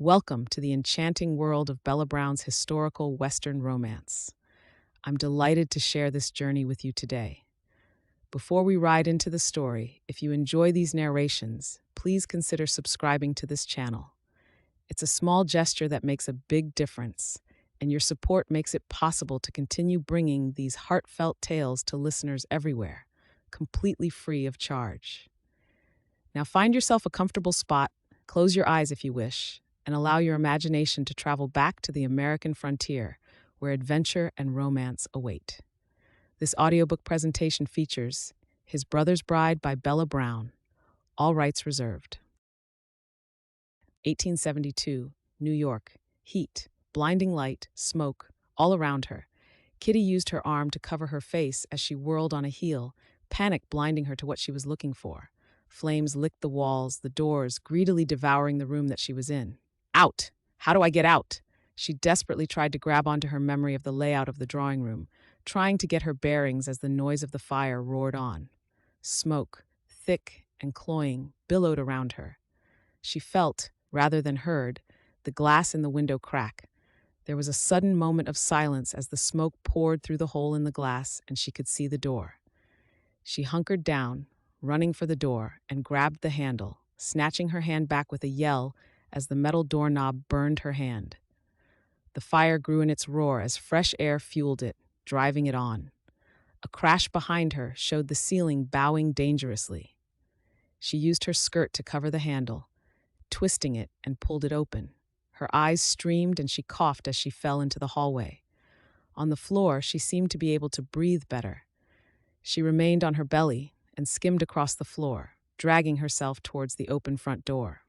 Welcome to the enchanting world of Bella Brown's historical Western romance. I'm delighted to share this journey with you today. Before we ride into the story, if you enjoy these narrations, please consider subscribing to this channel. It's a small gesture that makes a big difference, and your support makes it possible to continue bringing these heartfelt tales to listeners everywhere, completely free of charge. Now find yourself a comfortable spot, close your eyes if you wish, and allow your imagination to travel back to the American frontier, where adventure and romance await. This audiobook presentation features His Brother's Bride by Bella Brown, all rights reserved. 1872, New York. Heat, blinding light, smoke, all around her. Kitty used her arm to cover her face as she whirled on a heel, panic blinding her to what she was looking for. Flames licked the walls, the doors, greedily devouring the room that she was in. Out! How do I get out? She desperately tried to grab onto her memory of the layout of the drawing room, trying to get her bearings as the noise of the fire roared on. Smoke, thick and cloying, billowed around her. She felt, rather than heard, the glass in the window crack. There was a sudden moment of silence as the smoke poured through the hole in the glass and she could see the door. She hunkered down, running for the door, and grabbed the handle, snatching her hand back with a yell as the metal doorknob burned her hand. The fire grew in its roar as fresh air fueled it, driving it on. A crash behind her showed the ceiling bowing dangerously. She used her skirt to cover the handle, twisting it and pulled it open. Her eyes streamed and she coughed as she fell into the hallway. On the floor, she seemed to be able to breathe better. She remained on her belly and skimmed across the floor, dragging herself towards the open front door.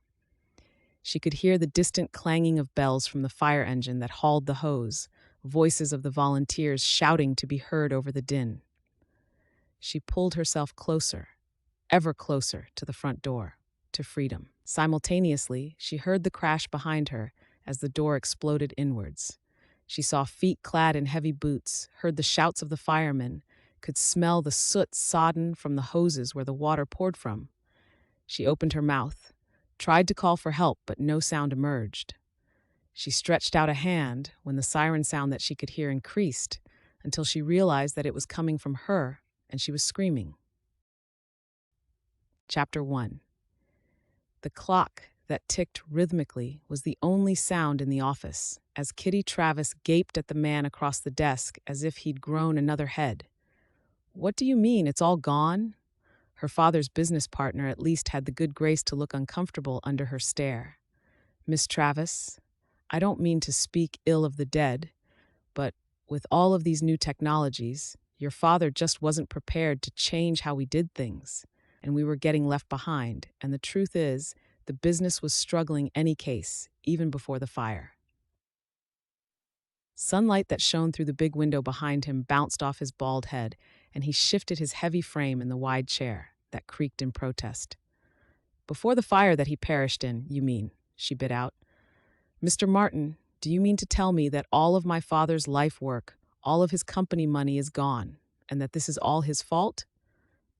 She could hear the distant clanging of bells from the fire engine that hauled the hose, voices of the volunteers shouting to be heard over the din. She pulled herself closer, ever closer to the front door, to freedom. Simultaneously, she heard the crash behind her as the door exploded inwards. She saw feet clad in heavy boots, heard the shouts of the firemen, could smell the soot sodden from the hoses where the water poured from. She opened her mouth, tried to call for help, but no sound emerged. She stretched out a hand when the siren sound that she could hear increased until she realized that it was coming from her and she was screaming. Chapter 1. The clock that ticked rhythmically was the only sound in the office, as Kitty Travis gaped at the man across the desk as if he'd grown another head. "What do you mean, it's all gone?" Her father's business partner at least had the good grace to look uncomfortable under her stare. "Miss Travis, I don't mean to speak ill of the dead, but with all of these new technologies, your father just wasn't prepared to change how we did things, and we were getting left behind, and the truth is, the business was struggling any case, even before the fire." Sunlight that shone through the big window behind him bounced off his bald head, and he shifted his heavy frame in the wide chair that creaked in protest. "Before the fire that he perished in, you mean," she bit out. "Mr. Martin, do you mean to tell me that all of my father's life work, all of his company money is gone, and that this is all his fault?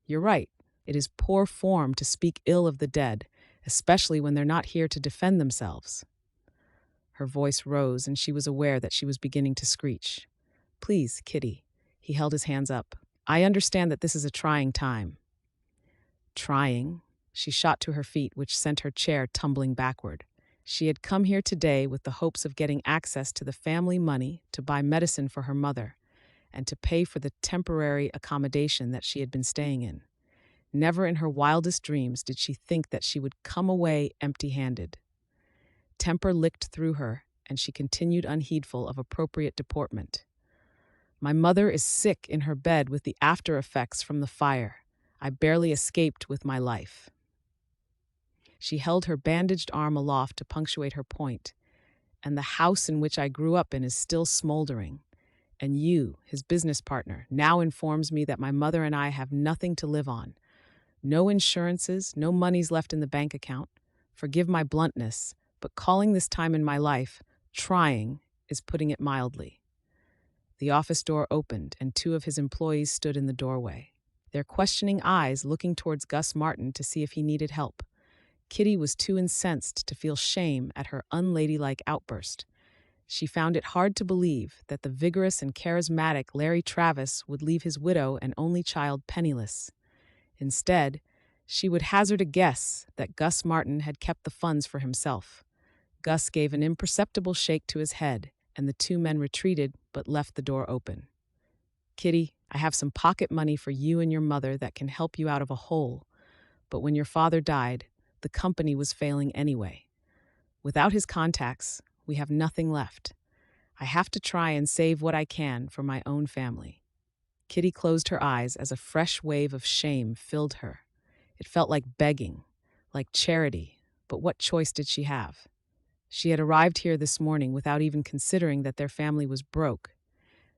You're right. It is poor form to speak ill of the dead, especially when they're not here to defend themselves." Her voice rose, and she was aware that she was beginning to screech. "Please, Kitty." He held his hands up. "I understand that this is a trying time." Trying? She shot to her feet, which sent her chair tumbling backward. She had come here today with the hopes of getting access to the family money to buy medicine for her mother and to pay for the temporary accommodation that she had been staying in. Never in her wildest dreams did she think that she would come away empty-handed. Temper licked through her, and she continued unheedful of appropriate deportment. "My mother is sick in her bed with the after effects from the fire. I barely escaped with my life." She held her bandaged arm aloft to punctuate her point. "And the house in which I grew up in is still smoldering. And you, his business partner, now informs me that my mother and I have nothing to live on. No insurances, no monies left in the bank account. Forgive my bluntness, but calling this time in my life trying is putting it mildly." The office door opened, and two of his employees stood in the doorway, their questioning eyes looking towards Gus Martin to see if he needed help. Kitty was too incensed to feel shame at her unladylike outburst. She found it hard to believe that the vigorous and charismatic Larry Travis would leave his widow and only child penniless. Instead, she would hazard a guess that Gus Martin had kept the funds for himself. Gus gave an imperceptible shake to his head, and the two men retreated but left the door open. "Kitty, I have some pocket money for you and your mother that can help you out of a hole. But when your father died, the company was failing anyway. Without his contacts, we have nothing left. I have to try and save what I can for my own family." Kitty closed her eyes as a fresh wave of shame filled her. It felt like begging, like charity, but what choice did she have? She had arrived here this morning without even considering that their family was broke,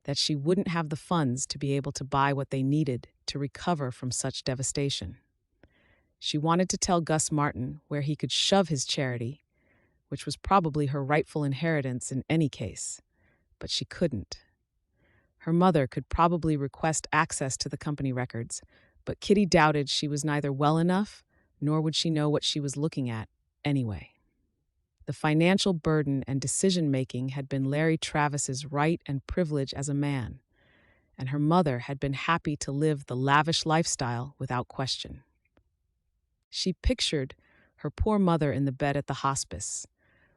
that she wouldn't have the funds to be able to buy what they needed to recover from such devastation. She wanted to tell Gus Martin where he could shove his charity, which was probably her rightful inheritance in any case, but she couldn't. Her mother could probably request access to the company records, but Kitty doubted she was neither well enough, nor would she know what she was looking at anyway. The financial burden and decision-making had been Larry Travis's right and privilege as a man, and her mother had been happy to live the lavish lifestyle without question. She pictured her poor mother in the bed at the hospice,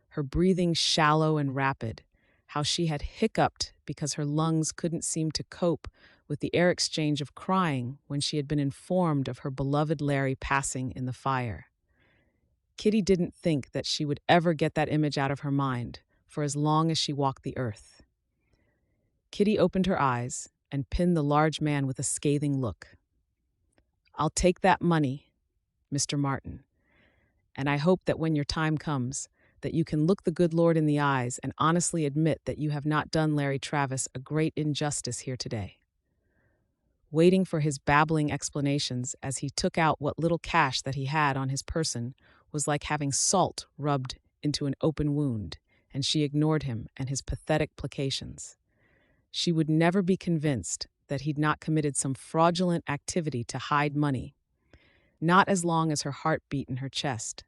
her breathing shallow and rapid, how she had hiccuped because her lungs couldn't seem to cope with the air exchange of crying when she had been informed of her beloved Larry passing in the fire. Kitty didn't think that she would ever get that image out of her mind for as long as she walked the earth. Kitty opened her eyes and pinned the large man with a scathing look. "I'll take that money, Mr. Martin, and I hope that when your time comes, that you can look the good Lord in the eyes and honestly admit that you have not done Larry Travis a great injustice here today." Waiting for his babbling explanations as he took out what little cash that he had on his person was like having salt rubbed into an open wound, and she ignored him and his pathetic placations. She would never be convinced that he'd not committed some fraudulent activity to hide money, not as long as her heart beat in her chest.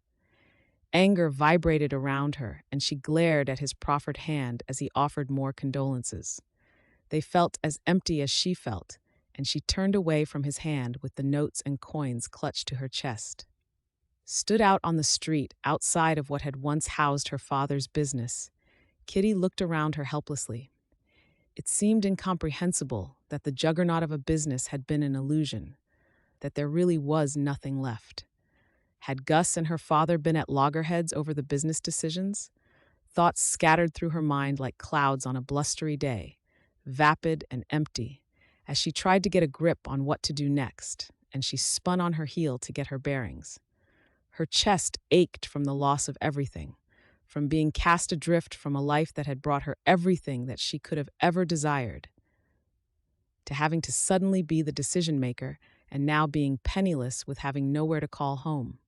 Anger vibrated around her, and she glared at his proffered hand as he offered more condolences. They felt as empty as she felt, and she turned away from his hand with the notes and coins clutched to her chest. Stood out on the street outside of what had once housed her father's business, Kitty looked around her helplessly. It seemed incomprehensible that the juggernaut of a business had been an illusion, that there really was nothing left. Had Gus and her father been at loggerheads over the business decisions? Thoughts scattered through her mind like clouds on a blustery day, vapid and empty, as she tried to get a grip on what to do next, and she spun on her heel to get her bearings. Her chest ached from the loss of everything, from being cast adrift from a life that had brought her everything that she could have ever desired, to having to suddenly be the decision-maker and now being penniless with having nowhere to call home.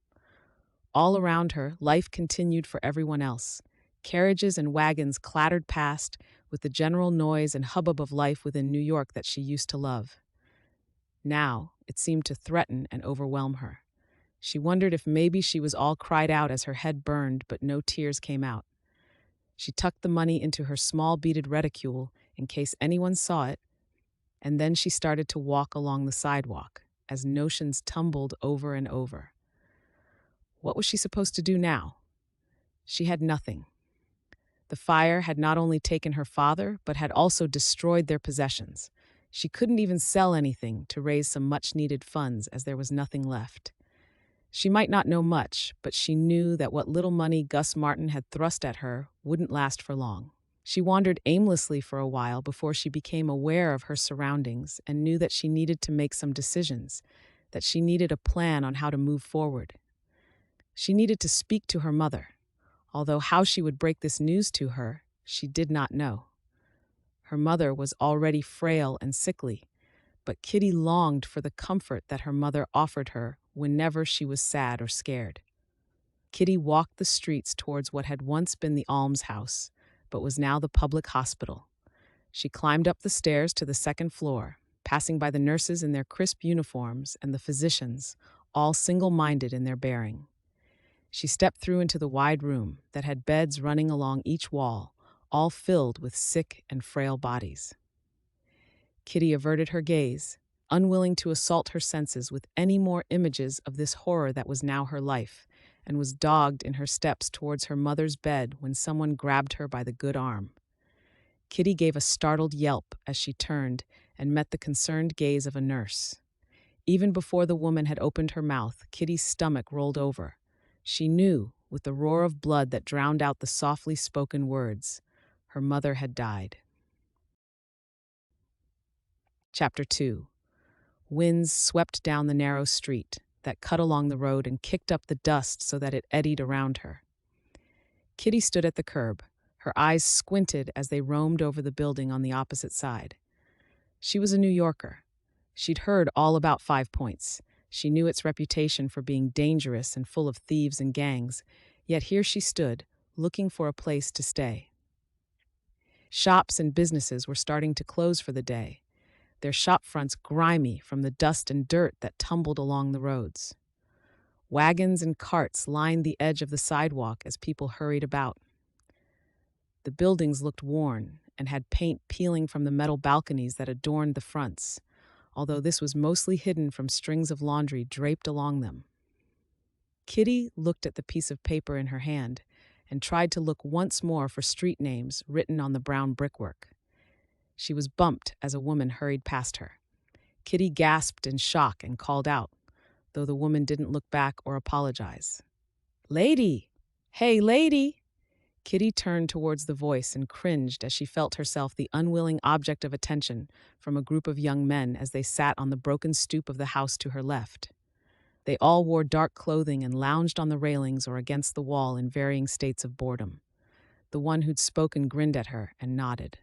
All around her, life continued for everyone else. Carriages and wagons clattered past with the general noise and hubbub of life within New York that she used to love. Now, it seemed to threaten and overwhelm her. She wondered if maybe she was all cried out as her head burned, but no tears came out. She tucked the money into her small beaded reticule in case anyone saw it, and then she started to walk along the sidewalk as notions tumbled over and over. What was she supposed to do now? She had nothing. The fire had not only taken her father, but had also destroyed their possessions. She couldn't even sell anything to raise some much-needed funds as there was nothing left. She might not know much, but she knew that what little money Gus Martin had thrust at her wouldn't last for long. She wandered aimlessly for a while before she became aware of her surroundings and knew that she needed to make some decisions, that she needed a plan on how to move forward. She needed to speak to her mother, although how she would break this news to her, she did not know. Her mother was already frail and sickly, but Kitty longed for the comfort that her mother offered her whenever she was sad or scared. Kitty walked the streets towards what had once been the almshouse, but was now the public hospital. She climbed up the stairs to the second floor, passing by the nurses in their crisp uniforms and the physicians, all single-minded in their bearing. She stepped through into the wide room that had beds running along each wall, all filled with sick and frail bodies. Kitty averted her gaze, unwilling to assault her senses with any more images of this horror that was now her life, and was dogged in her steps towards her mother's bed when someone grabbed her by the good arm. Kitty gave a startled yelp as she turned and met the concerned gaze of a nurse. Even before the woman had opened her mouth, Kitty's stomach rolled over. She knew, with the roar of blood that drowned out the softly spoken words, her mother had died. Chapter 2. Winds swept down the narrow street that cut along the road and kicked up the dust so that it eddied around her. Kitty stood at the curb, her eyes squinted as they roamed over the building on the opposite side. She was a New Yorker. She'd heard all about Five Points. She knew its reputation for being dangerous and full of thieves and gangs, yet here she stood, looking for a place to stay. Shops and businesses were starting to close for the day, their shop fronts grimy from the dust and dirt that tumbled along the roads. Wagons and carts lined the edge of the sidewalk as people hurried about. The buildings looked worn and had paint peeling from the metal balconies that adorned the fronts, although this was mostly hidden from strings of laundry draped along them. Kitty looked at the piece of paper in her hand and tried to look once more for street names written on the brown brickwork. She was bumped as a woman hurried past her. Kitty gasped in shock and called out, though the woman didn't look back or apologize. "Lady! Hey, lady!" Kitty turned towards the voice and cringed as she felt herself the unwilling object of attention from a group of young men as they sat on the broken stoop of the house to her left. They all wore dark clothing and lounged on the railings or against the wall in varying states of boredom. The one who'd spoken grinned at her and nodded.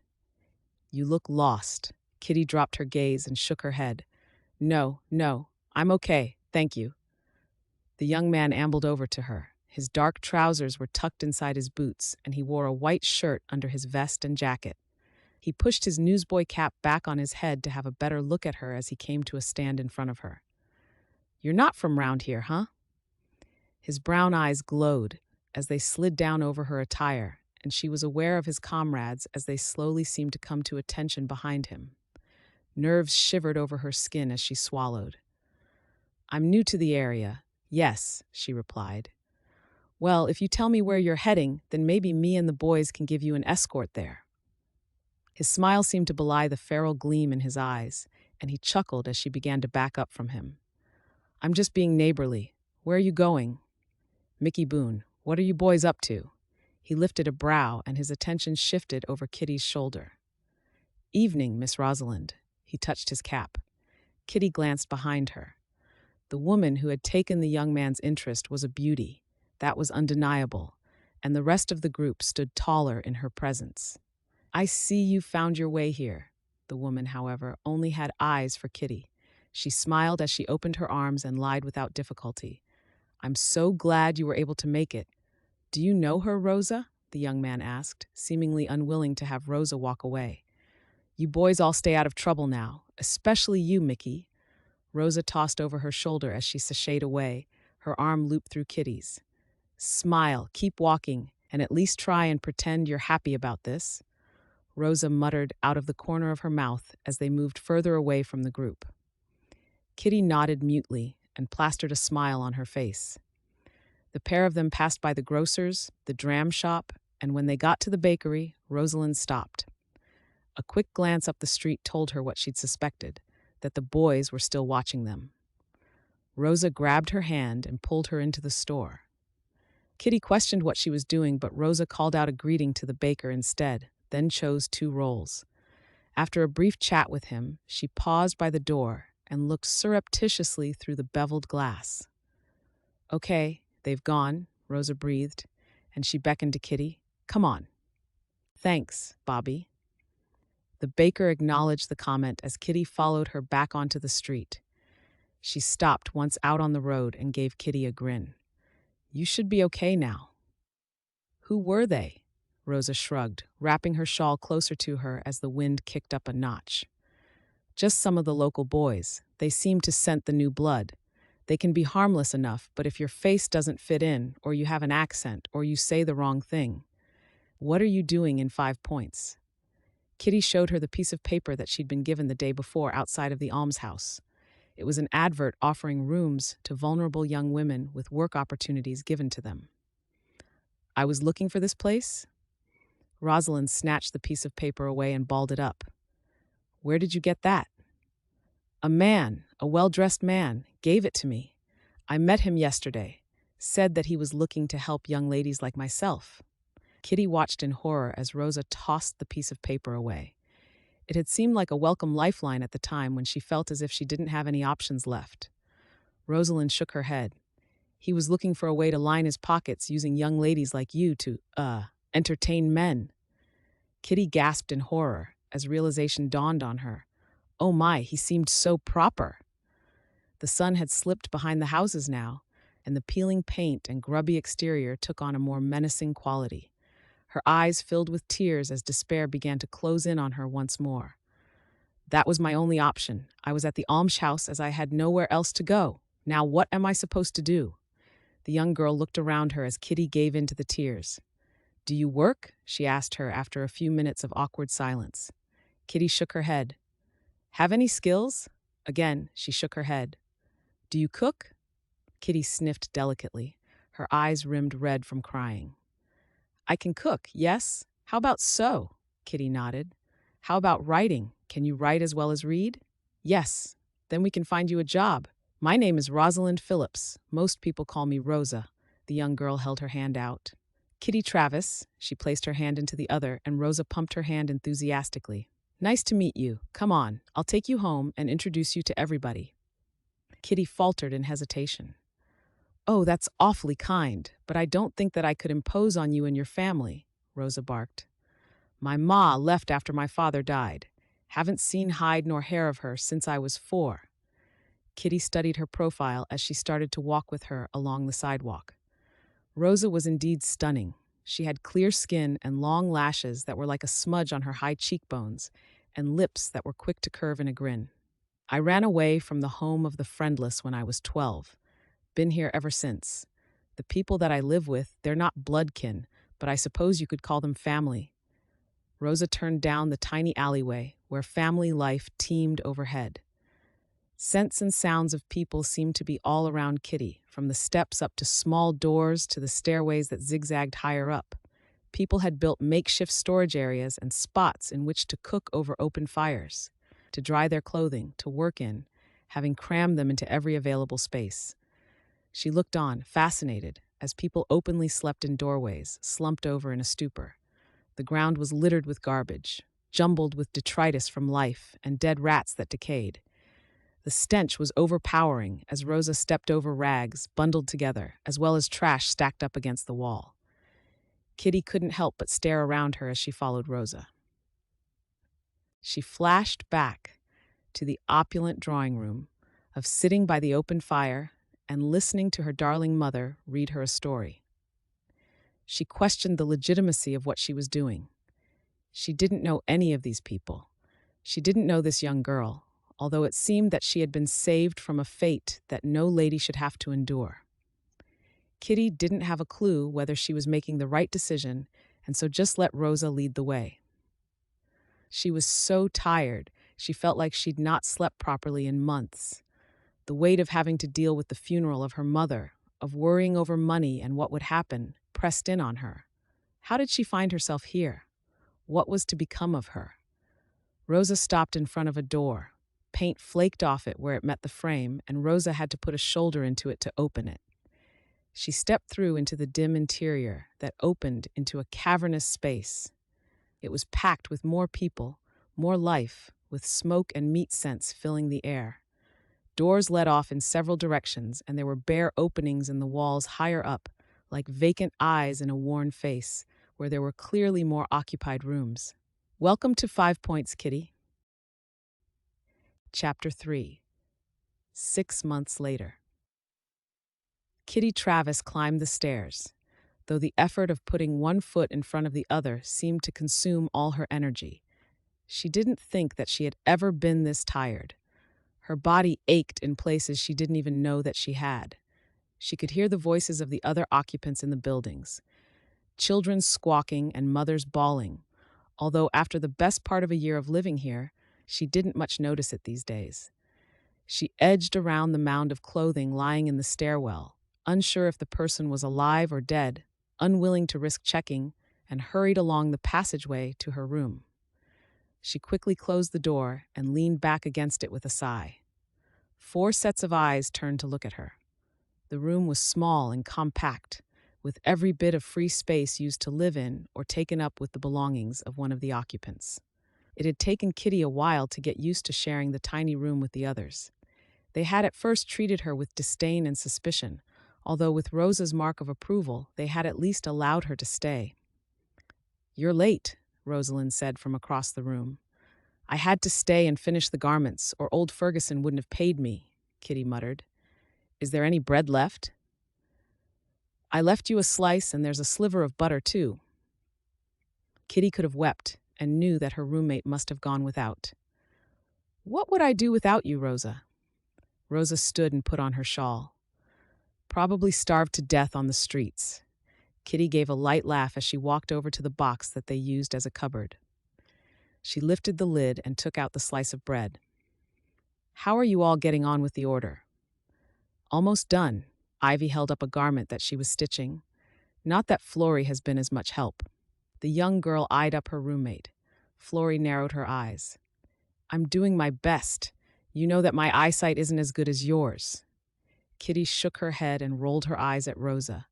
"You look lost." Kitty dropped her gaze and shook her head. No, I'm okay, thank you." The young man ambled over to her. His dark trousers were tucked inside his boots, and he wore a white shirt under his vest and jacket. He pushed his newsboy cap back on his head to have a better look at her as he came to a stand in front of her. "You're not from round here, huh?" His brown eyes glowed as they slid down over her attire, and she was aware of his comrades as they slowly seemed to come to attention behind him. Nerves shivered over her skin as she swallowed. "I'm new to the area, yes," she replied. "Well, if you tell me where you're heading, then maybe me and the boys can give you an escort there." His smile seemed to belie the feral gleam in his eyes, and he chuckled as she began to back up from him. "I'm just being neighborly. Where are you going?" "Mickey Boone, what are you boys up to?" He lifted a brow, and his attention shifted over Kitty's shoulder. "Evening, Miss Rosalind." He touched his cap. Kitty glanced behind her. The woman who had taken the young man's interest was a beauty. That was undeniable, and the rest of the group stood taller in her presence. "I see you found your way here." The woman, however, only had eyes for Kitty. She smiled as she opened her arms and lied without difficulty. "I'm so glad you were able to make it. Do you know her, Rosa?" the young man asked, seemingly unwilling to have Rosa walk away. "You boys all stay out of trouble now, especially you, Mickey." Rosa tossed over her shoulder as she sashayed away, her arm looped through Kitty's. "Smile, keep walking, and at least try and pretend you're happy about this," Rosa muttered out of the corner of her mouth as they moved further away from the group. Kitty nodded mutely and plastered a smile on her face. The pair of them passed by the grocer's, the dram shop, and when they got to the bakery, Rosalind stopped. A quick glance up the street told her what she'd suspected, that the boys were still watching them. Rosa grabbed her hand and pulled her into the store. Kitty questioned what she was doing, but Rosa called out a greeting to the baker instead, then chose 2 rolls. After a brief chat with him, she paused by the door and looked surreptitiously through the beveled glass. "Okay, they've gone," Rosa breathed, and she beckoned to Kitty. "Come on." "Thanks, Bobby." The baker acknowledged the comment as Kitty followed her back onto the street. She stopped once out on the road and gave Kitty a grin. "You should be okay now." "Who were they?" Rosa shrugged, wrapping her shawl closer to her as the wind kicked up a notch. "Just some of the local boys. They seemed to scent the new blood. They can be harmless enough, but if your face doesn't fit in, or you have an accent, or you say the wrong thing, what are you doing in 5 points? Kitty showed her the piece of paper that she'd been given the day before outside of the almshouse. It was an advert offering rooms to vulnerable young women with work opportunities given to them. I was looking for this place? Rosalind snatched the piece of paper away and balled it up. Where did you get that? A man, a well-dressed man, gave it to me. I met him yesterday, said that he was looking to help young ladies like myself. Kitty watched in horror as Rosa tossed the piece of paper away. It had seemed like a welcome lifeline at the time when she felt as if she didn't have any options left. Rosalind shook her head. He was looking for a way to line his pockets using young ladies like you to, entertain men. Kitty gasped in horror as realization dawned on her. Oh my, he seemed so proper. The sun had slipped behind the houses now, and the peeling paint and grubby exterior took on a more menacing quality. Her eyes filled with tears as despair began to close in on her once more. That was my only option. I was at the almshouse as I had nowhere else to go. Now what am I supposed to do? The young girl looked around her as Kitty gave in to the tears. Do you work? She asked her after a few minutes of awkward silence. Kitty shook her head. Have any skills? Again, she shook her head. Do you cook? Kitty sniffed delicately, her eyes rimmed red from crying. I can cook, yes. How about sew? Kitty nodded. How about writing? Can you write as well as read? Yes. Then we can find you a job. My name is Rosalind Phillips. Most people call me Rosa. The young girl held her hand out. Kitty Travis. She placed her hand into the other, and Rosa pumped her hand enthusiastically. Nice to meet you. Come on, I'll take you home and introduce you to everybody. Kitty faltered in hesitation. Oh, that's awfully kind, but I don't think that I could impose on you and your family, Rosa barked. My ma left after my father died. Haven't seen hide nor hair of her since I was 4. Kitty studied her profile as she started to walk with her along the sidewalk. Rosa was indeed stunning. She had clear skin and long lashes that were like a smudge on her high cheekbones, and lips that were quick to curve in a grin. I ran away from the home of the friendless when I was 12. Been here ever since. The people that I live with, they're not bloodkin, but I suppose you could call them family. Rosa turned down the tiny alleyway where family life teemed overhead. Scents and sounds of people seemed to be all around Kitty, from the steps up to small doors to the stairways that zigzagged higher up. People had built makeshift storage areas and spots in which to cook over open fires, to dry their clothing, to work in, having crammed them into every available space. She looked on, fascinated, as people openly slept in doorways, slumped over in a stupor. The ground was littered with garbage, jumbled with detritus from life and dead rats that decayed. The stench was overpowering as Rosa stepped over rags, bundled together, as well as trash stacked up against the wall. Kitty couldn't help but stare around her as she followed Rosa. She flashed back to the opulent drawing room of sitting by the open fire and listening to her darling mother read her a story. She questioned the legitimacy of what she was doing. She didn't know any of these people. She didn't know this young girl, although it seemed that she had been saved from a fate that no lady should have to endure. Kitty didn't have a clue whether she was making the right decision, and so just let Rosa lead the way. She was so tired, she felt like she'd not slept properly in months. The weight of having to deal with the funeral of her mother, of worrying over money and what would happen, pressed in on her. How did she find herself here? What was to become of her? Rosa stopped in front of a door. Paint flaked off it where it met the frame, and Rosa had to put a shoulder into it to open it. She stepped through into the dim interior that opened into a cavernous space. It was packed with more people, more life, with smoke and meat scents filling the air. Doors led off in several directions, and there were bare openings in the walls higher up, like vacant eyes in a worn face, where there were clearly more occupied rooms. Welcome to 5 Points, Kitty. Chapter 3. 6 months later. Kitty Travis climbed the stairs, though the effort of putting one foot in front of the other seemed to consume all her energy. She didn't think that she had ever been this tired. Her body ached in places she didn't even know that she had. She could hear the voices of the other occupants in the buildings, children squawking and mothers bawling, although after the best part of a year of living here, she didn't much notice it these days. She edged around the mound of clothing lying in the stairwell, unsure if the person was alive or dead, unwilling to risk checking, and hurried along the passageway to her room. She quickly closed the door and leaned back against it with a sigh. 4 sets of eyes turned to look at her. The room was small and compact, with every bit of free space used to live in or taken up with the belongings of one of the occupants. It had taken Kitty a while to get used to sharing the tiny room with the others. They had at first treated her with disdain and suspicion, although with Rosa's mark of approval, they had at least allowed her to stay. "You're late," Rosalind said from across the room. "I had to stay and finish the garments, or old Ferguson wouldn't have paid me," Kitty muttered. "Is there any bread left?" "I left you a slice, and there's a sliver of butter, too." Kitty could have wept and knew that her roommate must have gone without. "What would I do without you, Rosa?" Rosa stood and put on her shawl. "Probably starved to death on the streets." Kitty gave a light laugh as she walked over to the box that they used as a cupboard. She lifted the lid and took out the slice of bread. "How are you all getting on with the order?" "Almost done." Ivy held up a garment that she was stitching. "Not that Florrie has been as much help." The young girl eyed up her roommate. Florrie narrowed her eyes. "I'm doing my best. You know that my eyesight isn't as good as yours." Kitty shook her head and rolled her eyes at Rosa.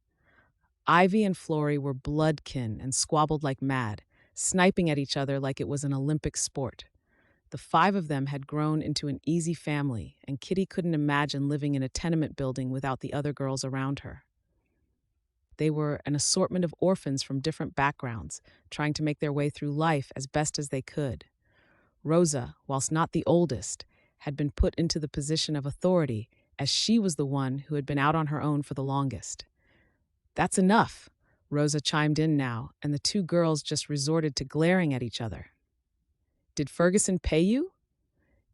Ivy and Florrie were bloodkin and squabbled like mad, sniping at each other like it was an Olympic sport. The 5 of them had grown into an easy family, and Kitty couldn't imagine living in a tenement building without the other girls around her. They were an assortment of orphans from different backgrounds, trying to make their way through life as best as they could. Rosa, whilst not the oldest, had been put into the position of authority, as she was the one who had been out on her own for the longest. "That's enough," Rosa chimed in now, and the 2 girls just resorted to glaring at each other. "Did Ferguson pay you?"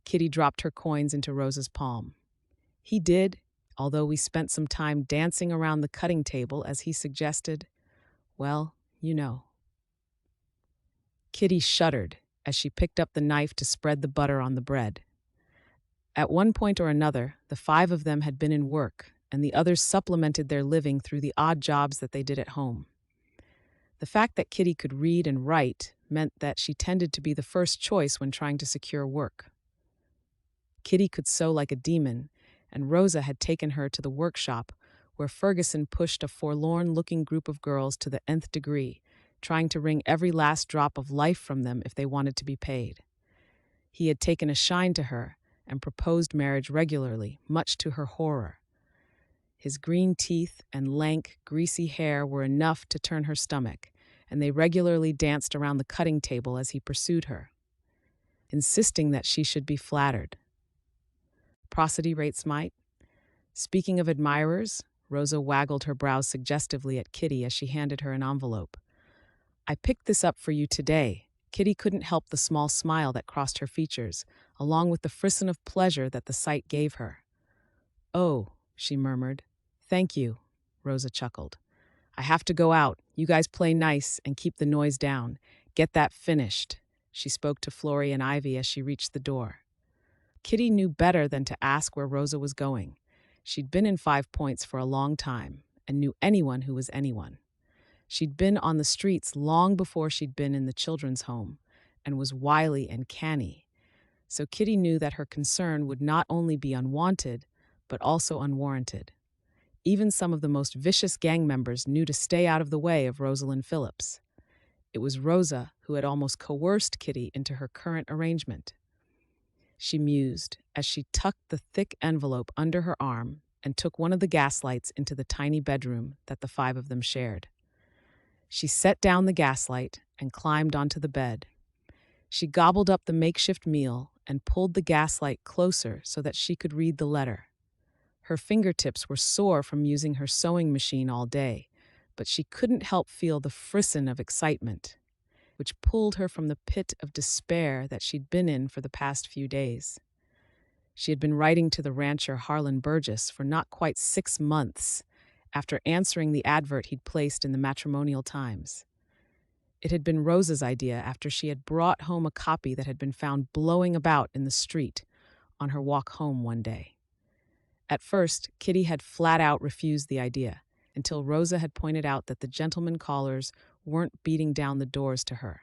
Kitty dropped her coins into Rosa's palm. "He did, although we spent some time dancing around the cutting table as he suggested. Well, you know." Kitty shuddered as she picked up the knife to spread the butter on the bread. At one point or another, the 5 of them had been in work, and the others supplemented their living through the odd jobs that they did at home. The fact that Kitty could read and write meant that she tended to be the first choice when trying to secure work. Kitty could sew like a demon, and Rosa had taken her to the workshop where Ferguson pushed a forlorn-looking group of girls to the nth degree, trying to wring every last drop of life from them if they wanted to be paid. He had taken a shine to her and proposed marriage regularly, much to her horror. His green teeth and lank, greasy hair were enough to turn her stomach, and they regularly danced around the cutting table as he pursued her, insisting that she should be flattered. Prosody rates might. Speaking of admirers, Rosa waggled her brows suggestively at Kitty as she handed her an envelope. "I picked this up for you today." Kitty couldn't help the small smile that crossed her features, along with the frisson of pleasure that the sight gave her. "Oh," she murmured. "Thank you," Rosa chuckled. "I have to go out. You guys play nice and keep the noise down. Get that finished." She spoke to Florrie and Ivy as she reached the door. Kitty knew better than to ask where Rosa was going. She'd been in 5 Points for a long time and knew anyone who was anyone. She'd been on the streets long before she'd been in the children's home and was wily and canny. So Kitty knew that her concern would not only be unwanted, but also unwarranted. Even some of the most vicious gang members knew to stay out of the way of Rosalind Phillips. It was Rosa who had almost coerced Kitty into her current arrangement. She mused as she tucked the thick envelope under her arm and took one of the gaslights into the tiny bedroom that the 5 of them shared. She set down the gaslight and climbed onto the bed. She gobbled up the makeshift meal and pulled the gaslight closer so that she could read the letter. Her fingertips were sore from using her sewing machine all day, but she couldn't help feel the frisson of excitement, which pulled her from the pit of despair that she'd been in for the past few days. She had been writing to the rancher Harlan Burgess for not quite 6 months after answering the advert he'd placed in the Matrimonial Times. It had been Rosa's idea after she had brought home a copy that had been found blowing about in the street on her walk home one day. At first, Kitty had flat out refused the idea, until Rosa had pointed out that the gentlemen callers weren't beating down the doors to her.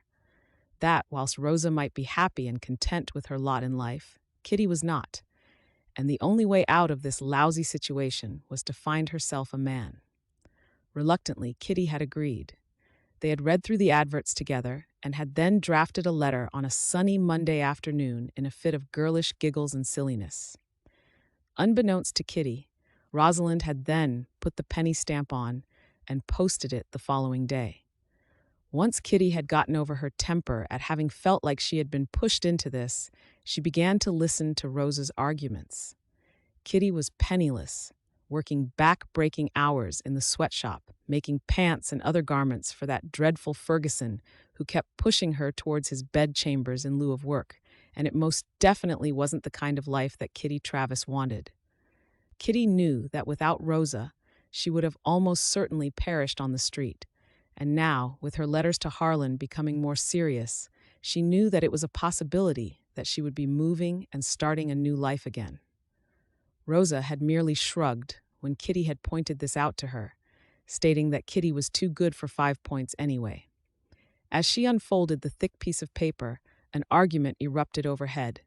That, whilst Rosa might be happy and content with her lot in life, Kitty was not, and the only way out of this lousy situation was to find herself a man. Reluctantly, Kitty had agreed. They had read through the adverts together and had then drafted a letter on a sunny Monday afternoon in a fit of girlish giggles and silliness. Unbeknownst to Kitty, Rosalind had then put the penny stamp on and posted it the following day. Once Kitty had gotten over her temper at having felt like she had been pushed into this, she began to listen to Rosa's arguments. Kitty was penniless, working back-breaking hours in the sweatshop, making pants and other garments for that dreadful Ferguson who kept pushing her towards his bedchambers in lieu of work, and it most definitely wasn't the kind of life that Kitty Travis wanted. Kitty knew that without Rosa, she would have almost certainly perished on the street, and now, with her letters to Harlan becoming more serious, she knew that it was a possibility that she would be moving and starting a new life again. Rosa had merely shrugged when Kitty had pointed this out to her, stating that Kitty was too good for 5 points anyway. As she unfolded the thick piece of paper, an argument erupted overhead.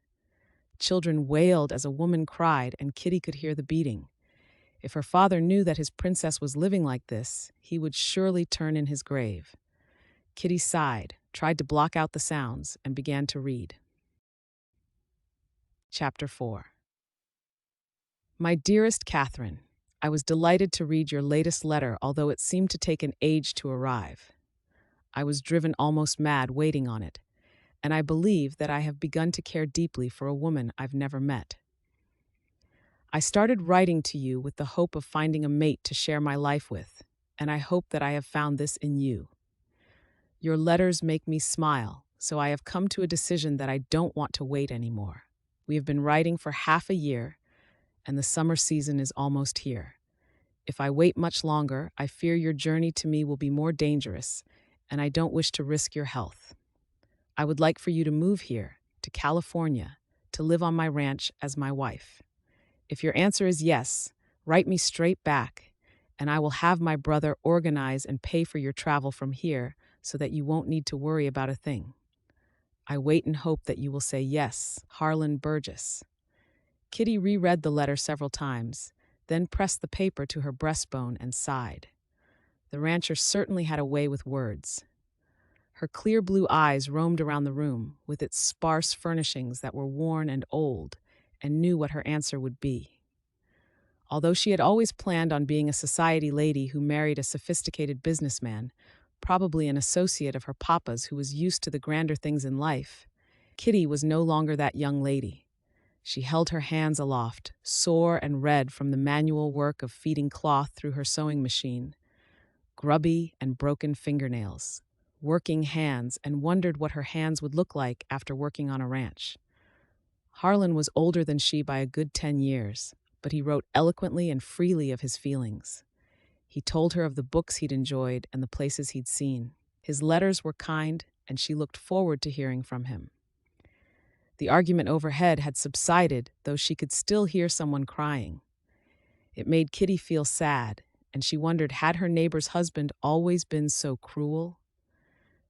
Children wailed as a woman cried, and Kitty could hear the beating. If her father knew that his princess was living like this, he would surely turn in his grave. Kitty sighed, tried to block out the sounds, and began to read. Chapter 4. My dearest Catherine, I was delighted to read your latest letter, although it seemed to take an age to arrive. I was driven almost mad waiting on it, and I believe that I have begun to care deeply for a woman I've never met. I started writing to you with the hope of finding a mate to share my life with, and I hope that I have found this in you. Your letters make me smile, so I have come to a decision that I don't want to wait anymore. We have been writing for half a year, and the summer season is almost here. If I wait much longer, I fear your journey to me will be more dangerous, and I don't wish to risk your health. I would like for you to move here, to California, to live on my ranch as my wife. If your answer is yes, write me straight back, and I will have my brother organize and pay for your travel from here so that you won't need to worry about a thing. I wait and hope that you will say yes, Harlan Burgess. Kitty reread the letter several times, then pressed the paper to her breastbone and sighed. The rancher certainly had a way with words. Her clear blue eyes roamed around the room with its sparse furnishings that were worn and old, and knew what her answer would be. Although she had always planned on being a society lady who married a sophisticated businessman, probably an associate of her papa's who was used to the grander things in life, Kitty was no longer that young lady. She held her hands aloft, sore and red from the manual work of feeding cloth through her sewing machine, grubby and broken fingernails, working hands, and wondered what her hands would look like after working on a ranch. Harlan was older than she by a good 10 years, but he wrote eloquently and freely of his feelings. He told her of the books he'd enjoyed and the places he'd seen. His letters were kind, and she looked forward to hearing from him. The argument overhead had subsided, though she could still hear someone crying. It made Kitty feel sad, and she wondered, had her neighbor's husband always been so cruel?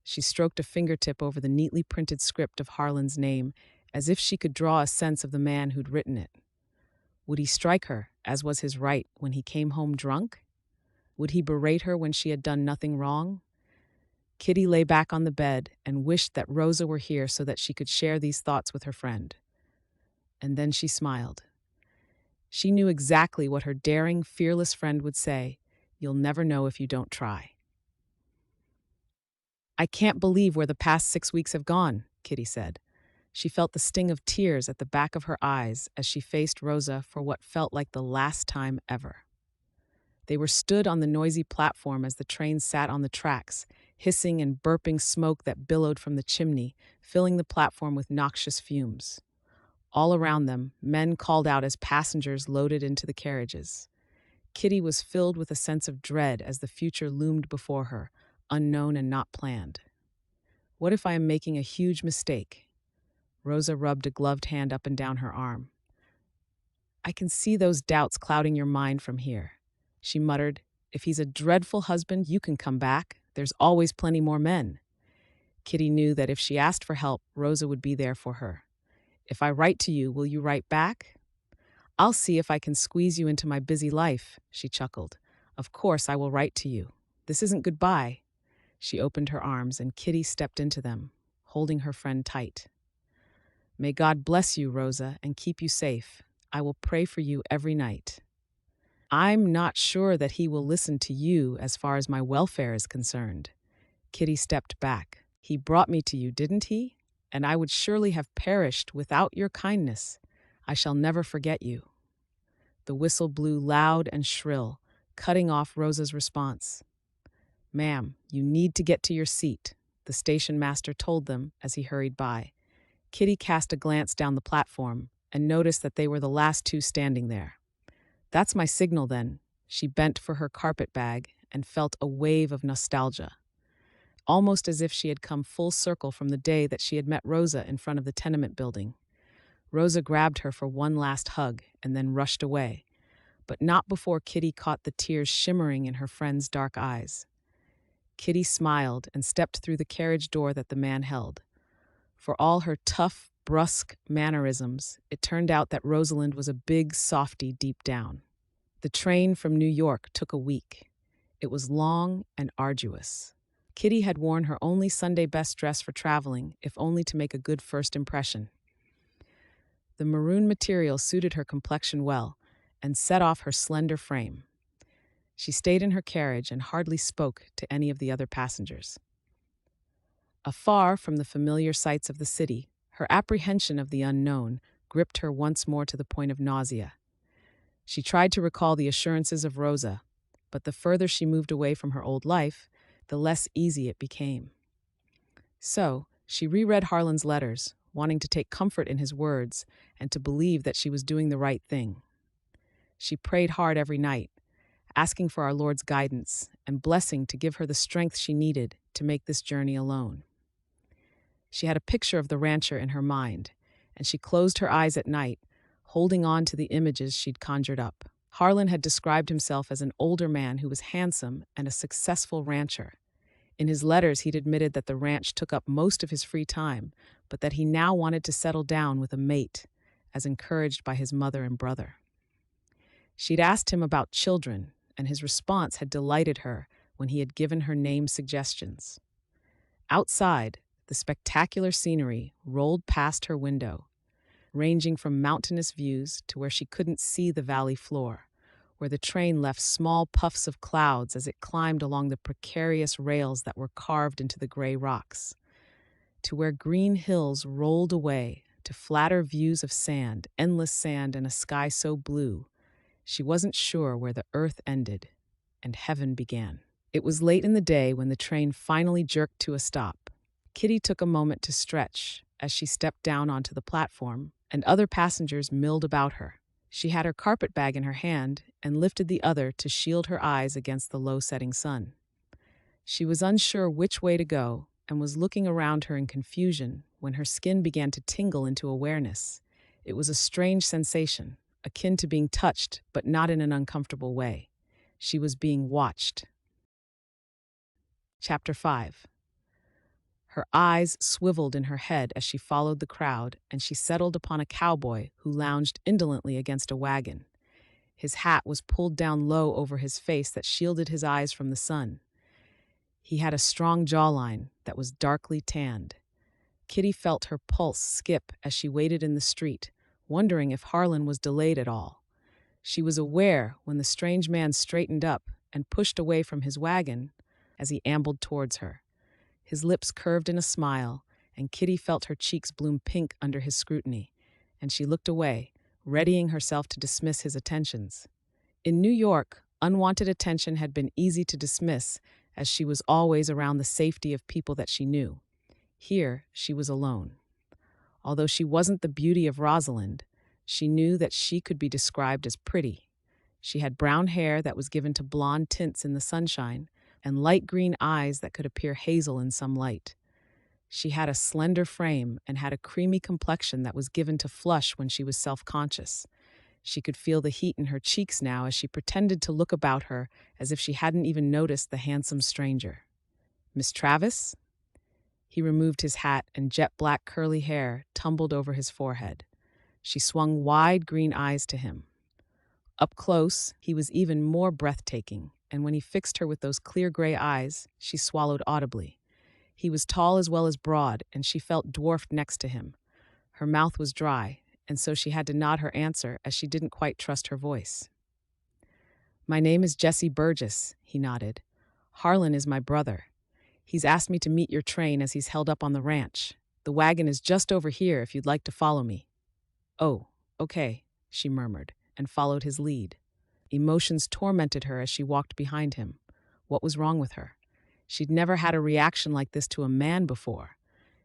She stroked a fingertip over the neatly printed script of Harlan's name, as if she could draw a sense of the man who'd written it. Would he strike her, as was his right, when he came home drunk? Would he berate her when she had done nothing wrong? Kitty lay back on the bed and wished that Rosa were here so that she could share these thoughts with her friend. And then she smiled. She knew exactly what her daring, fearless friend would say. You'll never know if you don't try. I can't believe where the past 6 weeks have gone, Kitty said. She felt the sting of tears at the back of her eyes as she faced Rosa for what felt like the last time ever. They were stood on the noisy platform as the train sat on the tracks, hissing and burping smoke that billowed from the chimney, filling the platform with noxious fumes. All around them, men called out as passengers loaded into the carriages. Kitty was filled with a sense of dread as the future loomed before her, unknown and not planned. What if I am making a huge mistake? Rosa rubbed a gloved hand up and down her arm. I can see those doubts clouding your mind from here. She muttered, if he's a dreadful husband, you can come back. There's always plenty more men. Kitty knew that if she asked for help, Rosa would be there for her. If I write to you, will you write back? I'll see if I can squeeze you into my busy life, she chuckled. Of course I will write to you. This isn't goodbye. She opened her arms and Kitty stepped into them, holding her friend tight. May God bless you, Rosa, and keep you safe. I will pray for you every night. I'm not sure that he will listen to you as far as my welfare is concerned. Kitty stepped back. He brought me to you, didn't he? And I would surely have perished without your kindness. I shall never forget you. The whistle blew loud and shrill, cutting off Rosa's response. Ma'am, you need to get to your seat, the station master told them as he hurried by. Kitty cast a glance down the platform and noticed that they were the last two standing there. That's my signal, then. She bent for her carpet bag and felt a wave of nostalgia, almost as if she had come full circle from the day that she had met Rosa in front of the tenement building. Rosa grabbed her for one last hug and then rushed away, but not before Kitty caught the tears shimmering in her friend's dark eyes. Kitty smiled and stepped through the carriage door that the man held. For all her tough, brusque mannerisms, it turned out that Rosalind was a big softy deep down. The train from New York took a week. It was long and arduous. Kitty had worn her only Sunday best dress for traveling, if only to make a good first impression. The maroon material suited her complexion well and set off her slender frame. She stayed in her carriage and hardly spoke to any of the other passengers. Afar from the familiar sights of the city, her apprehension of the unknown gripped her once more to the point of nausea. She tried to recall the assurances of Rosa, but the further she moved away from her old life, the less easy it became. So, she reread Harlan's letters, wanting to take comfort in his words and to believe that she was doing the right thing. She prayed hard every night, asking for our Lord's guidance and blessing to give her the strength she needed to make this journey alone. She had a picture of the rancher in her mind, and she closed her eyes at night, holding on to the images she'd conjured up. Harlan had described himself as an older man who was handsome and a successful rancher. In his letters, he'd admitted that the ranch took up most of his free time, but that he now wanted to settle down with a mate, as encouraged by his mother and brother. She'd asked him about children, and his response had delighted her when he had given her name suggestions. Outside, the spectacular scenery rolled past her window, ranging from mountainous views to where she couldn't see the valley floor, where the train left small puffs of clouds as it climbed along the precarious rails that were carved into the gray rocks, to where green hills rolled away to flatter views of sand, endless sand, and a sky so blue she wasn't sure where the earth ended and heaven began. It was late in the day when the train finally jerked to a stop. Kitty took a moment to stretch as she stepped down onto the platform, and other passengers milled about her. She had her carpet bag in her hand and lifted the other to shield her eyes against the low-setting sun. She was unsure which way to go and was looking around her in confusion when her skin began to tingle into awareness. It was a strange sensation, akin to being touched, but not in an uncomfortable way. She was being watched. Chapter 5. Her eyes swiveled in her head as she followed the crowd, and she settled upon a cowboy who lounged indolently against a wagon. His hat was pulled down low over his face that shielded his eyes from the sun. He had a strong jawline that was darkly tanned. Kitty felt her pulse skip as she waited in the street, wondering if Harlan was delayed at all. She was aware when the strange man straightened up and pushed away from his wagon as he ambled towards her. His lips curved in a smile, and Kitty felt her cheeks bloom pink under his scrutiny, and she looked away, readying herself to dismiss his attentions. In New York, unwanted attention had been easy to dismiss, as she was always around the safety of people that she knew. Here, she was alone. Although she wasn't the beauty of Rosalind, she knew that she could be described as pretty. She had brown hair that was given to blonde tints in the sunshine, and light green eyes that could appear hazel in some light. She had a slender frame and had a creamy complexion that was given to flush when she was self-conscious. She could feel the heat in her cheeks now as she pretended to look about her as if she hadn't even noticed the handsome stranger. "Miss Travis?" He removed his hat and jet-black curly hair tumbled over his forehead. She swung wide green eyes to him. Up close, he was even more breathtaking, and when he fixed her with those clear gray eyes, she swallowed audibly. He was tall as well as broad, and she felt dwarfed next to him. Her mouth was dry, and so she had to nod her answer as she didn't quite trust her voice. "My name is Jesse Burgess," he nodded. "Harlan is my brother. He's asked me to meet your train as he's held up on the ranch. The wagon is just over here if you'd like to follow me." "Oh, okay," she murmured, and followed his lead. Emotions tormented her as she walked behind him. What was wrong with her? She'd never had a reaction like this to a man before.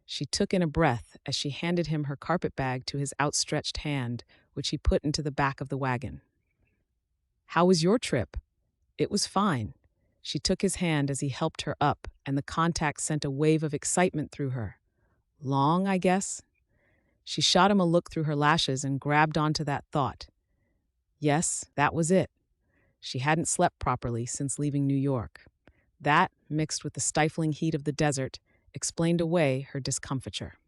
She took in a breath as she handed him her carpet bag to his outstretched hand, which he put into the back of the wagon. "How was your trip?" "It was fine." She took his hand as he helped her up, and the contact sent a wave of excitement through her. "Long, I guess?" She shot him a look through her lashes and grabbed onto that thought. Yes, that was it. She hadn't slept properly since leaving New York. That, mixed with the stifling heat of the desert, explained away her discomfiture.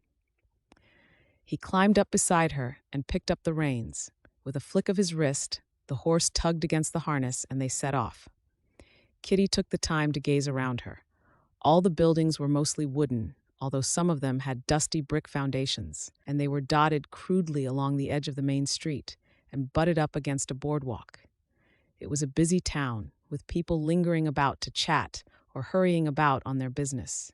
He climbed up beside her and picked up the reins. With a flick of his wrist, the horse tugged against the harness and they set off. Kitty took the time to gaze around her. All the buildings were mostly wooden, although some of them had dusty brick foundations, and they were dotted crudely along the edge of the main street and butted up against a boardwalk. It was a busy town, with people lingering about to chat or hurrying about on their business.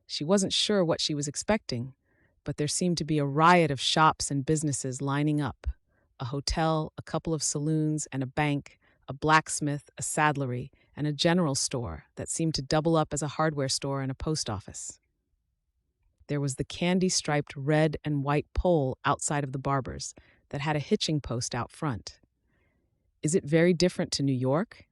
She wasn't sure what she was expecting, but there seemed to be a riot of shops and businesses lining up. A hotel, a couple of saloons, and a bank, a blacksmith, a saddlery, and a general store that seemed to double up as a hardware store and a post office. There was the candy-striped red and white pole outside of the barber's that had a hitching post out front. Is it very different to New York?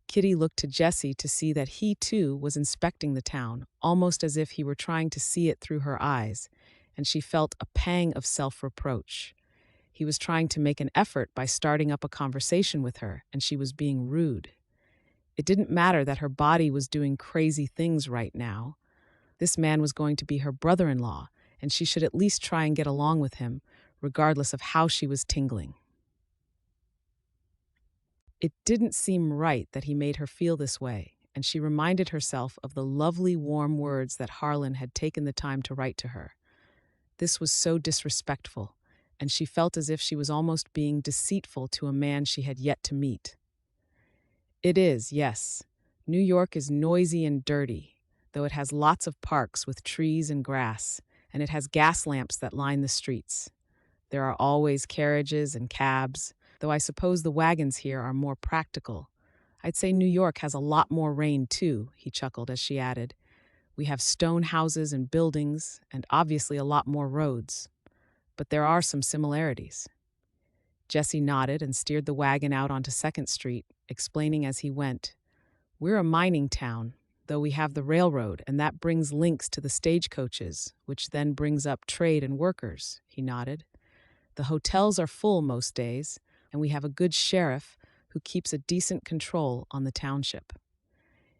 Kitty looked to Jesse to see that he, too, was inspecting the town, almost as if he were trying to see it through her eyes, and she felt a pang of self-reproach. He was trying to make an effort by starting up a conversation with her, and she was being rude. It didn't matter that her body was doing crazy things right now. This man was going to be her brother-in-law, and she should at least try and get along with him, regardless of how she was tingling. It didn't seem right that he made her feel this way, and she reminded herself of the lovely, warm words that Harlan had taken the time to write to her. This was so disrespectful, and she felt as if she was almost being deceitful to a man she had yet to meet. It is, yes. New York is noisy and dirty, though it has lots of parks with trees and grass, and it has gas lamps that line the streets. There are always carriages and cabs, though I suppose the wagons here are more practical. I'd say New York has a lot more rain, too, he chuckled as she added. We have stone houses and buildings, and obviously a lot more roads. But there are some similarities. Jesse nodded and steered the wagon out onto 2nd Street, explaining as he went, "We're a mining town, though we have the railroad, and that brings links to the stagecoaches, which then brings up trade and workers," he nodded. "The hotels are full most days, and we have a good sheriff who keeps a decent control on the township."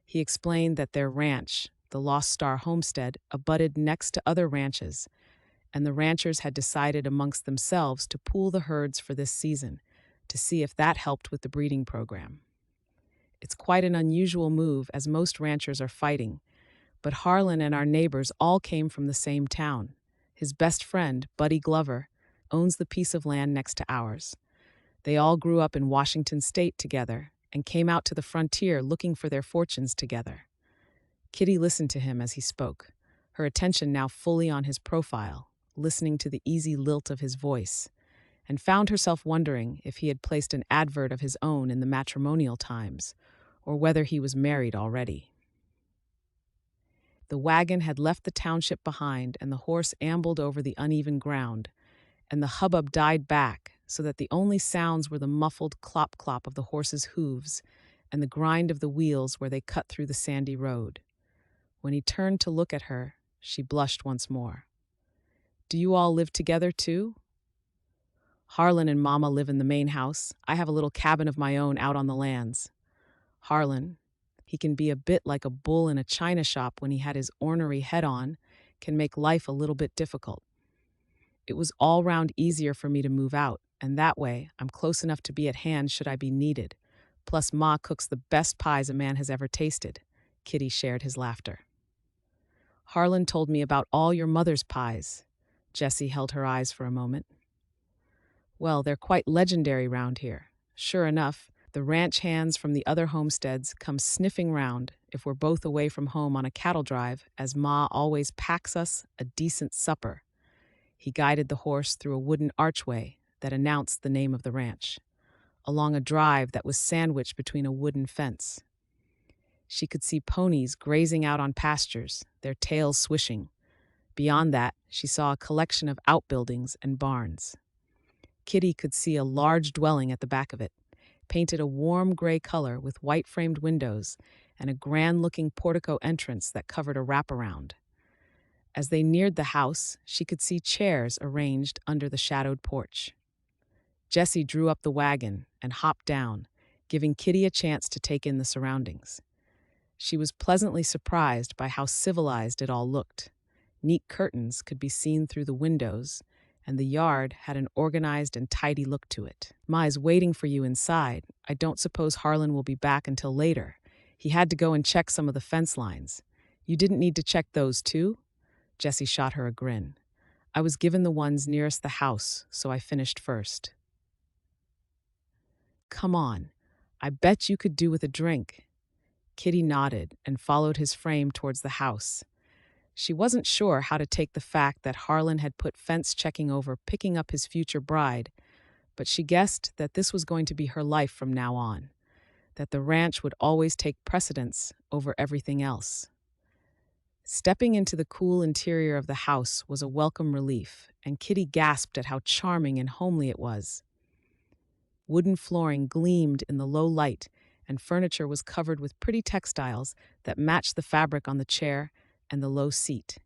He explained that their ranch, the Lost Star Homestead, abutted next to other ranches, and the ranchers had decided amongst themselves to pool the herds for this season, to see if that helped with the breeding program. It's quite an unusual move, as most ranchers are fighting, but Harlan and our neighbors all came from the same town. His best friend, Buddy Glover, owns the piece of land next to ours. They all grew up in Washington State together and came out to the frontier looking for their fortunes together. Kitty listened to him as he spoke, her attention now fully on his profile, listening to the easy lilt of his voice, and found herself wondering if he had placed an advert of his own in the Matrimonial Times, or whether he was married already. The wagon had left the township behind, and the horse ambled over the uneven ground, and the hubbub died back so that the only sounds were the muffled clop-clop of the horse's hooves and the grind of the wheels where they cut through the sandy road. When he turned to look at her, she blushed once more. "Do you all live together, too?" "Harlan and Mama live in the main house. I have a little cabin of my own out on the lands." Harlan, he can be a bit like a bull in a china shop when he had his ornery head on, can make life a little bit difficult. It was all round easier for me to move out, and that way I'm close enough to be at hand should I be needed. Plus, Ma cooks the best pies a man has ever tasted. Kitty shared his laughter. "Harlan told me about all your mother's pies." Jessie held her eyes for a moment. "Well, they're quite legendary round here. Sure enough, the ranch hands from the other homesteads come sniffing round if we're both away from home on a cattle drive, as Ma always packs us a decent supper." He guided the horse through a wooden archway that announced the name of the ranch, along a drive that was sandwiched between a wooden fence. She could see ponies grazing out on pastures, their tails swishing. Beyond that, she saw a collection of outbuildings and barns. Kitty could see a large dwelling at the back of it, painted a warm gray color with white-framed windows and a grand-looking portico entrance that covered a wraparound. As they neared the house, she could see chairs arranged under the shadowed porch. Jessie drew up the wagon and hopped down, giving Kitty a chance to take in the surroundings. She was pleasantly surprised by how civilized it all looked. Neat curtains could be seen through the windows, and the yard had an organized and tidy look to it. "Ma is waiting for you inside. I don't suppose Harlan will be back until later. He had to go and check some of the fence lines. You didn't need to check those too?" Jessie shot her a grin. "I was given the ones nearest the house, so I finished first." "Come on. I bet you could do with a drink." Kitty nodded and followed his frame towards the house. She wasn't sure how to take the fact that Harlan had put fence checking over picking up his future bride, but she guessed that this was going to be her life from now on, that the ranch would always take precedence over everything else. Stepping into the cool interior of the house was a welcome relief, and Kitty gasped at how charming and homely it was. Wooden flooring gleamed in the low light, and furniture was covered with pretty textiles that matched the fabric on the chair and the low seat.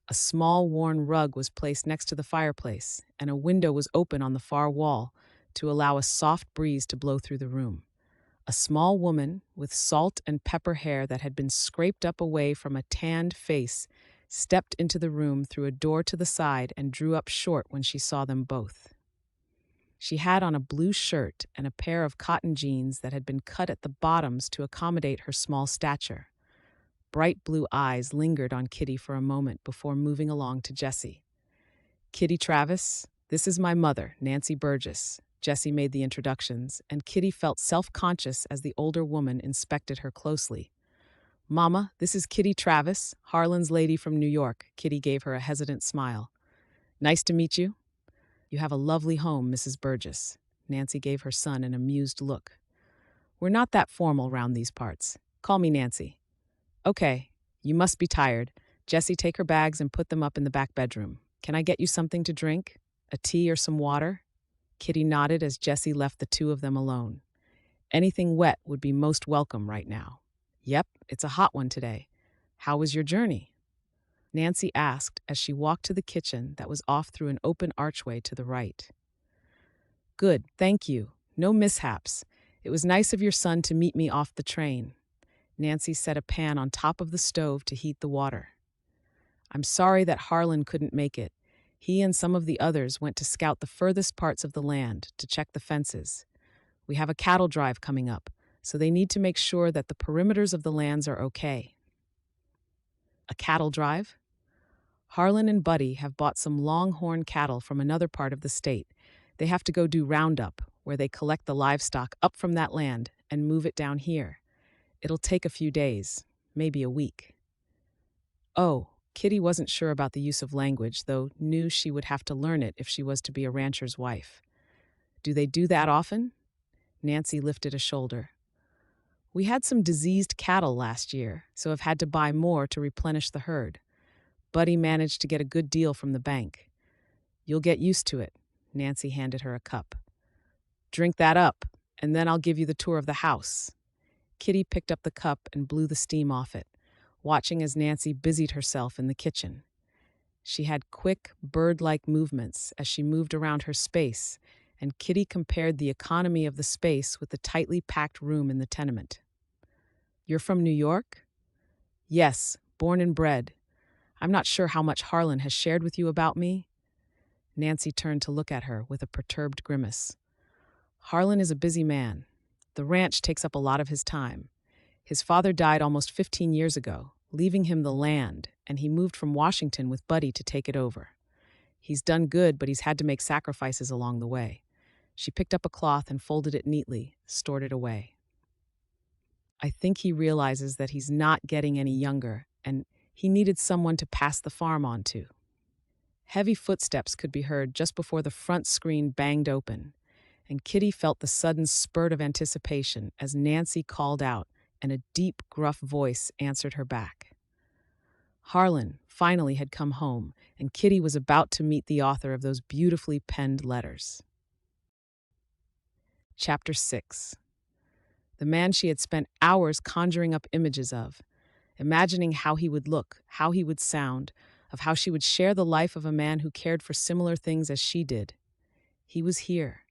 A small worn rug was placed next to the fireplace, and a window was open on the far wall to allow a soft breeze to blow through the room. A small woman with salt and pepper hair that had been scraped up away from a tanned face stepped into the room through a door to the side and drew up short when she saw them both. She had on a blue shirt and a pair of cotton jeans that had been cut at the bottoms to accommodate her small stature. Bright blue eyes lingered on Kitty for a moment before moving along to Jessie. "Kitty Travis, this is my mother, Nancy Burgess." Jessie made the introductions, and Kitty felt self-conscious as the older woman inspected her closely. "Mama, this is Kitty Travis, Harlan's lady from New York." Kitty gave her a hesitant smile. "Nice to meet you." "You have a lovely home, Mrs. Burgess." Nancy gave her son an amused look. "We're not that formal round these parts. Call me Nancy." "Okay, you must be tired. Jessie, take her bags and put them up in the back bedroom. Can I get you something to drink? A tea or some water?" Kitty nodded as Jessie left the two of them alone. "Anything wet would be most welcome right now." "Yep, it's a hot one today. How was your journey?" Nancy asked as she walked to the kitchen that was off through an open archway to the right. "Good, thank you. No mishaps. It was nice of your son to meet me off the train." Nancy set a pan on top of the stove to heat the water. "I'm sorry that Harlan couldn't make it. He and some of the others went to scout the furthest parts of the land to check the fences. We have a cattle drive coming up, so they need to make sure that the perimeters of the lands are okay." "A cattle drive?" "Harlan and Buddy have bought some longhorn cattle from another part of the state. They have to go do roundup, where they collect the livestock up from that land and move it down here. It'll take a few days, maybe a week." Oh, Kitty wasn't sure about the use of language, though knew she would have to learn it if she was to be a rancher's wife. "Do they do that often?" Nancy lifted a shoulder. We had some diseased cattle last year, so have had to buy more to replenish the herd. Buddy managed to get a good deal from the bank. You'll get used to it. Nancy handed her a cup. Drink that up, and then I'll give you the tour of the house. Kitty picked up the cup and blew the steam off it, watching as Nancy busied herself in the kitchen. She had quick, bird-like movements as she moved around her space, and Kitty compared the economy of the space with the tightly packed room in the tenement. You're from New York? Yes, born and bred. I'm not sure how much Harlan has shared with you about me. Nancy turned to look at her with a perturbed grimace. Harlan is a busy man. The ranch takes up a lot of his time. His father died almost 15 years ago, leaving him the land, and he moved from Washington with Buddy to take it over. He's done good, but he's had to make sacrifices along the way. She picked up a cloth and folded it neatly, stored it away. I think he realizes that he's not getting any younger, and he needed someone to pass the farm on to. Heavy footsteps could be heard just before the front screen banged open, and Kitty felt the sudden spurt of anticipation as Nancy called out, and a deep, gruff voice answered her back. Harlan finally had come home, and Kitty was about to meet the author of those beautifully penned letters. Chapter 6. The man she had spent hours conjuring up images of, imagining how he would look, how he would sound, of how she would share the life of a man who cared for similar things as she did. He was here.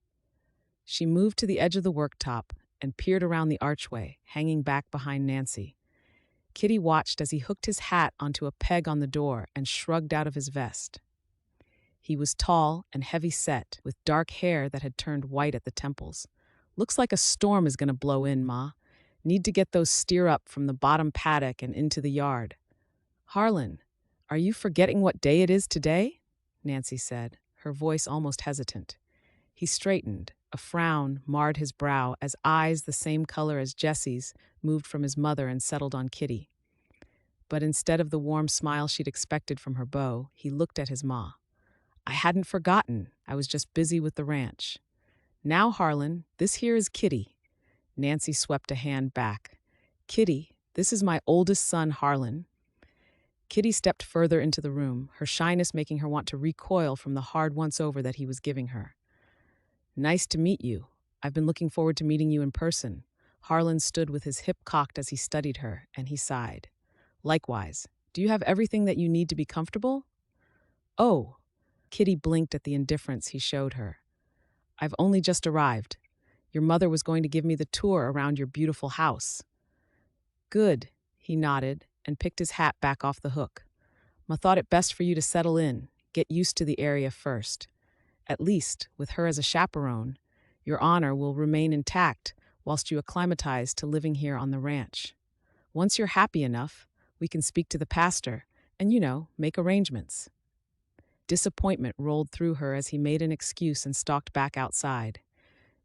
She moved to the edge of the worktop and peered around the archway, hanging back behind Nancy. Kitty watched as he hooked his hat onto a peg on the door and shrugged out of his vest. He was tall and heavy-set, with dark hair that had turned white at the temples. Looks like a storm is going to blow in, Ma. Need to get those steer up from the bottom paddock and into the yard. Harlan, are you forgetting what day it is today? Nancy said, her voice almost hesitant. He straightened. A frown marred his brow as eyes the same color as Jessie's moved from his mother and settled on Kitty. But instead of the warm smile she'd expected from her beau, he looked at his ma. I hadn't forgotten. I was just busy with the ranch. Now, Harlan, this here is Kitty. Nancy swept a hand back. Kitty, this is my oldest son, Harlan. Kitty stepped further into the room, her shyness making her want to recoil from the hard once-over that he was giving her. Nice to meet you. I've been looking forward to meeting you in person. Harlan stood with his hip cocked as he studied her, and he sighed. Likewise. Do you have everything that you need to be comfortable? Oh. Kitty blinked at the indifference he showed her. I've only just arrived. Your mother was going to give me the tour around your beautiful house. Good, he nodded and picked his hat back off the hook. Ma thought it best for you to settle in, get used to the area first. At least, with her as a chaperone, your honor will remain intact whilst you acclimatize to living here on the ranch. Once you're happy enough, we can speak to the pastor and, make arrangements. Disappointment rolled through her as he made an excuse and stalked back outside.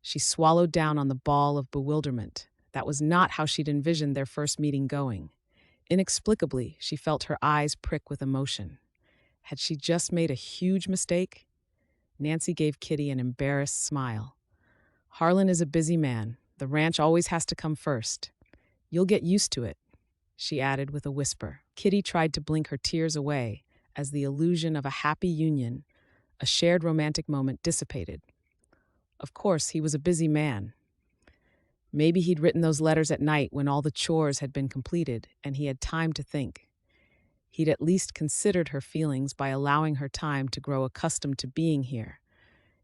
She swallowed down on the ball of bewilderment. That was not how she'd envisioned their first meeting going. Inexplicably, she felt her eyes prick with emotion. Had she just made a huge mistake? Nancy gave Kitty an embarrassed smile. Harlan is a busy man. The ranch always has to come first. You'll get used to it, she added with a whisper. Kitty tried to blink her tears away as the illusion of a happy union, a shared romantic moment, dissipated. Of course, he was a busy man. Maybe he'd written those letters at night when all the chores had been completed and he had time to think. He'd at least considered her feelings by allowing her time to grow accustomed to being here,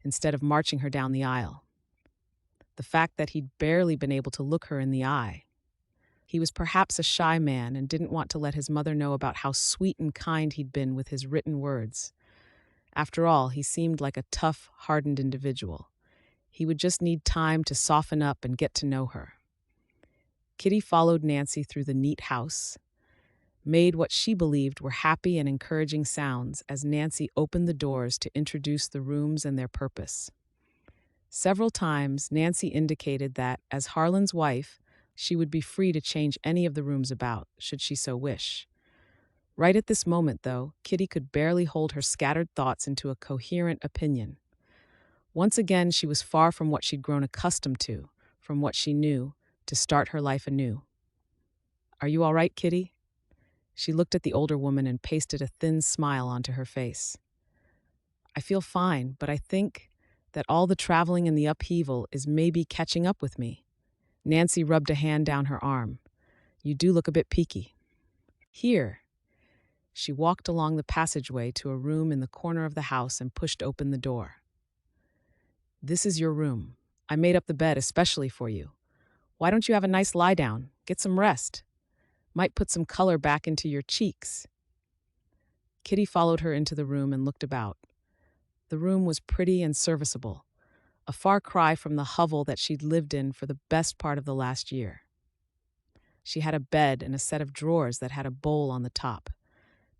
instead of marching her down the aisle. The fact that he'd barely been able to look her in the eye. He was perhaps a shy man and didn't want to let his mother know about how sweet and kind he'd been with his written words. After all, he seemed like a tough, hardened individual. He would just need time to soften up and get to know her. Kitty followed Nancy through the neat house, made what she believed were happy and encouraging sounds as Nancy opened the doors to introduce the rooms and their purpose. Several times, Nancy indicated that, as Harlan's wife, she would be free to change any of the rooms about, should she so wish. Right at this moment, though, Kitty could barely hold her scattered thoughts into a coherent opinion. Once again, she was far from what she'd grown accustomed to, from what she knew, to start her life anew. "Are you all right, Kitty?" She looked at the older woman and pasted a thin smile onto her face. "I feel fine, but I think that all the traveling and the upheaval is maybe catching up with me." Nancy rubbed a hand down her arm. "You do look a bit peaky." "Here." She walked along the passageway to a room in the corner of the house and pushed open the door. "This is your room. I made up the bed especially for you. Why don't you have a nice lie down? Get some rest. Might put some color back into your cheeks." Kitty followed her into the room and looked about. The room was pretty and serviceable, a far cry from the hovel that she'd lived in for the best part of the last year. She had a bed and a set of drawers that had a bowl on the top.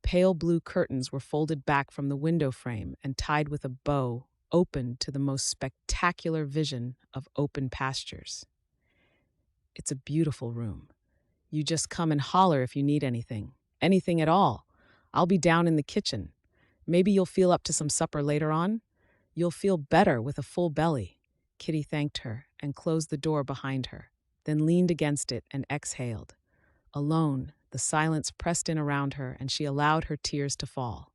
Pale blue curtains were folded back from the window frame and tied with a bow, open to the most spectacular vision of open pastures. It's a beautiful room. You just come and holler if you need anything at all. I'll be down in the kitchen. Maybe you'll feel up to some supper later on. You'll feel better with a full belly." Kitty thanked her and closed the door behind her, then leaned against it and exhaled. Alone, the silence pressed in around her and she allowed her tears to fall.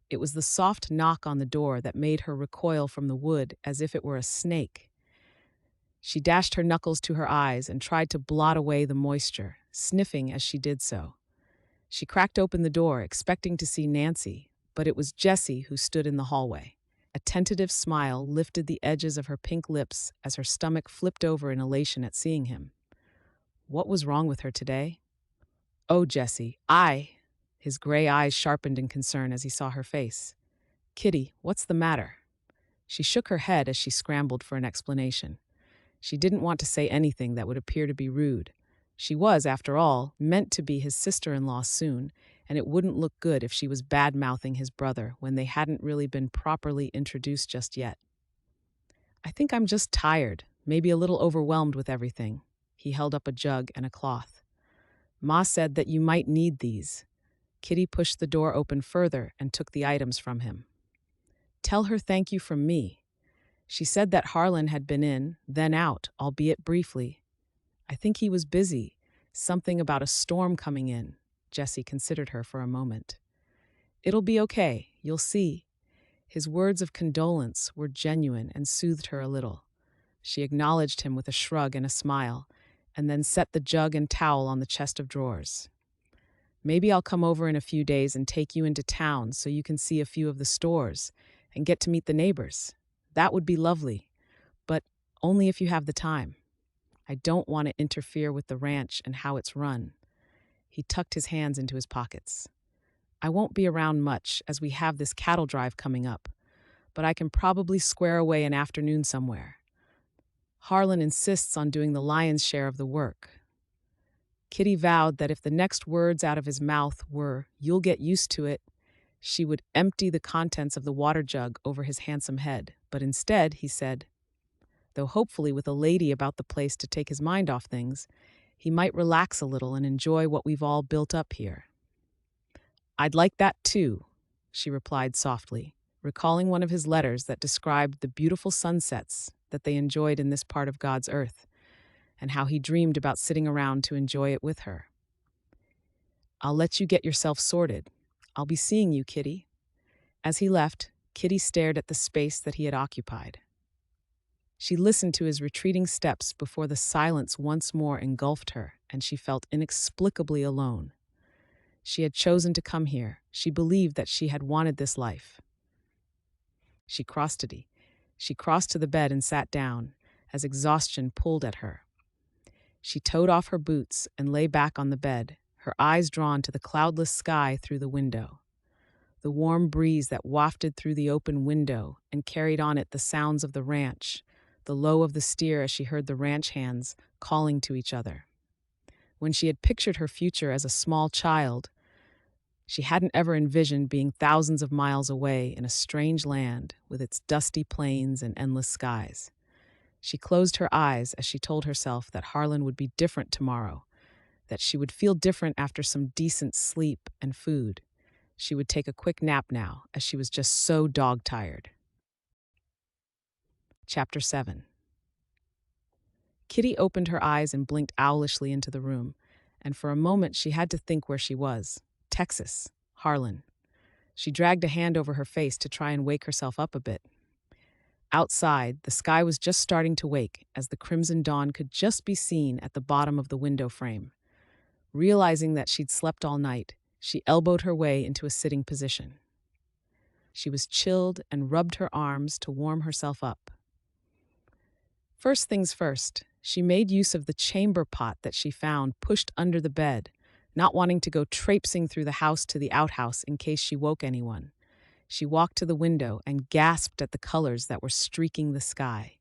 It was the soft knock on the door that made her recoil from the wood as if it were a snake. She dashed her knuckles to her eyes and tried to blot away the moisture, sniffing as she did so. She cracked open the door, expecting to see Nancy, but it was Jessie who stood in the hallway. A tentative smile lifted the edges of her pink lips as her stomach flipped over in elation at seeing him. What was wrong with her today? "Oh, Jessie, His gray eyes sharpened in concern as he saw her face. "Kitty, what's the matter?" She shook her head as she scrambled for an explanation. She didn't want to say anything that would appear to be rude. She was, after all, meant to be his sister-in-law soon, and it wouldn't look good if she was bad-mouthing his brother when they hadn't really been properly introduced just yet. "I think I'm just tired, maybe a little overwhelmed with everything." He held up a jug and a cloth. "Ma said that you might need these." Kitty pushed the door open further and took the items from him. "Tell her thank you from me. She said that Harlan had been in, then out, albeit briefly. I think he was busy. Something about a storm coming in." Jessie considered her for a moment. "It'll be okay, you'll see." His words of condolence were genuine and soothed her a little. She acknowledged him with a shrug and a smile, and then set the jug and towel on the chest of drawers. "Maybe I'll come over in a few days and take you into town so you can see a few of the stores and get to meet the neighbors. That would be lovely, but only if you have the time. I don't want to interfere with the ranch and how it's run." He tucked his hands into his pockets. "I won't be around much as we have this cattle drive coming up, but I can probably square away an afternoon somewhere. Harlan insists on doing the lion's share of the work." Kitty vowed that if the next words out of his mouth were, "You'll get used to it," she would empty the contents of the water jug over his handsome head. But instead, he said, though hopefully with a lady about the place to take his mind off things, he might relax a little and enjoy what we've all built up here. "I'd like that too," she replied softly, recalling one of his letters that described the beautiful sunsets that they enjoyed in this part of God's earth, and how he dreamed about sitting around to enjoy it with her. "I'll let you get yourself sorted. I'll be seeing you, Kitty." As he left, Kitty stared at the space that he had occupied. She listened to his retreating steps before the silence once more engulfed her, and she felt inexplicably alone. She had chosen to come here. She believed that she had wanted this life. She crossed to the bed and sat down, as exhaustion pulled at her. She towed off her boots and lay back on the bed, her eyes drawn to the cloudless sky through the window. The warm breeze that wafted through the open window and carried on it the sounds of the ranch, the low of the steer as she heard the ranch hands calling to each other. When she had pictured her future as a small child, she hadn't ever envisioned being thousands of miles away in a strange land with its dusty plains and endless skies. She closed her eyes as she told herself that Harlan would be different tomorrow, that she would feel different after some decent sleep and food. She would take a quick nap now, as she was just so dog-tired. Chapter 7. Kitty opened her eyes and blinked owlishly into the room, and for a moment she had to think where she was. Texas. Harlan. She dragged a hand over her face to try and wake herself up a bit. Outside, the sky was just starting to wake as the crimson dawn could just be seen at the bottom of the window frame. Realizing that she'd slept all night, she elbowed her way into a sitting position. She was chilled and rubbed her arms to warm herself up. First things first, she made use of the chamber pot that she found pushed under the bed, not wanting to go traipsing through the house to the outhouse in case she woke anyone. She walked to the window and gasped at the colors that were streaking the sky.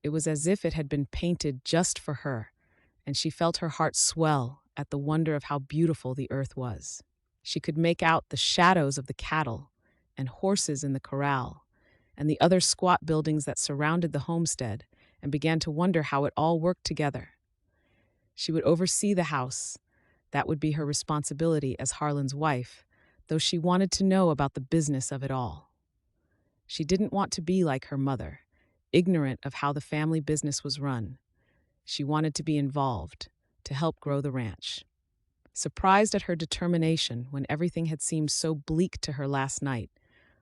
It was as if it had been painted just for her, and she felt her heart swell at the wonder of how beautiful the earth was. She could make out the shadows of the cattle and horses in the corral, and the other squat buildings that surrounded the homestead, and began to wonder how it all worked together. She would oversee the house. That would be her responsibility as Harlan's wife, though she wanted to know about the business of it all. She didn't want to be like her mother, ignorant of how the family business was run. She wanted to be involved, to help grow the ranch. Surprised at her determination when everything had seemed so bleak to her last night,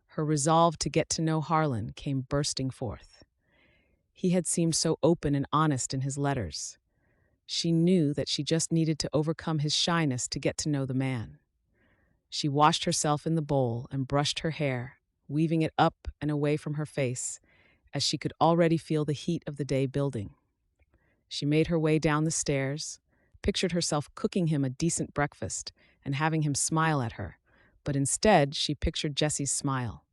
her resolve to get to know Harlan came bursting forth. He had seemed so open and honest in his letters. She knew that she just needed to overcome his shyness to get to know the man. She washed herself in the bowl and brushed her hair, weaving it up and away from her face, as she could already feel the heat of the day building. She made her way down the stairs, pictured herself cooking him a decent breakfast and having him smile at her, but instead she pictured Jesse's smile.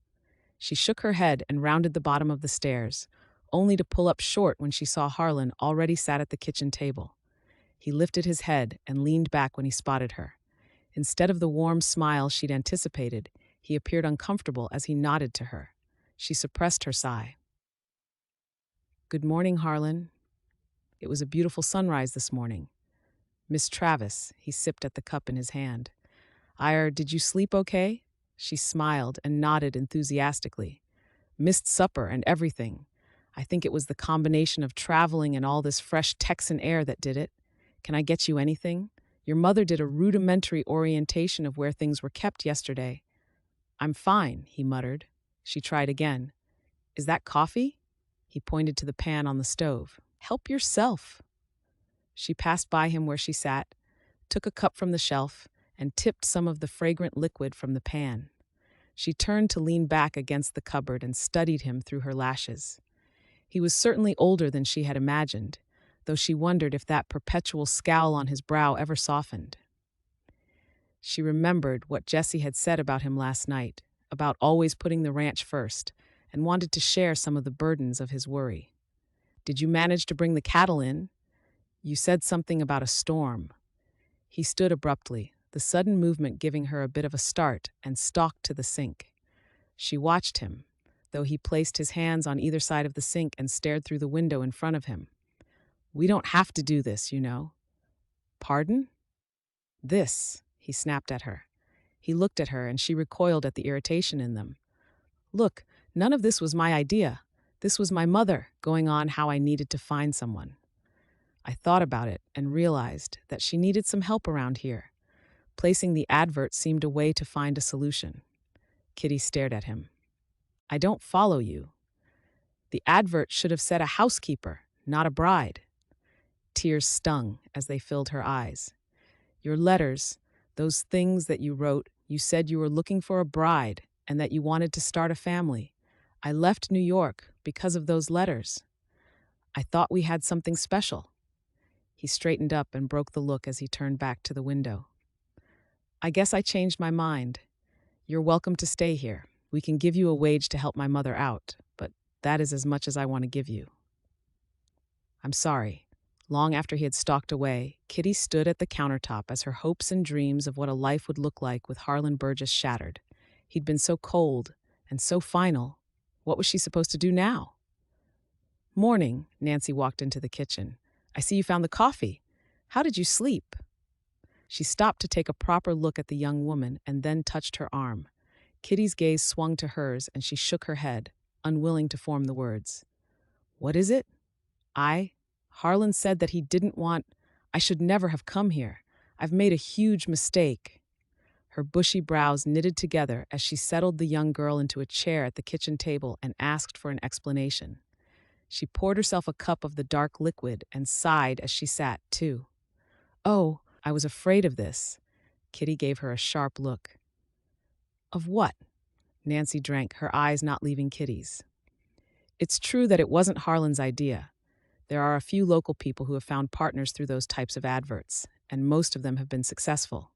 She shook her head and rounded the bottom of the stairs, only to pull up short when she saw Harlan already sat at the kitchen table. He lifted his head and leaned back when he spotted her. Instead of the warm smile she'd anticipated, he appeared uncomfortable as he nodded to her. She suppressed her sigh. "Good morning, Harlan. It was a beautiful sunrise this morning." "Miss Travis," he sipped at the cup in his hand. Did you sleep okay?" She smiled and nodded enthusiastically. "Missed supper and everything. I think it was the combination of traveling and all this fresh Texan air that did it. Can I get you anything? Your mother did a rudimentary orientation of where things were kept yesterday." "I'm fine," he muttered. She tried again. "Is that coffee?" He pointed to the pan on the stove. "Help yourself." She passed by him where she sat, took a cup from the shelf, and tipped some of the fragrant liquid from the pan. She turned to lean back against the cupboard and studied him through her lashes. He was certainly older than she had imagined, though she wondered if that perpetual scowl on his brow ever softened. She remembered what Jesse had said about him last night, about always putting the ranch first, and wanted to share some of the burdens of his worry. "Did you manage to bring the cattle in? You said something about a storm." He stood abruptly, the sudden movement giving her a bit of a start, and stalked to the sink. She watched him, though he placed his hands on either side of the sink and stared through the window in front of him. "We don't have to do this, you know." "Pardon?" "This," he snapped at her. He looked at her and she recoiled at the irritation in them. "Look, none of this was my idea. This was my mother going on how I needed to find someone. I thought about it and realized that she needed some help around here. Placing the advert seemed a way to find a solution." Kitty stared at him. "I don't follow you. The advert should have said a housekeeper, not a bride." Tears stung as they filled her eyes. "Your letters, those things that you wrote, you said you were looking for a bride and that you wanted to start a family. I left New York because of those letters. I thought we had something special." He straightened up and broke the look as he turned back to the window. "I guess I changed my mind. You're welcome to stay here. We can give you a wage to help my mother out, but that is as much as I want to give you." "I'm sorry." Long after he had stalked away, Kitty stood at the countertop as her hopes and dreams of what a life would look like with Harlan Burgess shattered. He'd been so cold and so final. What was she supposed to do now? "Morning," Nancy walked into the kitchen. "I see you found the coffee. How did you sleep?" She stopped to take a proper look at the young woman and then touched her arm. Kitty's gaze swung to hers and she shook her head, unwilling to form the words. "What is it?" Harlan said that he didn't want. I should never have come here. I've made a huge mistake. Her bushy brows knitted together as she settled the young girl into a chair at the kitchen table and asked for an explanation. She poured herself a cup of the dark liquid and sighed as she sat, too. Oh, I was afraid of this. Kitty gave her a sharp look. Of what? Nancy drank, her eyes not leaving Kitty's. It's true that it wasn't Harlan's idea. There are a few local people who have found partners through those types of adverts, and most of them have been successful.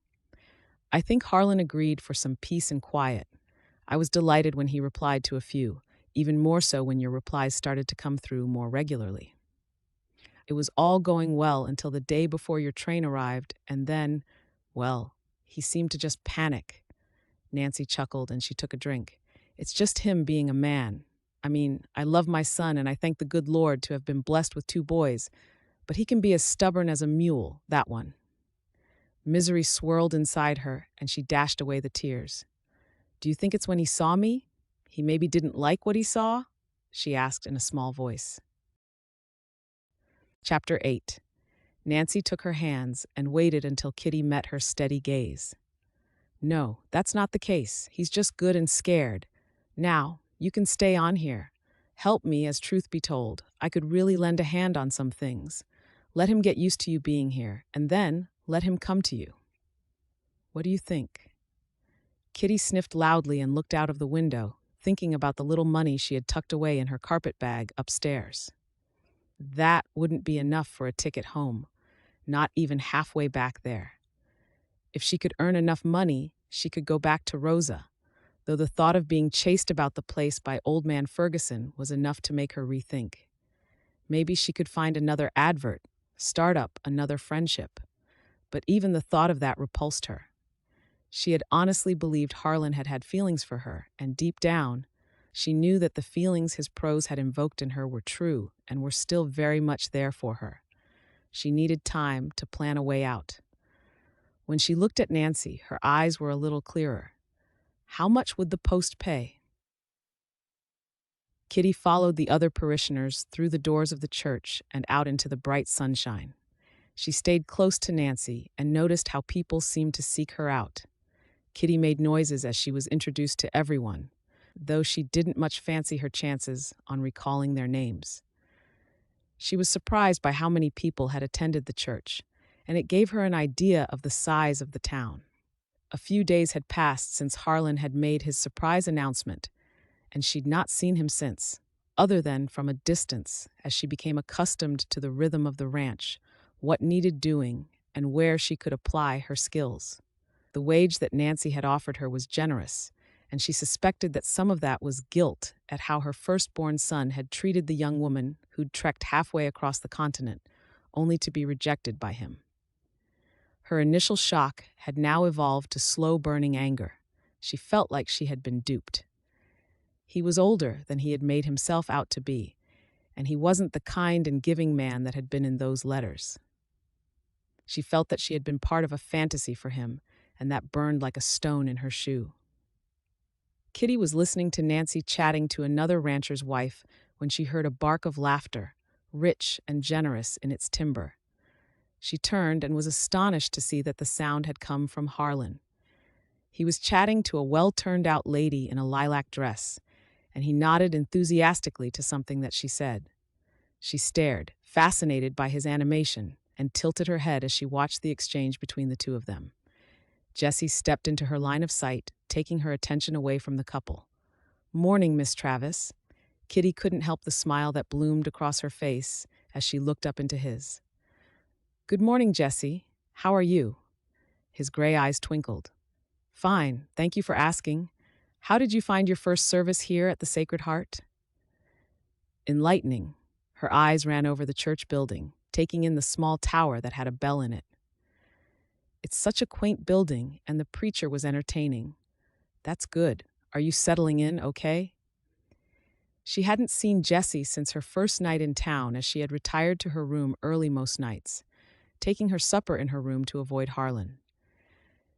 I think Harlan agreed for some peace and quiet. I was delighted when he replied to a few, even more so when your replies started to come through more regularly. It was all going well until the day before your train arrived, and then, well, he seemed to just panic. Nancy chuckled and she took a drink. It's just him being a man. I mean, I love my son and I thank the good Lord to have been blessed with 2 boys, but he can be as stubborn as a mule, that one. Misery swirled inside her and she dashed away the tears. Do you think it's when he saw me? He maybe didn't like what he saw? She asked in a small voice. Chapter 8. Nancy took her hands and waited until Kitty met her steady gaze. No, that's not the case. He's just good and scared. Now, you can stay on here. Help me, as truth be told. I could really lend a hand on some things. Let him get used to you being here, and then let him come to you. What do you think? Kitty sniffed loudly and looked out of the window, thinking about the little money she had tucked away in her carpet bag upstairs. That wouldn't be enough for a ticket home, not even halfway back there. If she could earn enough money, she could go back to Rosa, though the thought of being chased about the place by old man Ferguson was enough to make her rethink. Maybe she could find another advert, start up another friendship. But even the thought of that repulsed her. She had honestly believed Harlan had had feelings for her, and deep down, she knew that the feelings his prose had invoked in her were true and were still very much there for her. She needed time to plan a way out. When she looked at Nancy, her eyes were a little clearer. How much would the post pay? Kitty followed the other parishioners through the doors of the church and out into the bright sunshine. She stayed close to Nancy and noticed how people seemed to seek her out. Kitty made noises as she was introduced to everyone, though she didn't much fancy her chances on recalling their names. She was surprised by how many people had attended the church, and it gave her an idea of the size of the town. A few days had passed since Harlan had made his surprise announcement, and she'd not seen him since, other than from a distance as she became accustomed to the rhythm of the ranch, what needed doing, and where she could apply her skills. The wage that Nancy had offered her was generous, and she suspected that some of that was guilt at how her firstborn son had treated the young woman who'd trekked halfway across the continent, only to be rejected by him. Her initial shock had now evolved to slow-burning anger. She felt like she had been duped. He was older than he had made himself out to be, and he wasn't the kind and giving man that had been in those letters. She felt that she had been part of a fantasy for him, and that burned like a stone in her shoe. Kitty was listening to Nancy chatting to another rancher's wife when she heard a bark of laughter, rich and generous in its timbre. She turned and was astonished to see that the sound had come from Harlan. He was chatting to a well-turned-out lady in a lilac dress, and he nodded enthusiastically to something that she said. She stared, fascinated by his animation, and tilted her head as she watched the exchange between the two of them. Jessie stepped into her line of sight, taking her attention away from the couple. "Morning, Miss Travis." Kitty couldn't help the smile that bloomed across her face as she looked up into his. "Good morning, Jessie. How are you?" His gray eyes twinkled. "Fine, thank you for asking. How did you find your first service here at the Sacred Heart?" Enlightening. Her eyes ran over the church building, taking in the small tower that had a bell in it. "It's such a quaint building, and the preacher was entertaining." "That's good. Are you settling in okay?" She hadn't seen Jessie since her first night in town, as she had retired to her room early most nights, taking her supper in her room to avoid Harlan.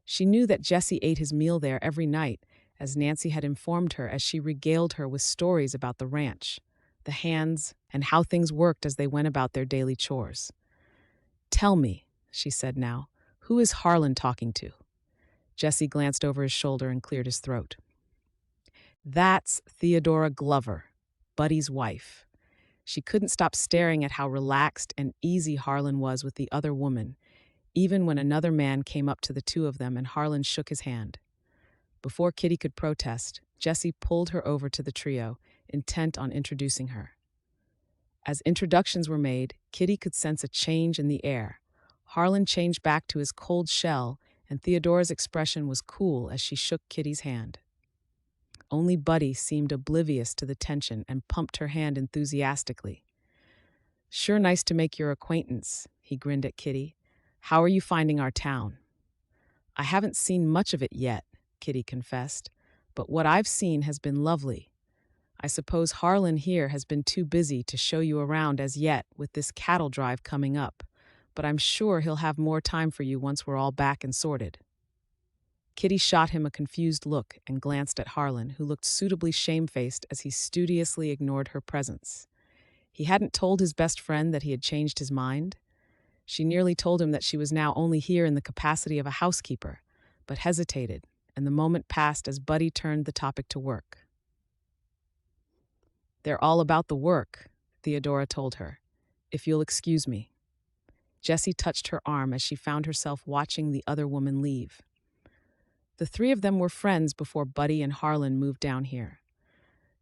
She knew that Jessie ate his meal there every night, as Nancy had informed her as she regaled her with stories about the ranch, the hands, and how things worked as they went about their daily chores. "Tell me," she said now, "who is Harlan talking to?" Jesse glanced over his shoulder and cleared his throat. "That's Theodora Glover, Buddy's wife." She couldn't stop staring at how relaxed and easy Harlan was with the other woman, even when another man came up to the two of them and Harlan shook his hand. Before Kitty could protest, Jesse pulled her over to the trio, intent on introducing her. As introductions were made, Kitty could sense a change in the air. Harlan changed back to his cold shell, and Theodora's expression was cool as she shook Kitty's hand. Only Buddy seemed oblivious to the tension and pumped her hand enthusiastically. "Sure nice to make your acquaintance," he grinned at Kitty. "How are you finding our town?" "I haven't seen much of it yet," Kitty confessed, "but what I've seen has been lovely. I suppose Harlan here has been too busy to show you around as yet with this cattle drive coming up, but I'm sure he'll have more time for you once we're all back and sorted." Kitty shot him a confused look and glanced at Harlan, who looked suitably shamefaced as he studiously ignored her presence. He hadn't told his best friend that he had changed his mind. She nearly told him that she was now only here in the capacity of a housekeeper, but hesitated, and the moment passed as Buddy turned the topic to work. "They're all about the work," Theodora told her. "If you'll excuse me." Jessie touched her arm as she found herself watching the other woman leave. The three of them were friends before Buddy and Harlan moved down here.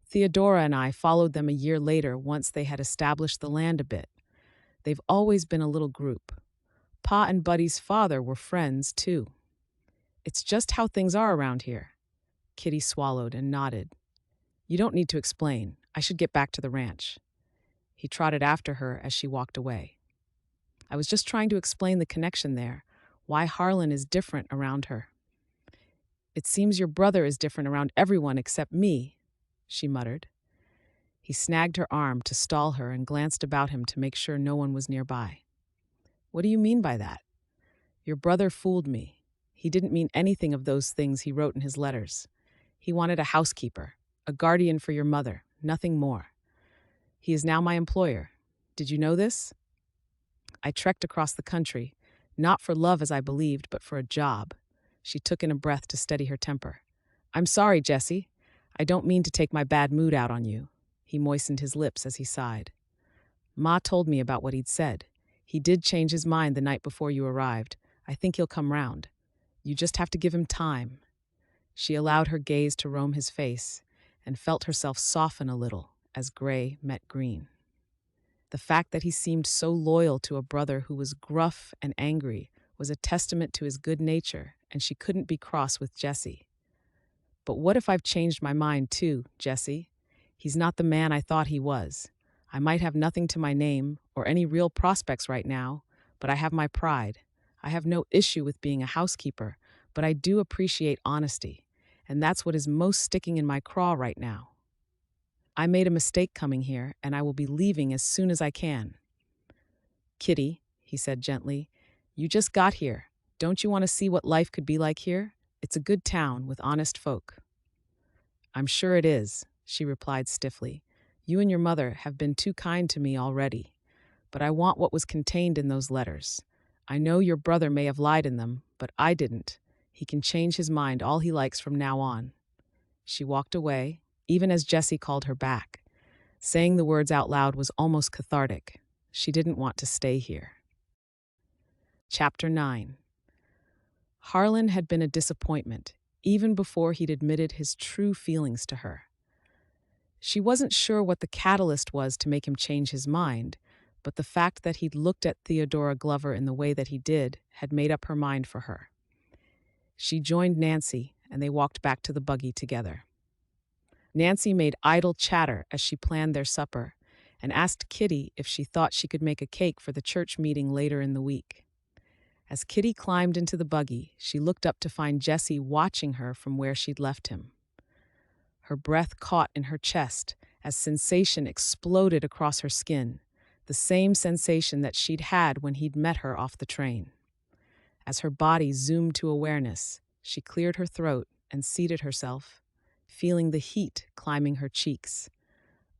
Theodora and I followed them a year later once they had established the land a bit. They've always been a little group. Pa and Buddy's father were friends, too. It's just how things are around here. Kitty swallowed and nodded. "You don't need to explain. I should get back to the ranch." He trotted after her as she walked away. "I was just trying to explain the connection there, why Harlan is different around her." "It seems your brother is different around everyone except me," she muttered. He snagged her arm to stall her and glanced about him to make sure no one was nearby. "What do you mean by that?" "Your brother fooled me. He didn't mean anything of those things he wrote in his letters. He wanted a housekeeper, a guardian for your mother, nothing more. He is now my employer. Did you know this?" "I trekked across the country, not for love as I believed, but for a job." She took in a breath to steady her temper. "I'm sorry, Jessie. I don't mean to take my bad mood out on you." He moistened his lips as he sighed. "Ma told me about what he'd said. He did change his mind the night before you arrived. I think he'll come round. You just have to give him time." She allowed her gaze to roam his face and felt herself soften a little as gray met green. The fact that he seemed so loyal to a brother who was gruff and angry was a testament to his good nature, and she couldn't be cross with Jessie. "But what if I've changed my mind too, Jessie? He's not the man I thought he was. I might have nothing to my name or any real prospects right now, but I have my pride. I have no issue with being a housekeeper, but I do appreciate honesty, and that's what is most sticking in my craw right now. I made a mistake coming here, and I will be leaving as soon as I can." "Kitty," he said gently, "you just got here. Don't you want to see what life could be like here? It's a good town with honest folk." "I'm sure it is," she replied stiffly. "You and your mother have been too kind to me already. But I want what was contained in those letters. I know your brother may have lied in them, but I didn't. He can change his mind all he likes from now on." She walked away, even as Jessie called her back. Saying the words out loud was almost cathartic. She didn't want to stay here. Chapter 9. Harlan had been a disappointment, even before he'd admitted his true feelings to her. She wasn't sure what the catalyst was to make him change his mind, but the fact that he'd looked at Theodora Glover in the way that he did had made up her mind for her. She joined Nancy, and they walked back to the buggy together. Nancy made idle chatter as she planned their supper, and asked Kitty if she thought she could make a cake for the church meeting later in the week. As Kitty climbed into the buggy, she looked up to find Jessie watching her from where she'd left him. Her breath caught in her chest as sensation exploded across her skin, the same sensation that she'd had when he'd met her off the train. As her body zoomed to awareness, she cleared her throat and seated herself, feeling the heat climbing her cheeks.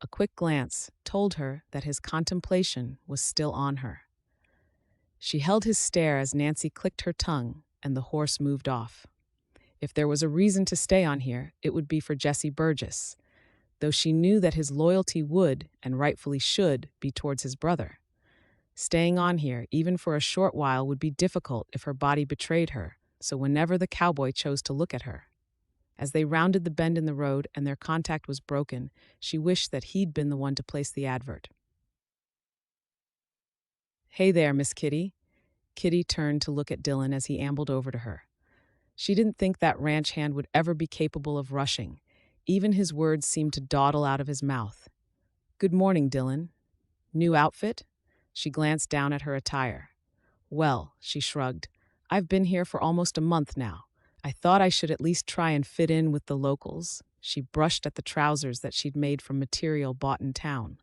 A quick glance told her that his contemplation was still on her. She held his stare as Nancy clicked her tongue and the horse moved off. If there was a reason to stay on here, it would be for Jesse Burgess, though she knew that his loyalty would, and rightfully should, be towards his brother. Staying on here, even for a short while, would be difficult if her body betrayed her, so whenever the cowboy chose to look at her. As they rounded the bend in the road and their contact was broken, she wished that he'd been the one to place the advert. "Hey there, Miss Kitty." Kitty turned to look at Dylan as he ambled over to her. She didn't think that ranch hand would ever be capable of rushing. Even his words seemed to dawdle out of his mouth. "Good morning, Dylan. New outfit?" She glanced down at her attire. "Well," she shrugged, "I've been here for almost a month now. I thought I should at least try and fit in with the locals." She brushed at the trousers that she'd made from material bought in town.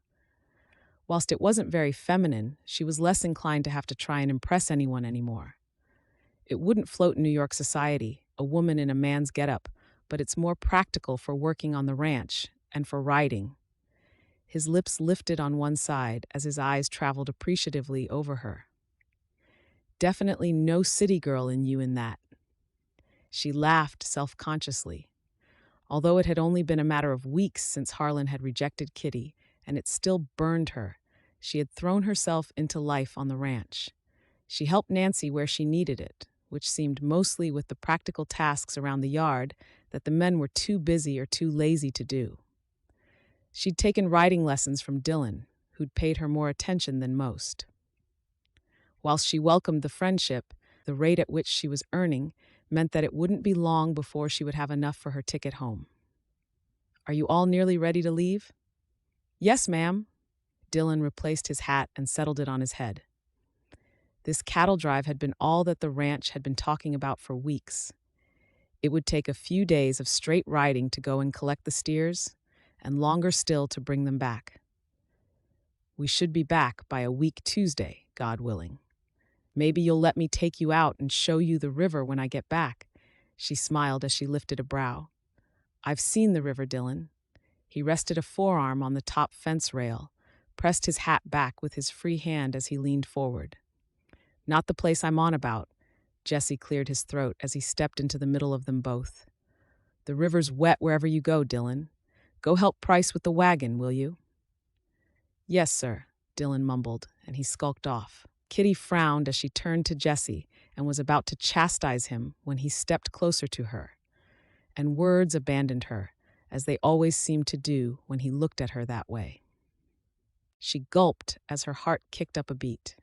Whilst it wasn't very feminine, she was less inclined to have to try and impress anyone anymore. It wouldn't float in New York society, a woman in a man's getup, but it's more practical for working on the ranch and for riding. His lips lifted on one side as his eyes traveled appreciatively over her. "Definitely no city girl in you in that." She laughed self-consciously. Although it had only been a matter of weeks since Harlan had rejected Kitty, and it still burned her, she had thrown herself into life on the ranch. She helped Nancy where she needed it, which seemed mostly with the practical tasks around the yard that the men were too busy or too lazy to do. She'd taken riding lessons from Dylan, who'd paid her more attention than most. Whilst she welcomed the friendship, the rate at which she was earning meant that it wouldn't be long before she would have enough for her ticket home. "Are you all nearly ready to leave?" "Yes, ma'am." Dylan replaced his hat and settled it on his head. This cattle drive had been all that the ranch had been talking about for weeks. It would take a few days of straight riding to go and collect the steers, and longer still to bring them back. "We should be back by a week Tuesday, God willing. Maybe you'll let me take you out and show you the river when I get back." She smiled as she lifted a brow. "I've seen the river, Dylan." He rested a forearm on the top fence rail, pressed his hat back with his free hand as he leaned forward. "Not the place I'm on about." Jesse cleared his throat as he stepped into the middle of them both. "The river's wet wherever you go, Dylan. Go help Price with the wagon, will you?" "Yes, sir," Dylan mumbled, and he skulked off. Kitty frowned as she turned to Jesse and was about to chastise him when he stepped closer to her. And words abandoned her, as they always seemed to do when he looked at her that way. She gulped as her heart kicked up a beat.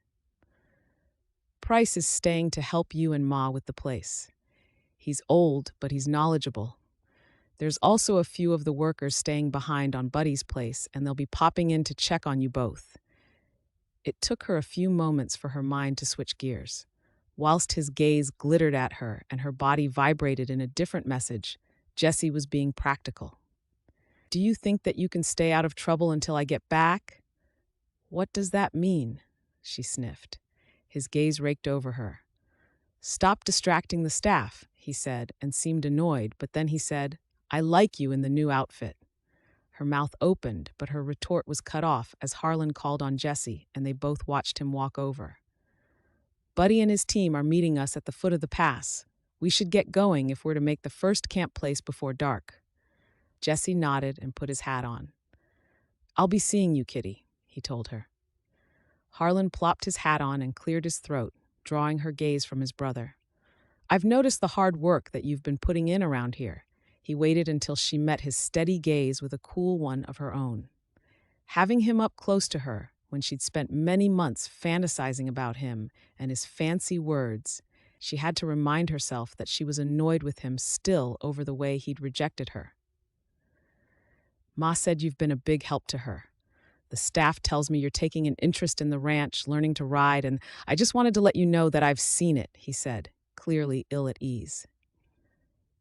"Price is staying to help you and Ma with the place. He's old, but he's knowledgeable. There's also a few of the workers staying behind on Buddy's place, and they'll be popping in to check on you both." It took her a few moments for her mind to switch gears. Whilst his gaze glittered at her and her body vibrated in a different message, Jesse was being practical. "Do you think that you can stay out of trouble until I get back?" "What does that mean?" she sniffed. His gaze raked over her. "Stop distracting the staff," he said, and seemed annoyed, but then he said, "I like you in the new outfit." Her mouth opened, but her retort was cut off as Harlan called on Jesse, and they both watched him walk over. "Buddy and his team are meeting us at the foot of the pass. We should get going if we're to make the first camp place before dark." Jesse nodded and put his hat on. "I'll be seeing you, Kitty," he told her. Harlan plopped his hat on and cleared his throat, drawing her gaze from his brother. "I've noticed the hard work that you've been putting in around here." He waited until she met his steady gaze with a cool one of her own. Having him up close to her, when she'd spent many months fantasizing about him and his fancy words, she had to remind herself that she was annoyed with him still over the way he'd rejected her. "Ma said you've been a big help to her. The staff tells me you're taking an interest in the ranch, learning to ride, and I just wanted to let you know that I've seen it," he said, clearly ill at ease.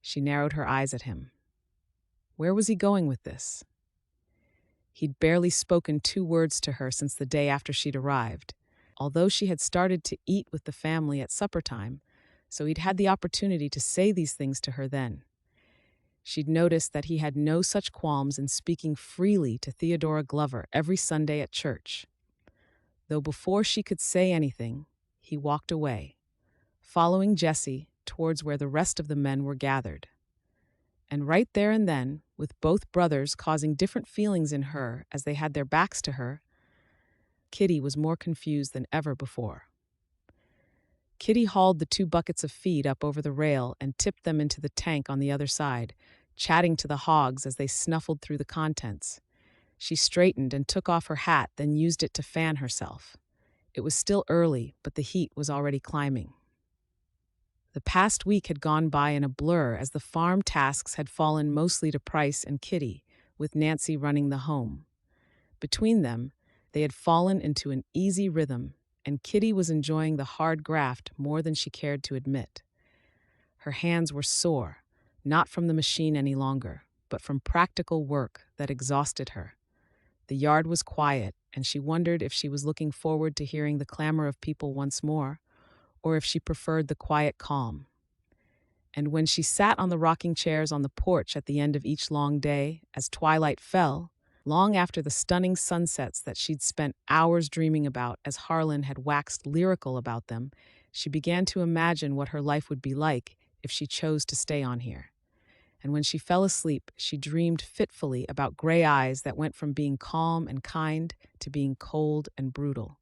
She narrowed her eyes at him. Where was he going with this? He'd barely spoken 2 words to her since the day after she'd arrived, although she had started to eat with the family at supper time, so he'd had the opportunity to say these things to her then. She'd noticed that he had no such qualms in speaking freely to Theodora Glover every Sunday at church. Though before she could say anything, he walked away, following Jessie towards where the rest of the men were gathered. And right there and then, with both brothers causing different feelings in her as they had their backs to her, Kitty was more confused than ever before. Kitty hauled the 2 buckets of feed up over the rail and tipped them into the tank on the other side, chatting to the hogs as they snuffled through the contents. She straightened and took off her hat, then used it to fan herself. It was still early, but the heat was already climbing. The past week had gone by in a blur as the farm tasks had fallen mostly to Price and Kitty, with Nancy running the home. Between them, they had fallen into an easy rhythm, and Kitty was enjoying the hard graft more than she cared to admit. Her hands were sore, not from the machine any longer, but from practical work that exhausted her. The yard was quiet, and she wondered if she was looking forward to hearing the clamor of people once more, or if she preferred the quiet calm. And when she sat on the rocking chairs on the porch at the end of each long day, as twilight fell, long after the stunning sunsets that she'd spent hours dreaming about as Harlan had waxed lyrical about them, she began to imagine what her life would be like if she chose to stay on here. And when she fell asleep, she dreamed fitfully about gray eyes that went from being calm and kind to being cold and brutal.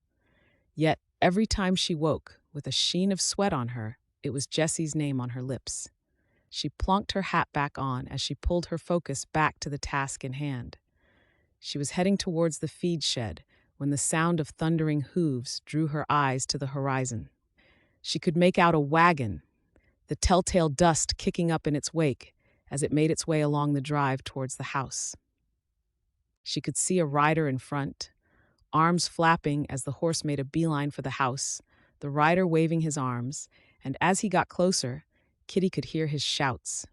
Yet, every time she woke, with a sheen of sweat on her, it was Jessie's name on her lips. She plonked her hat back on as she pulled her focus back to the task in hand. She was heading towards the feed shed when the sound of thundering hooves drew her eyes to the horizon. She could make out a wagon, the telltale dust kicking up in its wake as it made its way along the drive towards the house. She could see a rider in front, arms flapping as the horse made a beeline for the house, the rider waving his arms, and as he got closer, Kitty could hear his shouts.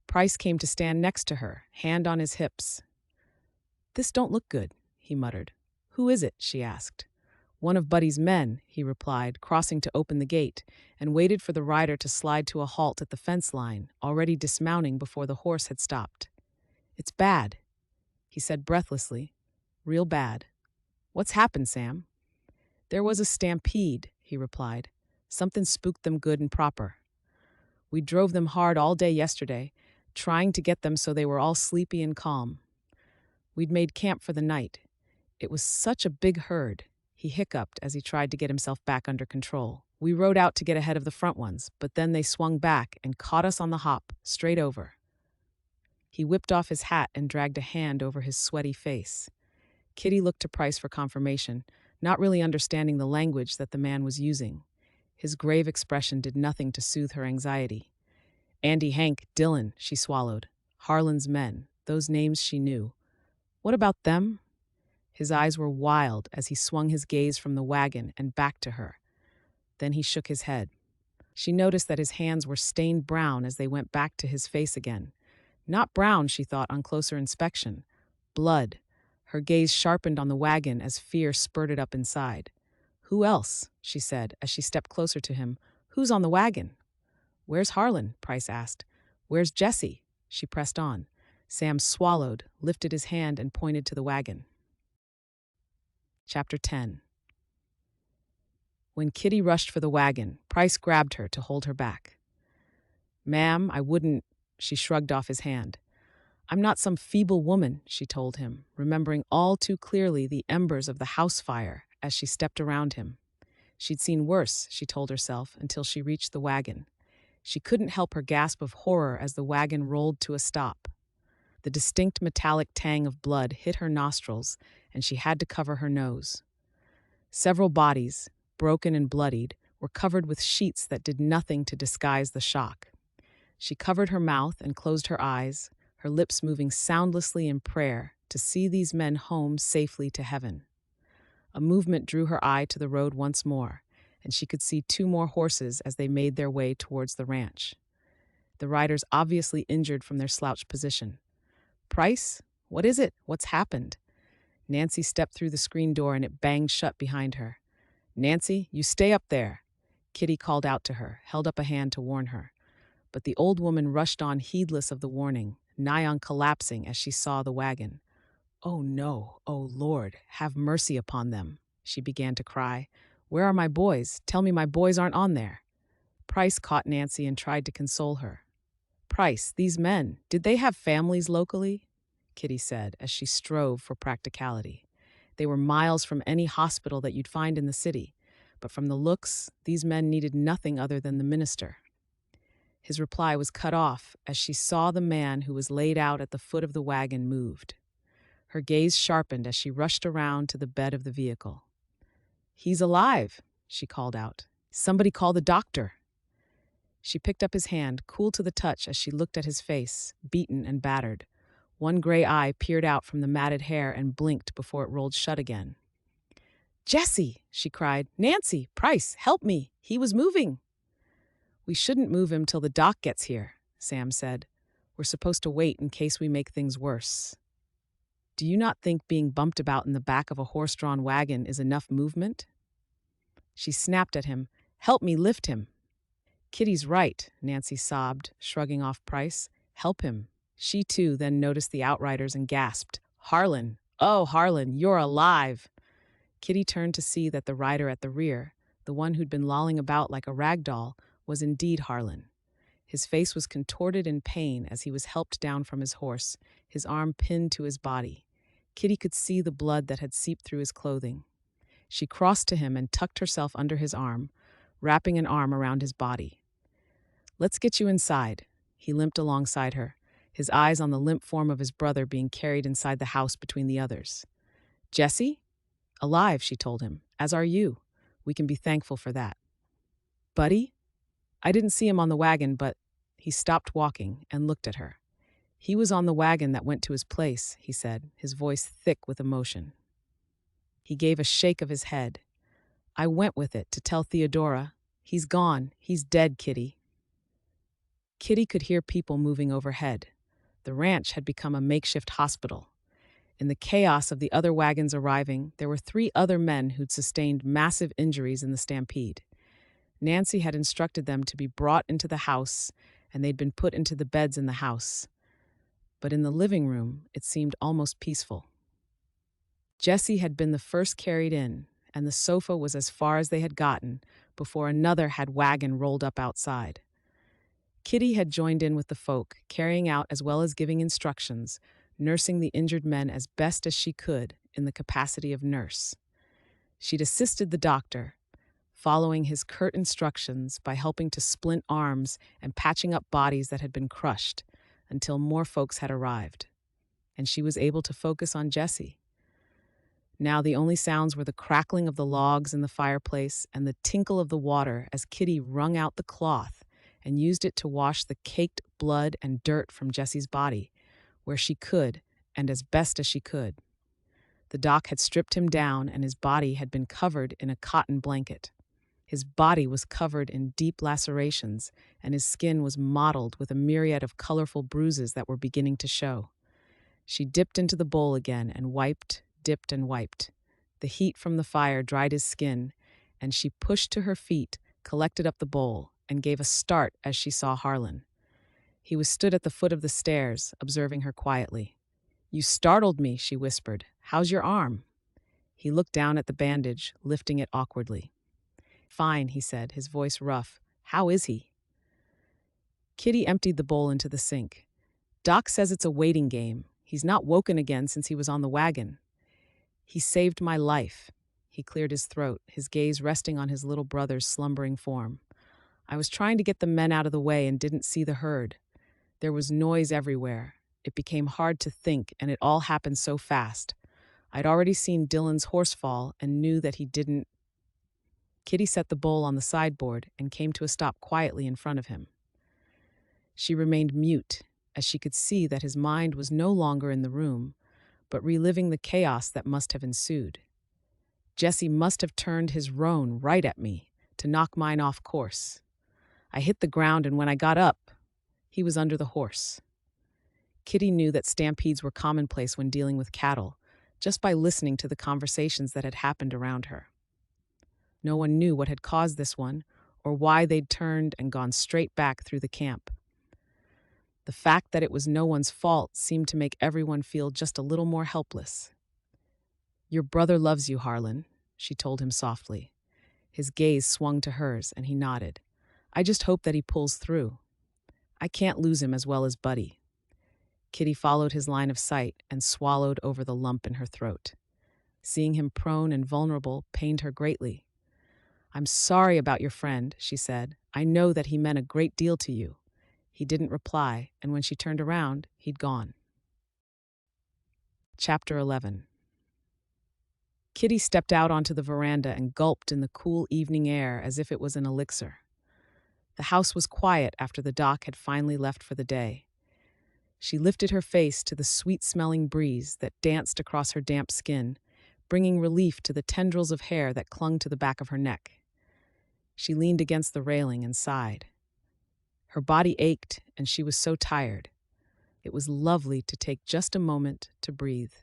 Price came to stand next to her, hand on his hips. "This don't look good," he muttered. "Who is it?" she asked. "One of Buddy's men," he replied, crossing to open the gate, and waited for the rider to slide to a halt at the fence line, already dismounting before the horse had stopped. "It's bad," he said breathlessly. "Real bad." "What's happened, Sam?" "There was a stampede," he replied. "Something spooked them good and proper. We drove them hard all day yesterday, trying to get them so they were all sleepy and calm. We'd made camp for the night. It was such a big herd," he hiccuped as he tried to get himself back under control. "We rode out to get ahead of the front ones, but then they swung back and caught us on the hop, straight over." He whipped off his hat and dragged a hand over his sweaty face. Kitty looked to Price for confirmation, not really understanding the language that the man was using. His grave expression did nothing to soothe her anxiety. Andy, Hank, Dylan, she swallowed. Harlan's men, those names she knew. What about them? His eyes were wild as he swung his gaze from the wagon and back to her. Then he shook his head. She noticed that his hands were stained brown as they went back to his face again. Not brown, she thought on closer inspection. Blood. Her gaze sharpened on the wagon as fear spurted up inside. "Who else?" she said as she stepped closer to him. "Who's on the wagon?" "Where's Harlan?" Price asked. "Where's Jessie?" She pressed on. Sam swallowed, lifted his hand, and pointed to the wagon. Chapter 10. When Kitty rushed for the wagon, Price grabbed her to hold her back. "Ma'am, I wouldn't," she shrugged off his hand. "I'm not some feeble woman," she told him, remembering all too clearly the embers of the house fire as she stepped around him. She'd seen worse, she told herself, until she reached the wagon. She couldn't help her gasp of horror as the wagon rolled to a stop. The distinct metallic tang of blood hit her nostrils, and she had to cover her nose. Several bodies, broken and bloodied, were covered with sheets that did nothing to disguise the shock. She covered her mouth and closed her eyes, her lips moving soundlessly in prayer to see these men home safely to heaven. A movement drew her eye to the road once more, and she could see 2 more horses as they made their way towards the ranch. The riders obviously injured from their slouched position. "Price? What is it? What's happened?" Nancy stepped through the screen door and it banged shut behind her. "Nancy, you stay up there," Kitty called out to her, held up a hand to warn her. but the old woman rushed on heedless of the warning, nigh on collapsing as she saw the wagon. "Oh no, oh Lord, have mercy upon them," she began to cry. "Where are my boys? Tell me my boys aren't on there." Price caught Nancy and tried to console her. "Price, these men, did they have families locally?" Kitty said as she strove for practicality. "They were miles from any hospital that you'd find in the city, but from the looks, these men needed nothing other than the minister." His reply was cut off as she saw the man who was laid out at the foot of the wagon moved. Her gaze sharpened as she rushed around to the bed of the vehicle. "He's alive," she called out. "Somebody call the doctor." She picked up his hand, cool to the touch as she looked at his face, beaten and battered. One gray eye peered out from the matted hair and blinked before it rolled shut again. "Jessie!" she cried. "Nancy! Price! Help me! He was moving!" "We shouldn't move him till the doc gets here," Sam said. "We're supposed to wait in case we make things worse. Do you not think being bumped about in the back of a horse-drawn wagon is enough movement?" She snapped at him. "Help me lift him." "Kitty's right," Nancy sobbed, shrugging off Price. "Help him." She too then noticed the outriders and gasped, "Harlan! Oh, Harlan, you're alive!" Kitty turned to see that the rider at the rear, the one who'd been lolling about like a rag doll, was indeed Harlan. His face was contorted in pain as he was helped down from his horse, his arm pinned to his body. Kitty could see the blood that had seeped through his clothing. She crossed to him and tucked herself under his arm, wrapping an arm around his body. "Let's get you inside." He limped alongside her, his eyes on the limp form of his brother being carried inside the house between the others. "Jessie?" "Alive," she told him, "as are you. We can be thankful for that." "Buddy?" "I didn't see him on the wagon, but—" He stopped walking and looked at her. "He was on the wagon that went to his place," he said, his voice thick with emotion. He gave a shake of his head. "I went with it to tell Theodora. He's gone. He's dead, Kitty." Kitty could hear people moving overhead. The ranch had become a makeshift hospital. In the chaos of the other wagons arriving, there were 3 other men who'd sustained massive injuries in the stampede. Nancy had instructed them to be brought into the house, and they'd been put into the beds in the house. But in the living room, it seemed almost peaceful. Jessie had been the first carried in, and the sofa was as far as they had gotten before another had wagon rolled up outside. Kitty had joined in with the folk, carrying out as well as giving instructions, nursing the injured men as best as she could in the capacity of nurse. She'd assisted the doctor, following his curt instructions by helping to splint arms and patching up bodies that had been crushed until more folks had arrived. And she was able to focus on Jessie. Now the only sounds were the crackling of the logs in the fireplace and the tinkle of the water as Kitty wrung out the cloth and used it to wash the caked blood and dirt from Jessie's body, where she could, and as best as she could. The doc had stripped him down and his body had been covered in a cotton blanket. His body was covered in deep lacerations, and his skin was mottled with a myriad of colorful bruises that were beginning to show. She dipped into the bowl again and wiped, dipped and wiped. The heat from the fire dried his skin, and she pushed to her feet, collected up the bowl, and gave a start as she saw Harlan. He was stood at the foot of the stairs, observing her quietly. "You startled me," she whispered. "How's your arm?" He looked down at the bandage, lifting it awkwardly. "Fine," he said, his voice rough. "How is he?" Kitty emptied the bowl into the sink. "Doc says it's a waiting game. He's not woken again since he was on the wagon." "He saved my life." He cleared his throat, his gaze resting on his little brother's slumbering form. "I was trying to get the men out of the way and didn't see the herd. There was noise everywhere. It became hard to think, and it all happened so fast. I'd already seen Dylan's horse fall and knew that he didn't—" Kitty set the bowl on the sideboard and came to a stop quietly in front of him. She remained mute, as she could see that his mind was no longer in the room, but reliving the chaos that must have ensued. Jessie must have turned his roan right at me to knock mine off course. I hit the ground, and when I got up, he was under the horse. Kitty knew that stampedes were commonplace when dealing with cattle, just by listening to the conversations that had happened around her. No one knew what had caused this one, or why they'd turned and gone straight back through the camp. The fact that it was no one's fault seemed to make everyone feel just a little more helpless. "Your brother loves you, Harlan," she told him softly. His gaze swung to hers, and he nodded. "I just hope that he pulls through. I can't lose him as well as Buddy." Kitty followed his line of sight and swallowed over the lump in her throat. Seeing him prone and vulnerable pained her greatly. "I'm sorry about your friend," she said. "I know that he meant a great deal to you." He didn't reply, and when she turned around, he'd gone. Chapter 11. Kitty stepped out onto the veranda and gulped in the cool evening air as if it was an elixir. The house was quiet after the doc had finally left for the day. She lifted her face to the sweet-smelling breeze that danced across her damp skin, bringing relief to the tendrils of hair that clung to the back of her neck. She leaned against the railing and sighed. Her body ached, and she was so tired. It was lovely to take just a moment to breathe.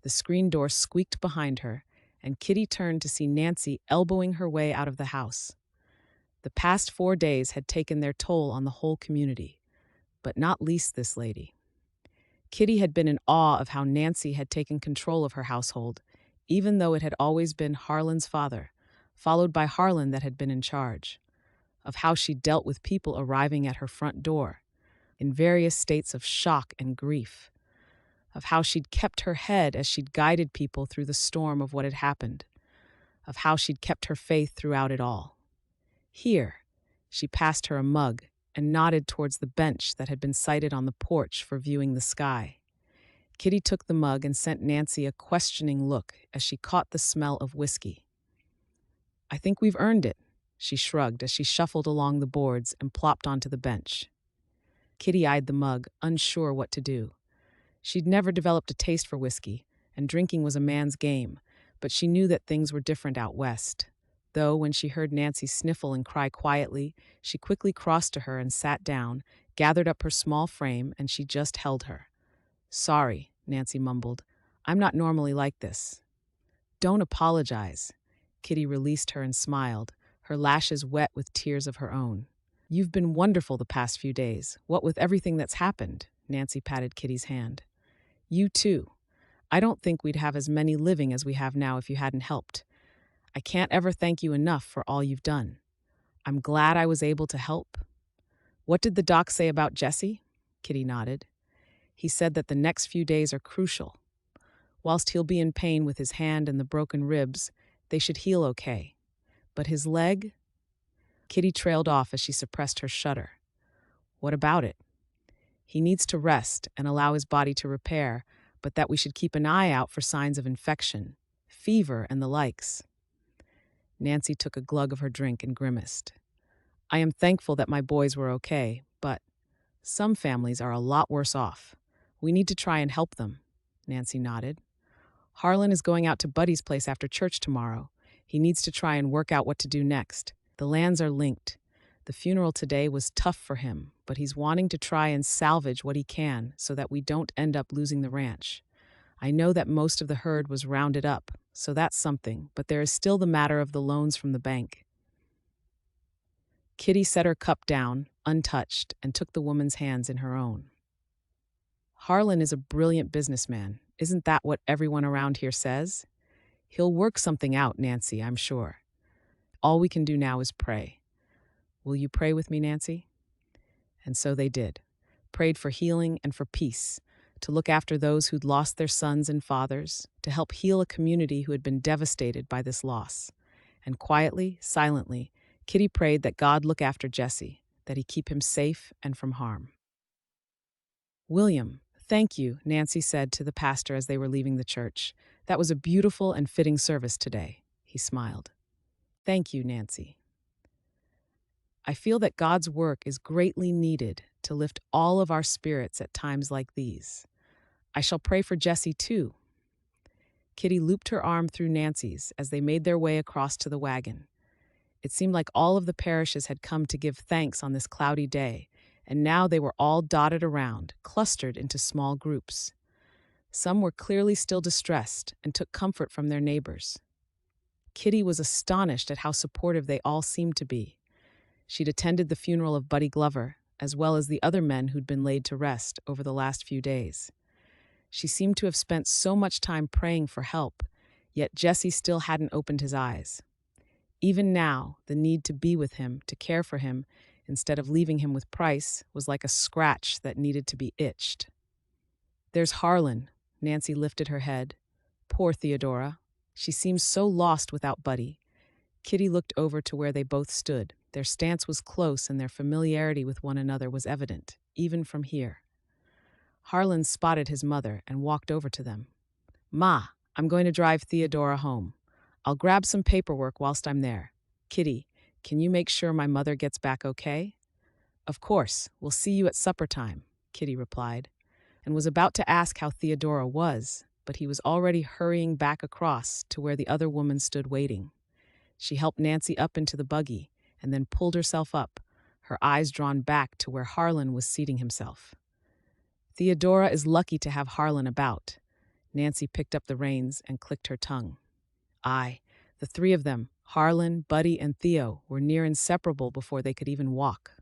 The screen door squeaked behind her, and Kitty turned to see Nancy elbowing her way out of the house. The past 4 days had taken their toll on the whole community, but not least this lady. Kitty had been in awe of how Nancy had taken control of her household, even though it had always been Harlan's father, followed by Harlan that had been in charge. Of how she dealt with people arriving at her front door, in various states of shock and grief. Of how she'd kept her head as she'd guided people through the storm of what had happened. Of how she'd kept her faith throughout it all. Here, she passed her a mug and nodded towards the bench that had been sited on the porch for viewing the sky. Kitty took the mug and sent Nancy a questioning look as she caught the smell of whiskey. "I think we've earned it," she shrugged as she shuffled along the boards and plopped onto the bench. Kitty eyed the mug, unsure what to do. She'd never developed a taste for whiskey, and drinking was a man's game, but she knew that things were different out west. Though, when she heard Nancy sniffle and cry quietly, she quickly crossed to her and sat down, gathered up her small frame, and she just held her. "Sorry," Nancy mumbled. "I'm not normally like this." "Don't apologize." Kitty released her and smiled, her lashes wet with tears of her own. "You've been wonderful the past few days, what with everything that's happened." Nancy patted Kitty's hand. "You too. I don't think we'd have as many living as we have now if you hadn't helped. I can't ever thank you enough for all you've done. I'm glad I was able to help." "What did the doc say about Jesse?" Kitty nodded. "He said that the next few days are crucial. Whilst he'll be in pain with his hand and the broken ribs, they should heal okay. But his leg?" Kitty trailed off as she suppressed her shudder. "What about it?" "He needs to rest and allow his body to repair, but that we should keep an eye out for signs of infection, fever, and the likes." Nancy took a glug of her drink and grimaced. "I am thankful that my boys were okay, but some families are a lot worse off. We need to try and help them." Nancy nodded. "Harlan is going out to Buddy's place after church tomorrow. He needs to try and work out what to do next. The lands are linked. The funeral today was tough for him, but he's wanting to try and salvage what he can so that we don't end up losing the ranch. I know that most of the herd was rounded up, so that's something, but there is still the matter of the loans from the bank." Kitty set her cup down, untouched, and took the woman's hands in her own. "Harlan is a brilliant businessman. Isn't that what everyone around here says? He'll work something out, Nancy, I'm sure. All we can do now is pray. Will you pray with me, Nancy?" And so they did. Prayed for healing and for peace, to look after those who'd lost their sons and fathers, to help heal a community who had been devastated by this loss. And quietly, silently, Kitty prayed that God look after Jesse, that he keep him safe and from harm. "William, thank you," Nancy said to the pastor as they were leaving the church. "That was a beautiful and fitting service today." He smiled. "Thank you, Nancy. I feel that God's work is greatly needed to lift all of our spirits at times like these. I shall pray for Jesse too." Kitty looped her arm through Nancy's as they made their way across to the wagon. It seemed like all of the parishes had come to give thanks on this cloudy day, and now they were all dotted around, clustered into small groups. Some were clearly still distressed and took comfort from their neighbors. Kitty was astonished at how supportive they all seemed to be. She'd attended the funeral of Buddy Glover, as well as the other men who'd been laid to rest over the last few days. She seemed to have spent so much time praying for help, yet Jesse still hadn't opened his eyes. Even now, the need to be with him, to care for him, instead of leaving him with Price, was like a scratch that needed to be itched. "There's Harlan," Nancy lifted her head. "Poor Theodora. She seems so lost without Buddy." Kitty looked over to where they both stood. Their stance was close and their familiarity with one another was evident, even from here. Harlan spotted his mother and walked over to them. "Ma, I'm going to drive Theodora home. I'll grab some paperwork whilst I'm there. Kitty, can you make sure my mother gets back okay?" "Of course, we'll see you at supper time," Kitty replied, and was about to ask how Theodora was, but he was already hurrying back across to where the other woman stood waiting. She helped Nancy up into the buggy and then pulled herself up, her eyes drawn back to where Harlan was seating himself. "Theodora is lucky to have Harlan about." Nancy picked up the reins and clicked her tongue. Aye, the three of them, Harlan, Buddy, and Theo, were near inseparable before they could even walk.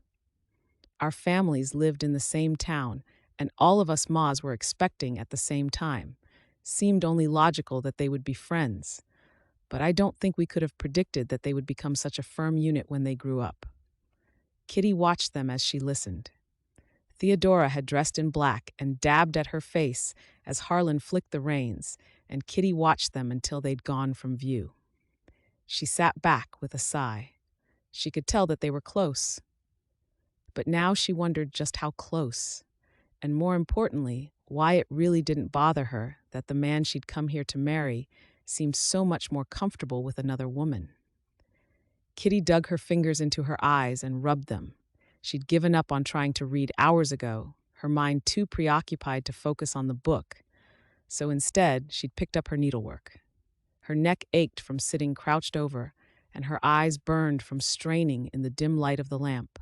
"Our families lived in the same town, and all of us Ma's were expecting at the same time. Seemed only logical that they would be friends. But I don't think we could have predicted that they would become such a firm unit when they grew up." Kitty watched them as she listened. Theodora had dressed in black and dabbed at her face as Harlan flicked the reins, and Kitty watched them until they'd gone from view. She sat back with a sigh. She could tell that they were close. But now she wondered just how close, and more importantly, why it really didn't bother her that the man she'd come here to marry seemed so much more comfortable with another woman. Kitty dug her fingers into her eyes and rubbed them. She'd given up on trying to read hours ago, her mind too preoccupied to focus on the book. So instead, she'd picked up her needlework. Her neck ached from sitting crouched over, and her eyes burned from straining in the dim light of the lamp.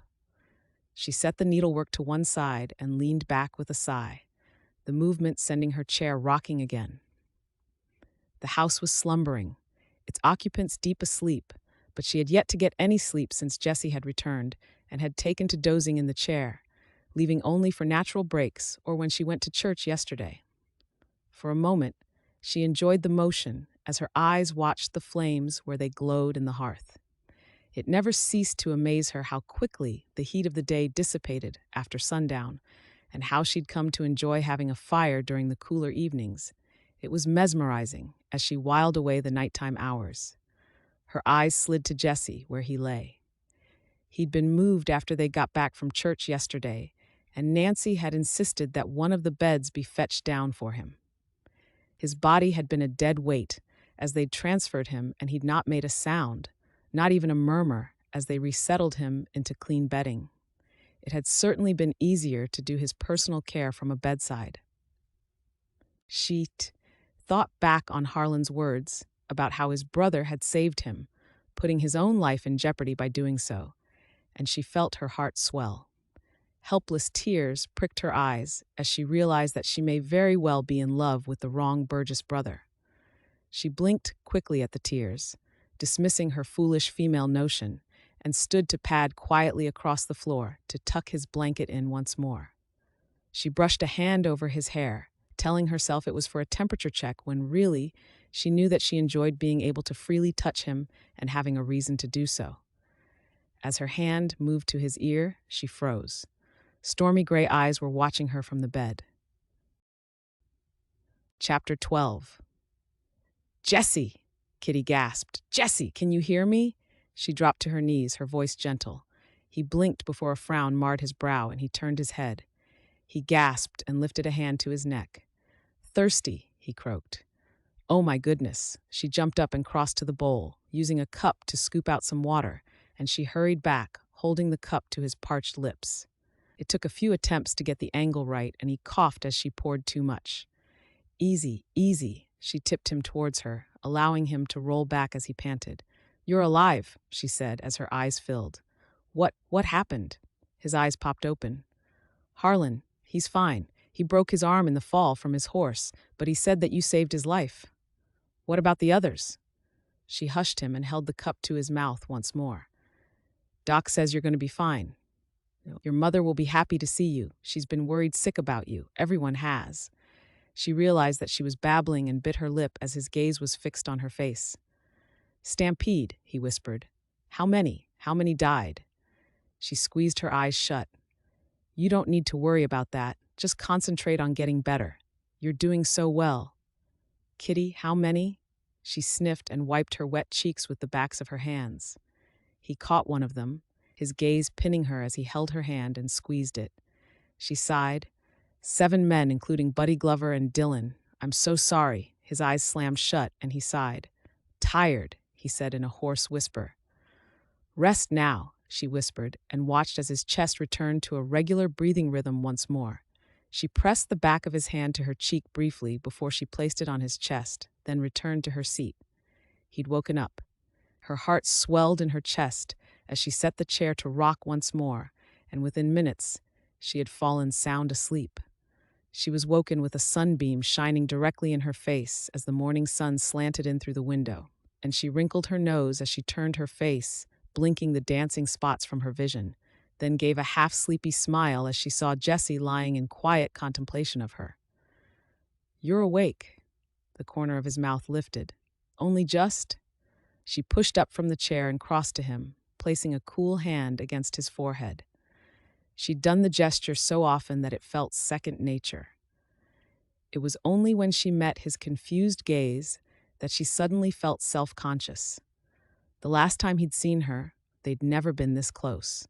She set the needlework to one side and leaned back with a sigh, the movement sending her chair rocking again. The house was slumbering, its occupants deep asleep, but she had yet to get any sleep since Jessie had returned and had taken to dozing in the chair, leaving only for natural breaks or when she went to church yesterday. For a moment, she enjoyed the motion as her eyes watched the flames where they glowed in the hearth. It never ceased to amaze her how quickly the heat of the day dissipated after sundown, and how she'd come to enjoy having a fire during the cooler evenings. It was mesmerizing as she whiled away the nighttime hours. Her eyes slid to Jesse, where he lay. He'd been moved after they got back from church yesterday, and Nancy had insisted that one of the beds be fetched down for him. His body had been a dead weight as they'd transferred him, and he'd not made a sound, not even a murmur, as they resettled him into clean bedding. It had certainly been easier to do his personal care from a bedside. She thought back on Harlan's words about how his brother had saved him, putting his own life in jeopardy by doing so, and she felt her heart swell. Helpless tears pricked her eyes as she realized that she may very well be in love with the wrong Burgess brother. She blinked quickly at the tears, dismissing her foolish female notion, and stood to pad quietly across the floor to tuck his blanket in once more. She brushed a hand over his hair, telling herself it was for a temperature check when really she knew that she enjoyed being able to freely touch him and having a reason to do so. As her hand moved to his ear, she froze. Stormy gray eyes were watching her from the bed. Chapter 12. "Jessie!" Kitty gasped. "Jessie, can you hear me?" She dropped to her knees, her voice gentle. He blinked before a frown marred his brow, and he turned his head. He gasped and lifted a hand to his neck. "Thirsty," he croaked. "Oh my goodness." She jumped up and crossed to the bowl, using a cup to scoop out some water, and she hurried back, holding the cup to his parched lips. It took a few attempts to get the angle right, and he coughed as she poured too much. "Easy, easy." She tipped him towards her, allowing him to roll back as he panted. "You're alive," she said as her eyes filled. What happened?" His eyes popped open. "Harlan, he's fine. He broke his arm in the fall from his horse, but he said that you saved his life." "What about the others?" She hushed him and held the cup to his mouth once more. "Doc says you're going to be fine." Your mother will be happy to see you. She's been worried sick about you. Everyone has." She realized that she was babbling and bit her lip as his gaze was fixed on her face. "Stampede," he whispered. "How many? How many died?" She squeezed her eyes shut. "You don't need to worry about that. Just concentrate on getting better. You're doing so well." "Kitty, how many?" She sniffed and wiped her wet cheeks with the backs of her hands. He caught one of them, his gaze pinning her as he held her hand and squeezed it. She sighed. "7 men, including Buddy Glover and Dylan. I'm so sorry." His eyes slammed shut and he sighed. "Tired," he said in a hoarse whisper. "Rest now," she whispered, and watched as his chest returned to a regular breathing rhythm once more. She pressed the back of his hand to her cheek briefly before she placed it on his chest, then returned to her seat. He'd woken up. Her heart swelled in her chest as she set the chair to rock once more, and within minutes, she had fallen sound asleep. She was woken with a sunbeam shining directly in her face as the morning sun slanted in through the window, and she wrinkled her nose as she turned her face, blinking the dancing spots from her vision, then gave a half-sleepy smile as she saw Jesse lying in quiet contemplation of her. "You're awake." The corner of his mouth lifted. "Only just?" She pushed up from the chair and crossed to him, placing a cool hand against his forehead. She'd done the gesture so often that it felt second nature. It was only when she met his confused gaze that she suddenly felt self-conscious. The last time he'd seen her, they'd never been this close.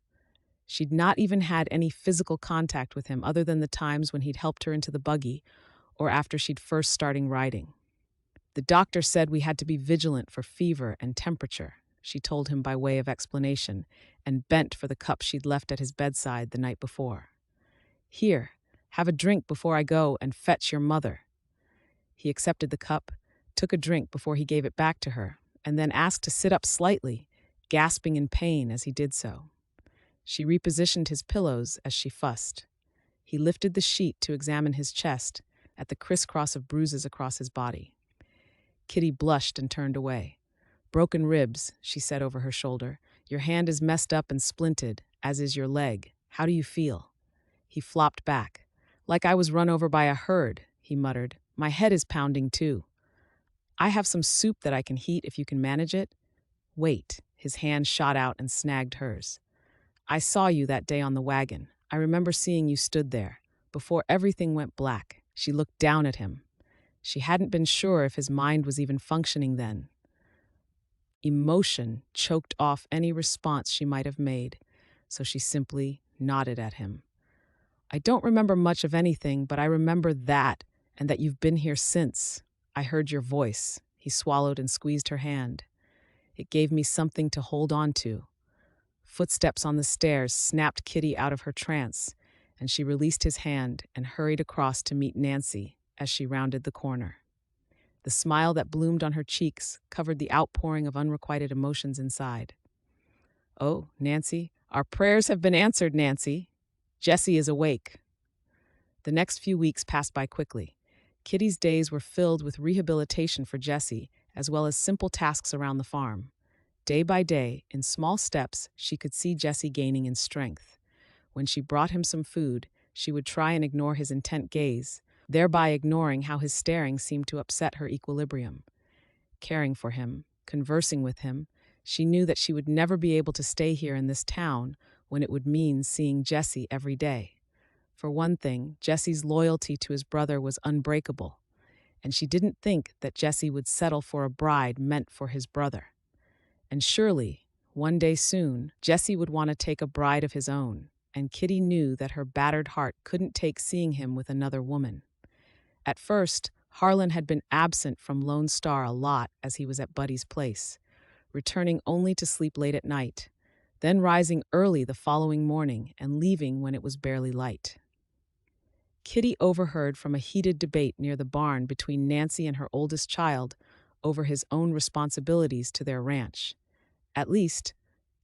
She'd not even had any physical contact with him other than the times when he'd helped her into the buggy or after she'd first started riding. "The doctor said we had to be vigilant for fever and temperature," she told him by way of explanation, and bent for the cup she'd left at his bedside the night before. "Here, have a drink before I go and fetch your mother." He accepted the cup, took a drink before he gave it back to her, and then asked to sit up slightly, gasping in pain as he did so. She repositioned his pillows as she fussed. He lifted the sheet to examine his chest, at the crisscross of bruises across his body. Kitty blushed and turned away. "Broken ribs," she said over her shoulder. "Your hand is messed up and splinted, as is your leg. How do you feel?" He flopped back. "Like I was run over by a herd," he muttered. "My head is pounding too." "I have some soup that I can heat if you can manage it." "Wait." His hand shot out and snagged hers. "I saw you that day on the wagon. I remember seeing you stood there, before everything went black." She looked down at him. She hadn't been sure if his mind was even functioning then. Emotion choked off any response she might have made, so she simply nodded at him. "I don't remember much of anything, but I remember that, and that you've been here since. I heard your voice." He swallowed and squeezed her hand. "It gave me something to hold on to." Footsteps on the stairs snapped Kitty out of her trance, and she released his hand and hurried across to meet Nancy as she rounded the corner. The smile that bloomed on her cheeks covered the outpouring of unrequited emotions inside. "Oh, Nancy, our prayers have been answered, Nancy. Jesse is awake." The next few weeks passed by quickly. Kitty's days were filled with rehabilitation for Jesse, as well as simple tasks around the farm. Day by day, in small steps, she could see Jesse gaining in strength. When she brought him some food, she would try and ignore his intent gaze, thereby ignoring how his staring seemed to upset her equilibrium. Caring for him, conversing with him, she knew that she would never be able to stay here in this town when it would mean seeing Jesse every day. For one thing, Jesse's loyalty to his brother was unbreakable, and she didn't think that Jesse would settle for a bride meant for his brother. And surely, one day soon, Jesse would want to take a bride of his own, and Kitty knew that her battered heart couldn't take seeing him with another woman. At first, Harlan had been absent from Lone Star a lot as he was at Buddy's place, returning only to sleep late at night, then rising early the following morning and leaving when it was barely light. Kitty overheard from a heated debate near the barn between Nancy and her oldest child over his own responsibilities to their ranch. At least,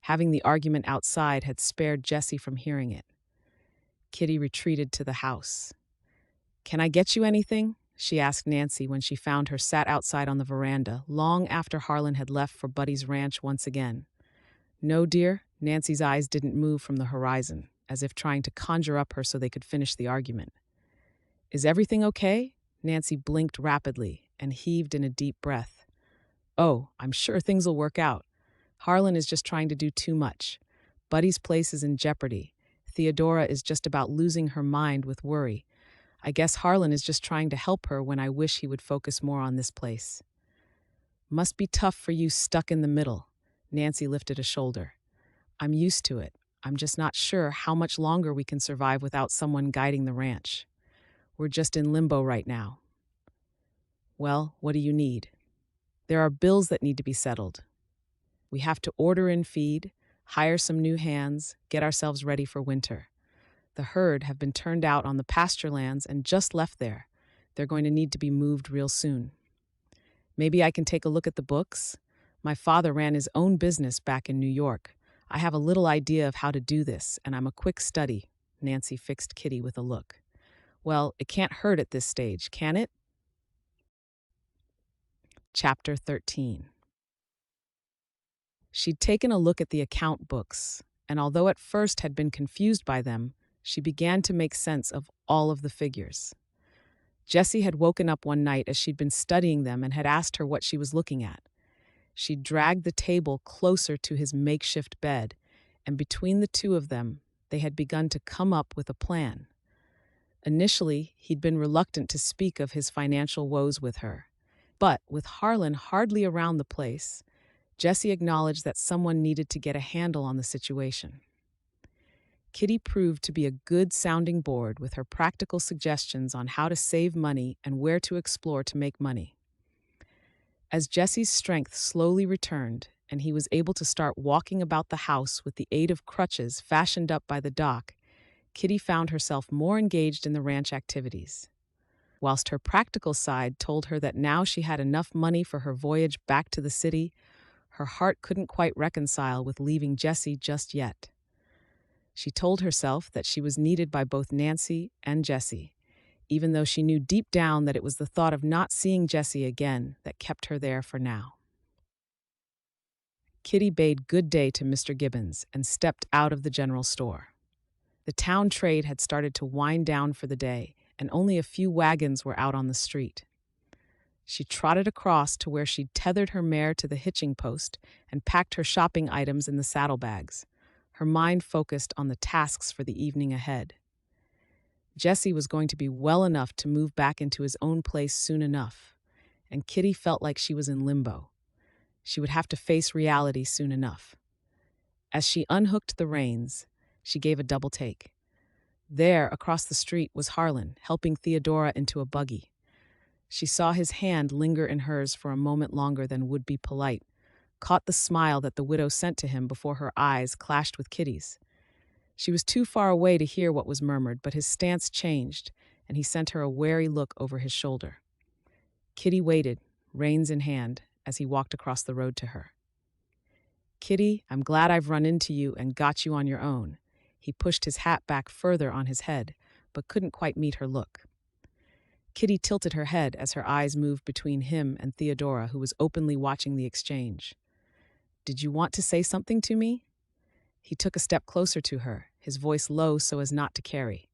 having the argument outside had spared Jesse from hearing it. Kitty retreated to the house. "Can I get you anything?" she asked Nancy when she found her sat outside on the veranda, long after Harlan had left for Buddy's ranch once again. "No, dear." Nancy's eyes didn't move from the horizon, as if trying to conjure up her so they could finish the argument. Is everything okay? Nancy blinked rapidly and heaved in a deep breath. Oh, I'm sure things'll work out. Harlan is just trying to do too much. Buddy's place is in jeopardy. Theodora is just about losing her mind with worry. I guess Harlan is just trying to help her when I wish he would focus more on this place. Must be tough for you stuck in the middle. Nancy lifted a shoulder. I'm used to it. I'm just not sure how much longer we can survive without someone guiding the ranch. We're just in limbo right now. Well, what do you need? There are bills that need to be settled. We have to order in feed, hire some new hands, get ourselves ready for winter. The herd have been turned out on the pasture lands and just left there. They're going to need to be moved real soon. Maybe I can take a look at the books? My father ran his own business back in New York. I have a little idea of how to do this, and I'm a quick study. Nancy fixed Kitty with a look. Well, it can't hurt at this stage, can it? Chapter 13. She'd taken a look at the account books, and although at first had been confused by them, she began to make sense of all of the figures. Jessie had woken up one night as she'd been studying them and had asked her what she was looking at. She dragged the table closer to his makeshift bed, and between the two of them, they had begun to come up with a plan. Initially, he'd been reluctant to speak of his financial woes with her. But with Harlan hardly around the place, Jessie acknowledged that someone needed to get a handle on the situation. Kitty proved to be a good sounding board with her practical suggestions on how to save money and where to explore to make money. As Jessie's strength slowly returned and he was able to start walking about the house with the aid of crutches fashioned up by the dock, Kitty found herself more engaged in the ranch activities. Whilst her practical side told her that now she had enough money for her voyage back to the city, her heart couldn't quite reconcile with leaving Jessie just yet. She told herself that she was needed by both Nancy and Jessie, even though she knew deep down that it was the thought of not seeing Jessie again that kept her there for now. Kitty bade good day to Mr. Gibbons and stepped out of the general store. The town trade had started to wind down for the day, and only a few wagons were out on the street. She trotted across to where she'd tethered her mare to the hitching post and packed her shopping items in the saddlebags, her mind focused on the tasks for the evening ahead. Jessie was going to be well enough to move back into his own place soon enough, and Kitty felt like she was in limbo. She would have to face reality soon enough. As she unhooked the reins, she gave a double take. There, across the street, was Harlan, helping Theodora into a buggy. She saw his hand linger in hers for a moment longer than would be polite, caught the smile that the widow sent to him before her eyes clashed with Kitty's. She was too far away to hear what was murmured, but his stance changed, and he sent her a wary look over his shoulder. Kitty waited, reins in hand, as he walked across the road to her. Kitty, I'm glad I've run into you and got you on your own. He pushed his hat back further on his head, but couldn't quite meet her look. Kitty tilted her head as her eyes moved between him and Theodora, who was openly watching the exchange. Did you want to say something to me? He took a step closer to her, his voice low so as not to carry.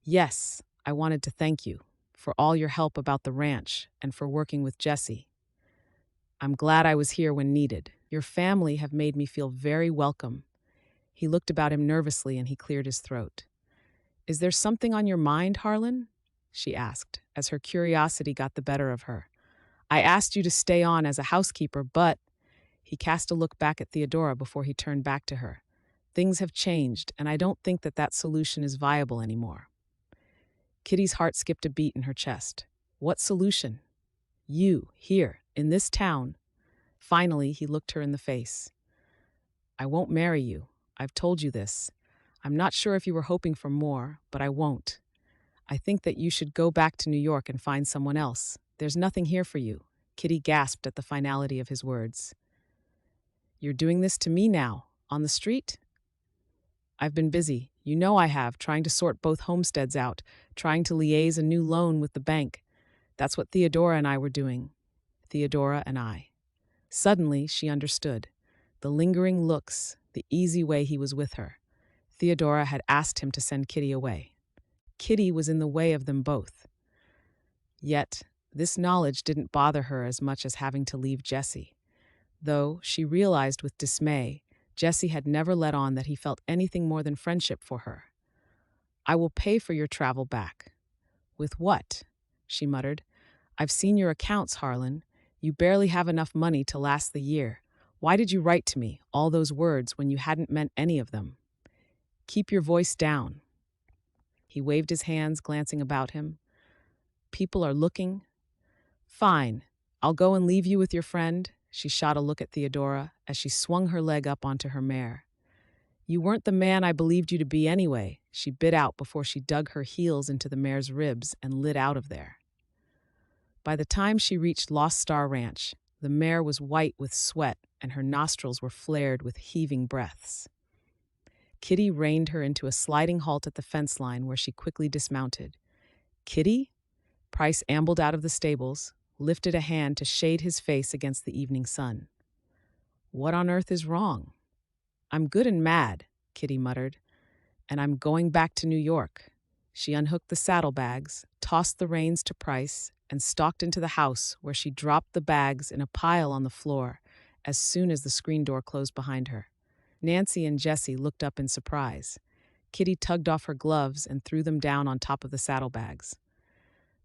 Yes, I wanted to thank you for all your help about the ranch and for working with Jessie. I'm glad I was here when needed. Your family have made me feel very welcome. He looked about him nervously and he cleared his throat. Is there something on your mind, Harlan? She asked, as her curiosity got the better of her. I asked you to stay on as a housekeeper, but... He cast a look back at Theodora before he turned back to her. Things have changed, and I don't think that solution is viable anymore. Kitty's heart skipped a beat in her chest. What solution? You, here, in this town. Finally, he looked her in the face. I won't marry you. I've told you this. I'm not sure if you were hoping for more, but I won't. I think that you should go back to New York and find someone else. There's nothing here for you. Kitty gasped at the finality of his words. You're doing this to me now, on the street? I've been busy. You know I have, trying to sort both homesteads out, trying to liaise a new loan with the bank. That's what Theodora and I were doing. Theodora and I. Suddenly, she understood. The lingering looks, the easy way he was with her. Theodora had asked him to send Kitty away. Kitty was in the way of them both. Yet, this knowledge didn't bother her as much as having to leave Jesse. Though, she realized with dismay, Jesse had never let on that he felt anything more than friendship for her. "I will pay for your travel back." "With what?" she muttered. "I've seen your accounts, Harlan. You barely have enough money to last the year. Why did you write to me, all those words, when you hadn't meant any of them?" "Keep your voice down." He waved his hands, glancing about him. "People are looking." "Fine. I'll go and leave you with your friend." She shot a look at Theodora as she swung her leg up onto her mare. "You weren't the man I believed you to be anyway," she bit out before she dug her heels into the mare's ribs and lit out of there. By the time she reached Lost Star Ranch, the mare was white with sweat and her nostrils were flared with heaving breaths. Kitty reined her into a sliding halt at the fence line where she quickly dismounted. "Kitty?" Price ambled out of the stables, lifted a hand to shade his face against the evening sun. "What on earth is wrong?" "I'm good and mad," Kitty muttered, "and I'm going back to New York." She unhooked the saddlebags, tossed the reins to Price, and stalked into the house where she dropped the bags in a pile on the floor as soon as the screen door closed behind her. Nancy and Jesse looked up in surprise. Kitty tugged off her gloves and threw them down on top of the saddlebags.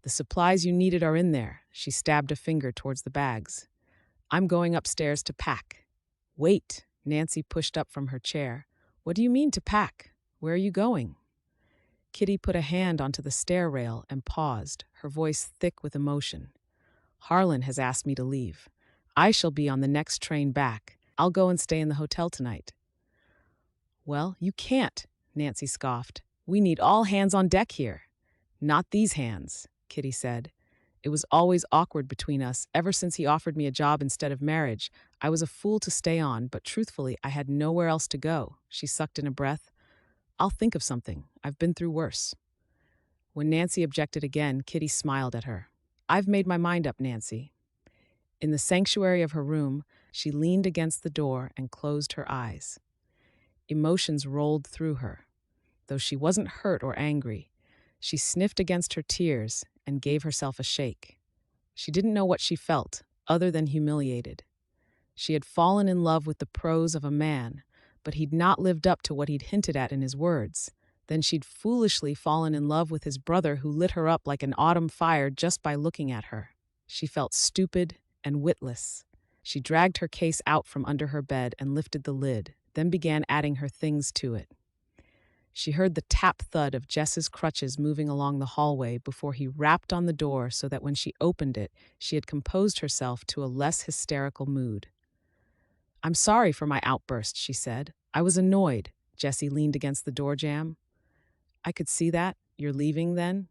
"The supplies you needed are in there." She stabbed a finger towards the bags. "I'm going upstairs to pack." "Wait." Nancy pushed up from her chair. "What do you mean to pack? Where are you going?" Kitty put a hand onto the stair rail and paused, her voice thick with emotion. "Harlan has asked me to leave. I shall be on the next train back. I'll go and stay in the hotel tonight." "Well, you can't," Nancy scoffed. "We need all hands on deck here." "Not these hands," Kitty said. "It was always awkward between us ever since he offered me a job instead of marriage. I was a fool to stay on, but truthfully, I had nowhere else to go." She sucked in a breath. "I'll think of something. I've been through worse." When Nancy objected again, Kitty smiled at her. "I've made my mind up, Nancy." In the sanctuary of her room, she leaned against the door and closed her eyes. Emotions rolled through her. Though she wasn't hurt or angry, she sniffed against her tears and gave herself a shake. She didn't know what she felt, other than humiliated. She had fallen in love with the prose of a man, but he'd not lived up to what he'd hinted at in his words. Then she'd foolishly fallen in love with his brother who lit her up like an autumn fire just by looking at her. She felt stupid and witless. She dragged her case out from under her bed and lifted the lid, then began adding her things to it. She heard the tap thud of Jess's crutches moving along the hallway before he rapped on the door so that when she opened it, she had composed herself to a less hysterical mood. "I'm sorry for my outburst," she said. "I was annoyed." Jesse leaned against the door jamb. "I could see that. You're leaving, then?"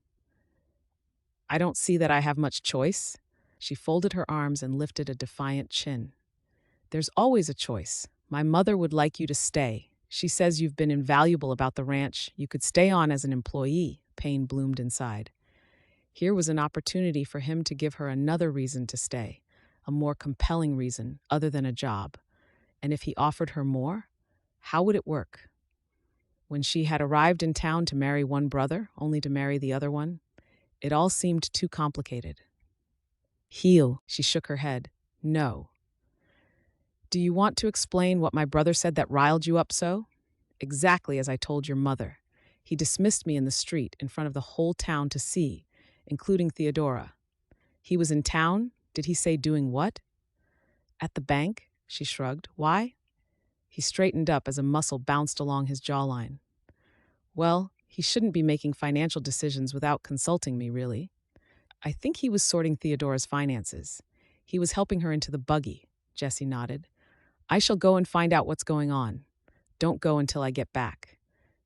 "I don't see that I have much choice." She folded her arms and lifted a defiant chin. "There's always a choice. My mother would like you to stay. She says you've been invaluable about the ranch. You could stay on as an employee." Pain bloomed inside. Here was an opportunity for him to give her another reason to stay, a more compelling reason other than a job. And if he offered her more, how would it work? When she had arrived in town to marry one brother, only to marry the other one, it all seemed too complicated. "Heel," she shook her head. "No." "Do you want to explain what my brother said that riled you up so?" "Exactly as I told your mother. He dismissed me in the street in front of the whole town to see, including Theodora." "He was in town? Did he say doing what?" "At the bank," she shrugged. "Why?" He straightened up as a muscle bounced along his jawline. "Well, he shouldn't be making financial decisions without consulting me, really. I think he was sorting Theodora's finances. He was helping her into the buggy." Jesse nodded. "I shall go and find out what's going on. Don't go until I get back."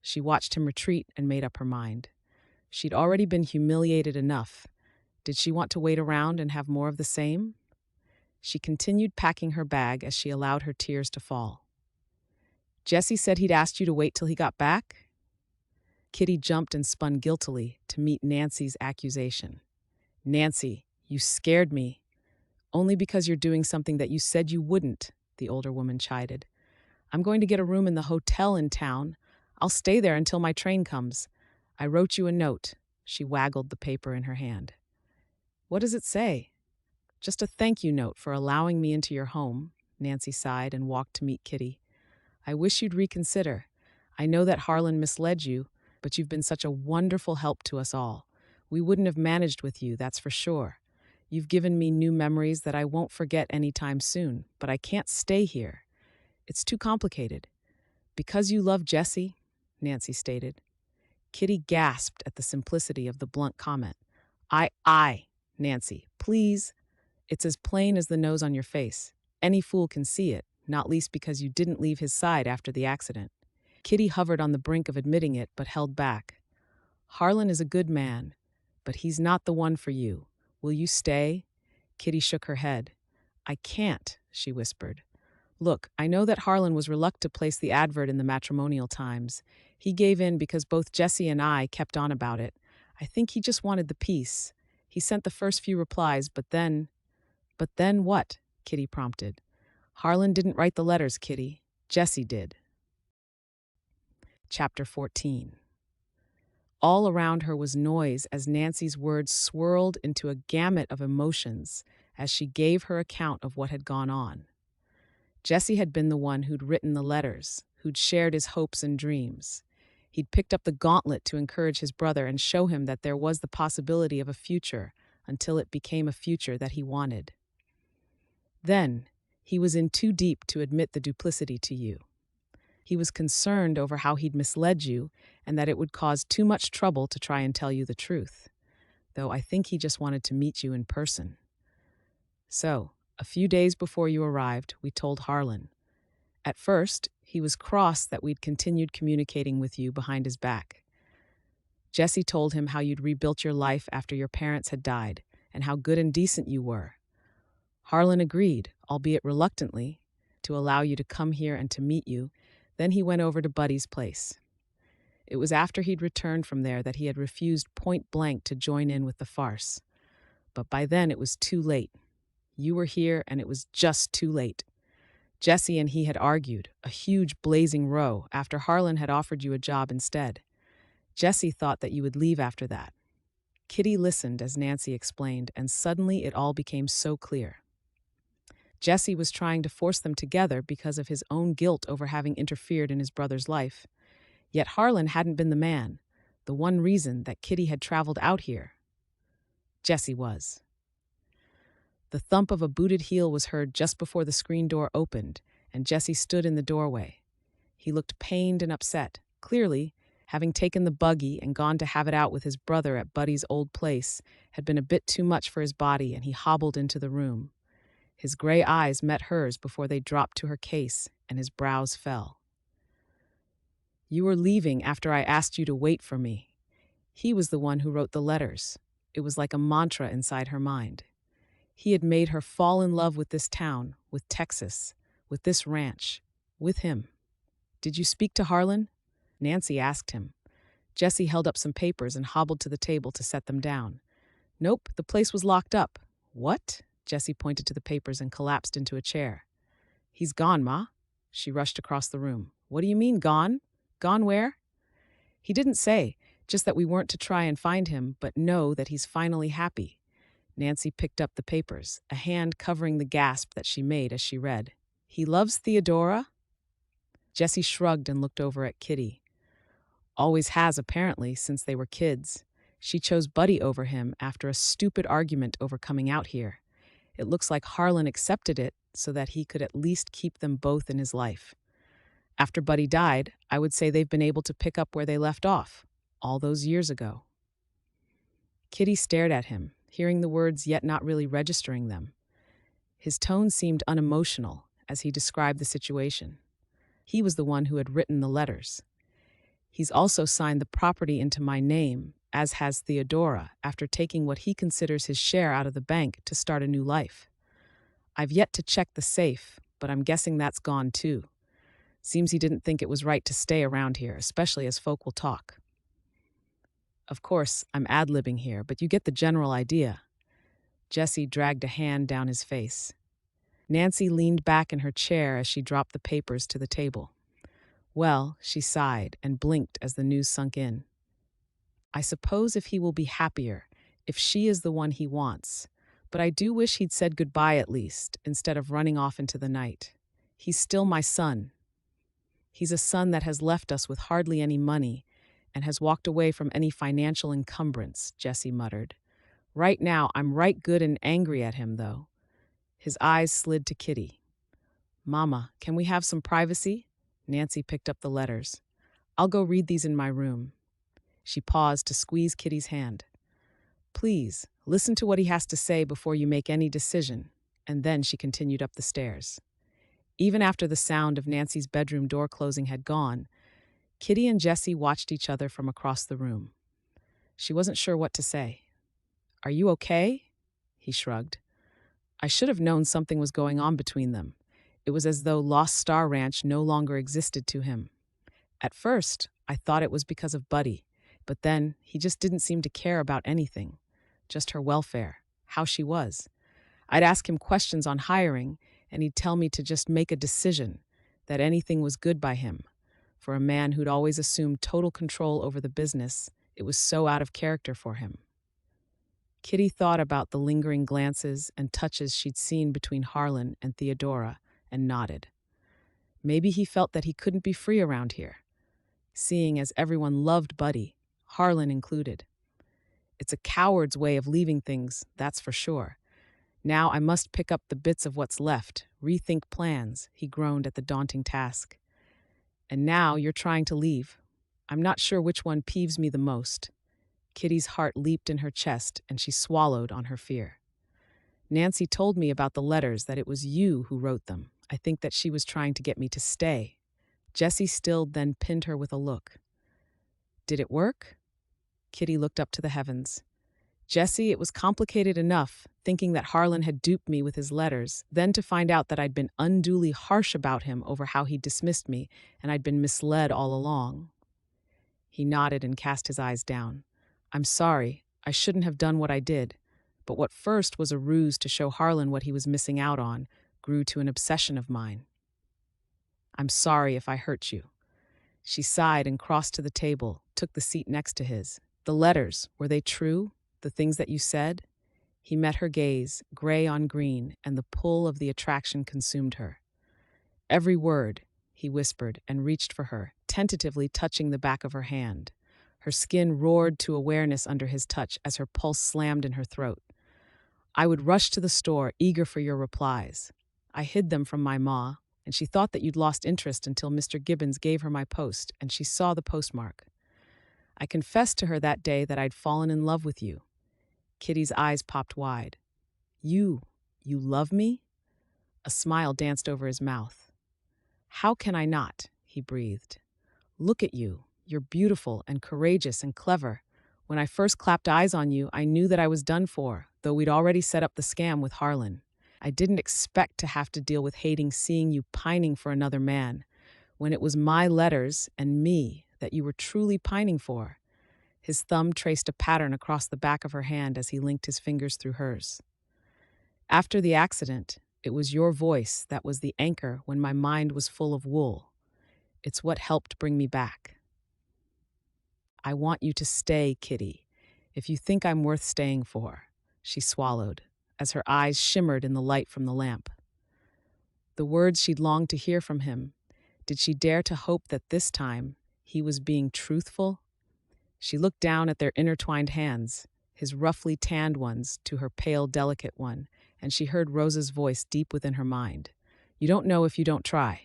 She watched him retreat and made up her mind. She'd already been humiliated enough. Did she want to wait around and have more of the same? She continued packing her bag as she allowed her tears to fall. "Jesse said he'd asked you to wait till he got back?" Kitty jumped and spun guiltily to meet Nancy's accusation. "Nancy, you scared me." "Only because you're doing something that you said you wouldn't," the older woman chided. "I'm going to get a room in the hotel in town. I'll stay there until my train comes. I wrote you a note. She waggled the paper in her hand. What does it say? Just a thank you note for allowing me into your home, Nancy sighed and walked to meet Kitty. I wish you'd reconsider. I know that Harlan misled you, but you've been such a wonderful help to us all. We wouldn't have managed with you, that's for sure. You've given me new memories that I won't forget anytime soon, but I can't stay here. It's too complicated. Because you love Jessie, Nancy stated. Kitty gasped at the simplicity of the blunt comment. Nancy, please. It's as plain as the nose on your face. Any fool can see it, not least because you didn't leave his side after the accident. Kitty hovered on the brink of admitting it, but held back. Harlan is a good man, but he's not the one for you. Will you stay? Kitty shook her head. I can't, she whispered. Look, I know that Harlan was reluctant to place the advert in the Matrimonial Times. He gave in because both Jessie and I kept on about it. I think he just wanted the peace. He sent the first few replies, but then... But then what? Kitty prompted. Harlan didn't write the letters, Kitty. Jessie did. Chapter 14. All around her was noise as Nancy's words swirled into a gamut of emotions as she gave her account of what had gone on. Jessie had been the one who'd written the letters, who'd shared his hopes and dreams. He'd picked up the gauntlet to encourage his brother and show him that there was the possibility of a future until it became a future that he wanted. Then, he was in too deep to admit the duplicity to you. He was concerned over how he'd misled you and that it would cause too much trouble to try and tell you the truth, though I think he just wanted to meet you in person. So, a few days before you arrived, we told Harlan. At first, he was cross that we'd continued communicating with you behind his back. Jessie told him how you'd rebuilt your life after your parents had died and how good and decent you were. Harlan agreed, albeit reluctantly, to allow you to come here and to meet you. Then he went over to Buddy's place. It was after he'd returned from there that he had refused point blank to join in with the farce. But by then it was too late. You were here and it was just too late. Jessie and he had argued, a huge blazing row, after Harlan had offered you a job instead. Jessie thought that you would leave after that. Kitty listened as Nancy explained, and suddenly it all became so clear. Jessie was trying to force them together because of his own guilt over having interfered in his brother's life. Yet Harlan hadn't been the man, the one reason that Kitty had traveled out here. Jessie was. The thump of a booted heel was heard just before the screen door opened, and Jessie stood in the doorway. He looked pained and upset. Clearly, having taken the buggy and gone to have it out with his brother at Buddy's old place had been a bit too much for his body, and he hobbled into the room. His gray eyes met hers before they dropped to her case, and his brows fell. You were leaving after I asked you to wait for me. He was the one who wrote the letters. It was like a mantra inside her mind. He had made her fall in love with this town, with Texas, with this ranch, with him. Did you speak to Harlan? Nancy asked him. Jessie held up some papers and hobbled to the table to set them down. Nope, the place was locked up. What? Jessie pointed to the papers and collapsed into a chair. He's gone, Ma. She rushed across the room. What do you mean, gone? Gone where? He didn't say, just that we weren't to try and find him, but know that he's finally happy. Nancy picked up the papers, a hand covering the gasp that she made as she read. He loves Theodora? Jessie shrugged and looked over at Kitty. Always has, apparently, since they were kids. She chose Buddy over him after a stupid argument over coming out here. It looks like Harlan accepted it so that he could at least keep them both in his life. After Buddy died, I would say they've been able to pick up where they left off, all those years ago. Kitty stared at him, hearing the words yet not really registering them. His tone seemed unemotional as he described the situation. He was the one who had written the letters. He's also signed the property into my name, as has Theodora, after taking what he considers his share out of the bank to start a new life. I've yet to check the safe, but I'm guessing that's gone too. Seems he didn't think it was right to stay around here, especially as folk will talk. Of course, I'm ad-libbing here, but you get the general idea. Jessie dragged a hand down his face. Nancy leaned back in her chair as she dropped the papers to the table. Well, she sighed and blinked as the news sunk in. I suppose if he will be happier, if she is the one he wants. But I do wish he'd said goodbye at least, instead of running off into the night. He's still my son. He's a son that has left us with hardly any money and has walked away from any financial encumbrance, Jessie muttered. Right now, I'm right good and angry at him, though. His eyes slid to Kitty. Mama, can we have some privacy? Nancy picked up the letters. I'll go read these in my room. She paused to squeeze Kitty's hand. Please, listen to what he has to say before you make any decision. And then she continued up the stairs. Even after the sound of Nancy's bedroom door closing had gone, Kitty and Jessie watched each other from across the room. She wasn't sure what to say. Are you okay? He shrugged. I should have known something was going on between them. It was as though Lost Star Ranch no longer existed to him. At first, I thought it was because of Buddy, but then he just didn't seem to care about anything. Just her welfare, how she was. I'd ask him questions on hiring, and he'd tell me to just make a decision, that anything was good by him. For a man who'd always assumed total control over the business, it was so out of character for him. Kitty thought about the lingering glances and touches she'd seen between Harlan and Theodora and nodded. Maybe he felt that he couldn't be free around here, seeing as everyone loved Buddy, Harlan included. It's a coward's way of leaving things, that's for sure. Now I must pick up the bits of what's left, rethink plans, he groaned at the daunting task. And now you're trying to leave. I'm not sure which one peeves me the most. Kitty's heart leaped in her chest and she swallowed on her fear. Nancy told me about the letters, that it was you who wrote them. I think that she was trying to get me to stay. Jessie stilled, then pinned her with a look. Did it work? Kitty looked up to the heavens. Jessie, it was complicated enough, thinking that Harlan had duped me with his letters, then to find out that I'd been unduly harsh about him over how he dismissed me, and I'd been misled all along. He nodded and cast his eyes down. I'm sorry, I shouldn't have done what I did, but what first was a ruse to show Harlan what he was missing out on grew to an obsession of mine. I'm sorry if I hurt you. She sighed and crossed to the table, took the seat next to his. The letters, were they true? The things that you said? He met her gaze, gray on green, and the pull of the attraction consumed her. Every word, he whispered and reached for her, tentatively touching the back of her hand. Her skin roared to awareness under his touch as her pulse slammed in her throat. I would rush to the store, eager for your replies. I hid them from my ma, and she thought that you'd lost interest until Mr. Gibbons gave her my post, and she saw the postmark. I confessed to her that day that I'd fallen in love with you. Kitty's eyes popped wide. You love me? A smile danced over his mouth. How can I not? He breathed. Look at you. You're beautiful and courageous and clever. When I first clapped eyes on you, I knew that I was done for, though we'd already set up the scam with Harlan. I didn't expect to have to deal with hating seeing you pining for another man, when it was my letters and me that you were truly pining for. His thumb traced a pattern across the back of her hand as he linked his fingers through hers. After the accident, it was your voice that was the anchor when my mind was full of wool. It's what helped bring me back. I want you to stay, Kitty, if you think I'm worth staying for, she swallowed, as her eyes shimmered in the light from the lamp. The words she'd longed to hear from him, did she dare to hope that this time he was being truthful? She looked down at their intertwined hands, his roughly tanned ones to her pale, delicate one, and she heard Rosa's voice deep within her mind. You don't know if you don't try.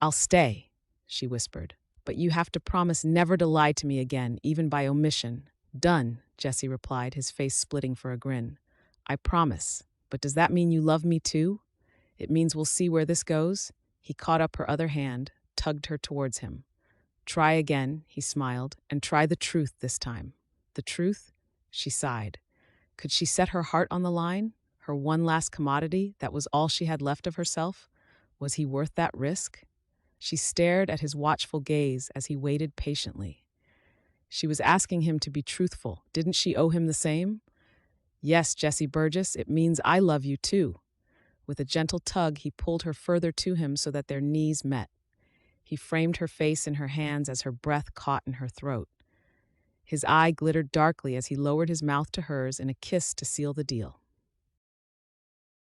I'll stay, she whispered, but you have to promise never to lie to me again, even by omission. Done, Jessie replied, his face splitting for a grin. I promise, but does that mean you love me too? It means we'll see where this goes. He caught up her other hand, tugged her towards him. Try again, he smiled, and try the truth this time. The truth? She sighed. Could she set her heart on the line? Her one last commodity, that was all she had left of herself? Was he worth that risk? She stared at his watchful gaze as he waited patiently. She was asking him to be truthful. Didn't she owe him the same? Yes, Jessie Burgess, it means I love you too. With a gentle tug, he pulled her further to him so that their knees met. He framed her face in her hands as her breath caught in her throat. His eye glittered darkly as he lowered his mouth to hers in a kiss to seal the deal.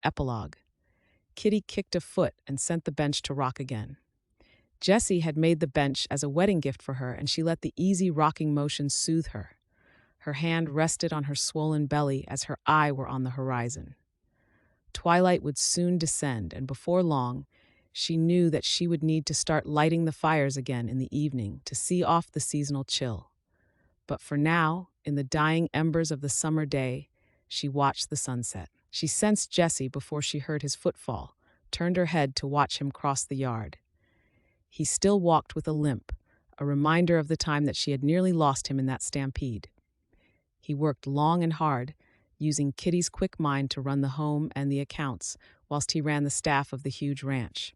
Epilogue. Kitty kicked a foot and sent the bench to rock again. Jessie had made the bench as a wedding gift for her, and she let the easy rocking motion soothe her. Her hand rested on her swollen belly as her eye were on the horizon. Twilight would soon descend, and before long, she knew that she would need to start lighting the fires again in the evening to see off the seasonal chill. But for now, in the dying embers of the summer day, she watched the sunset. She sensed Jessie before she heard his footfall, turned her head to watch him cross the yard. He still walked with a limp, a reminder of the time that she had nearly lost him in that stampede. He worked long and hard, using Kitty's quick mind to run the home and the accounts, whilst he ran the staff of the huge ranch.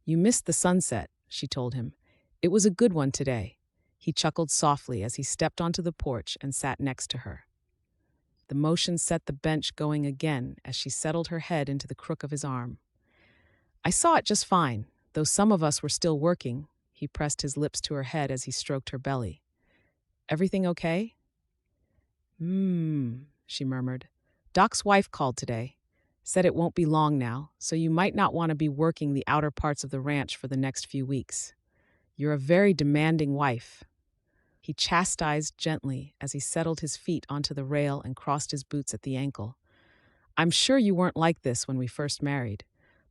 "You missed the sunset," she told him. "It was a good one today." He chuckled softly as he stepped onto the porch and sat next to her. The motion set the bench going again as she settled her head into the crook of his arm. "I saw it just fine, though some of us were still working." He pressed his lips to her head as he stroked her belly. "Everything okay?" She murmured. "Doc's wife called today. Said it won't be long now, so you might not want to be working the outer parts of the ranch for the next few weeks. You're a very demanding wife." He chastised gently as he settled his feet onto the rail and crossed his boots at the ankle. "I'm sure you weren't like this when we first married.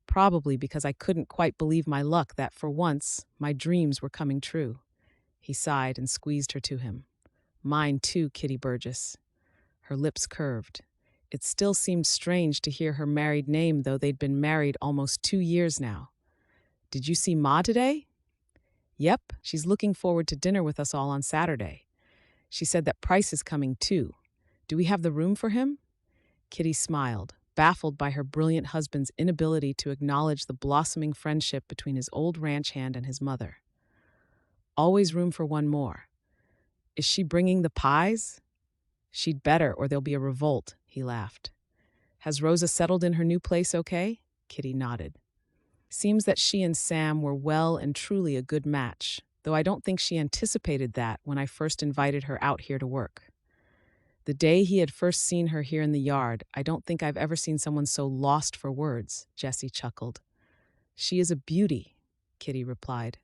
Probably because I couldn't quite believe my luck that, for once, my dreams were coming true." He sighed and squeezed her to him. "Mine too, Kitty Burgess." Her lips curved. It still seemed strange to hear her married name, though they'd been married almost 2 years now. "Did you see Ma today?" "Yep, she's looking forward to dinner with us all on Saturday. She said that Price is coming too. Do we have the room for him?" Kitty smiled, baffled by her brilliant husband's inability to acknowledge the blossoming friendship between his old ranch hand and his mother. "Always room for one more." "Is she bringing the pies?" "She'd better, or there'll be a revolt," he laughed. "Has Rosa settled in her new place okay?" Kitty nodded. "Seems that she and Sam were well and truly a good match, though I don't think she anticipated that when I first invited her out here to work." The day he had first seen her here in the yard, "I don't think I've ever seen someone so lost for words," Jessie chuckled. "She is a beauty," Kitty replied.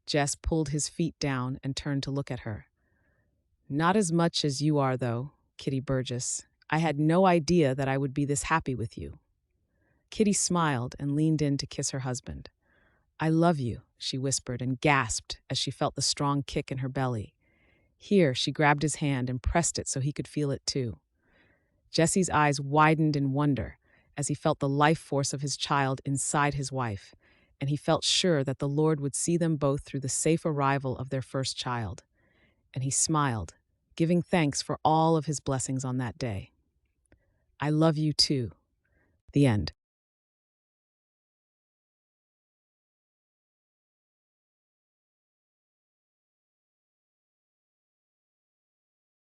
Jess pulled his feet down and turned to look at her. "Not as much as you are, though, Kitty Burgess. I had no idea that I would be this happy with you." Kitty smiled and leaned in to kiss her husband. "I love you," she whispered and gasped as she felt the strong kick in her belly. Here, she grabbed his hand and pressed it so he could feel it too. Jesse's eyes widened in wonder as he felt the life force of his child inside his wife, and he felt sure that the Lord would see them both through the safe arrival of their first child. And he smiled, giving thanks for all of his blessings on that day. "I love you too." The end.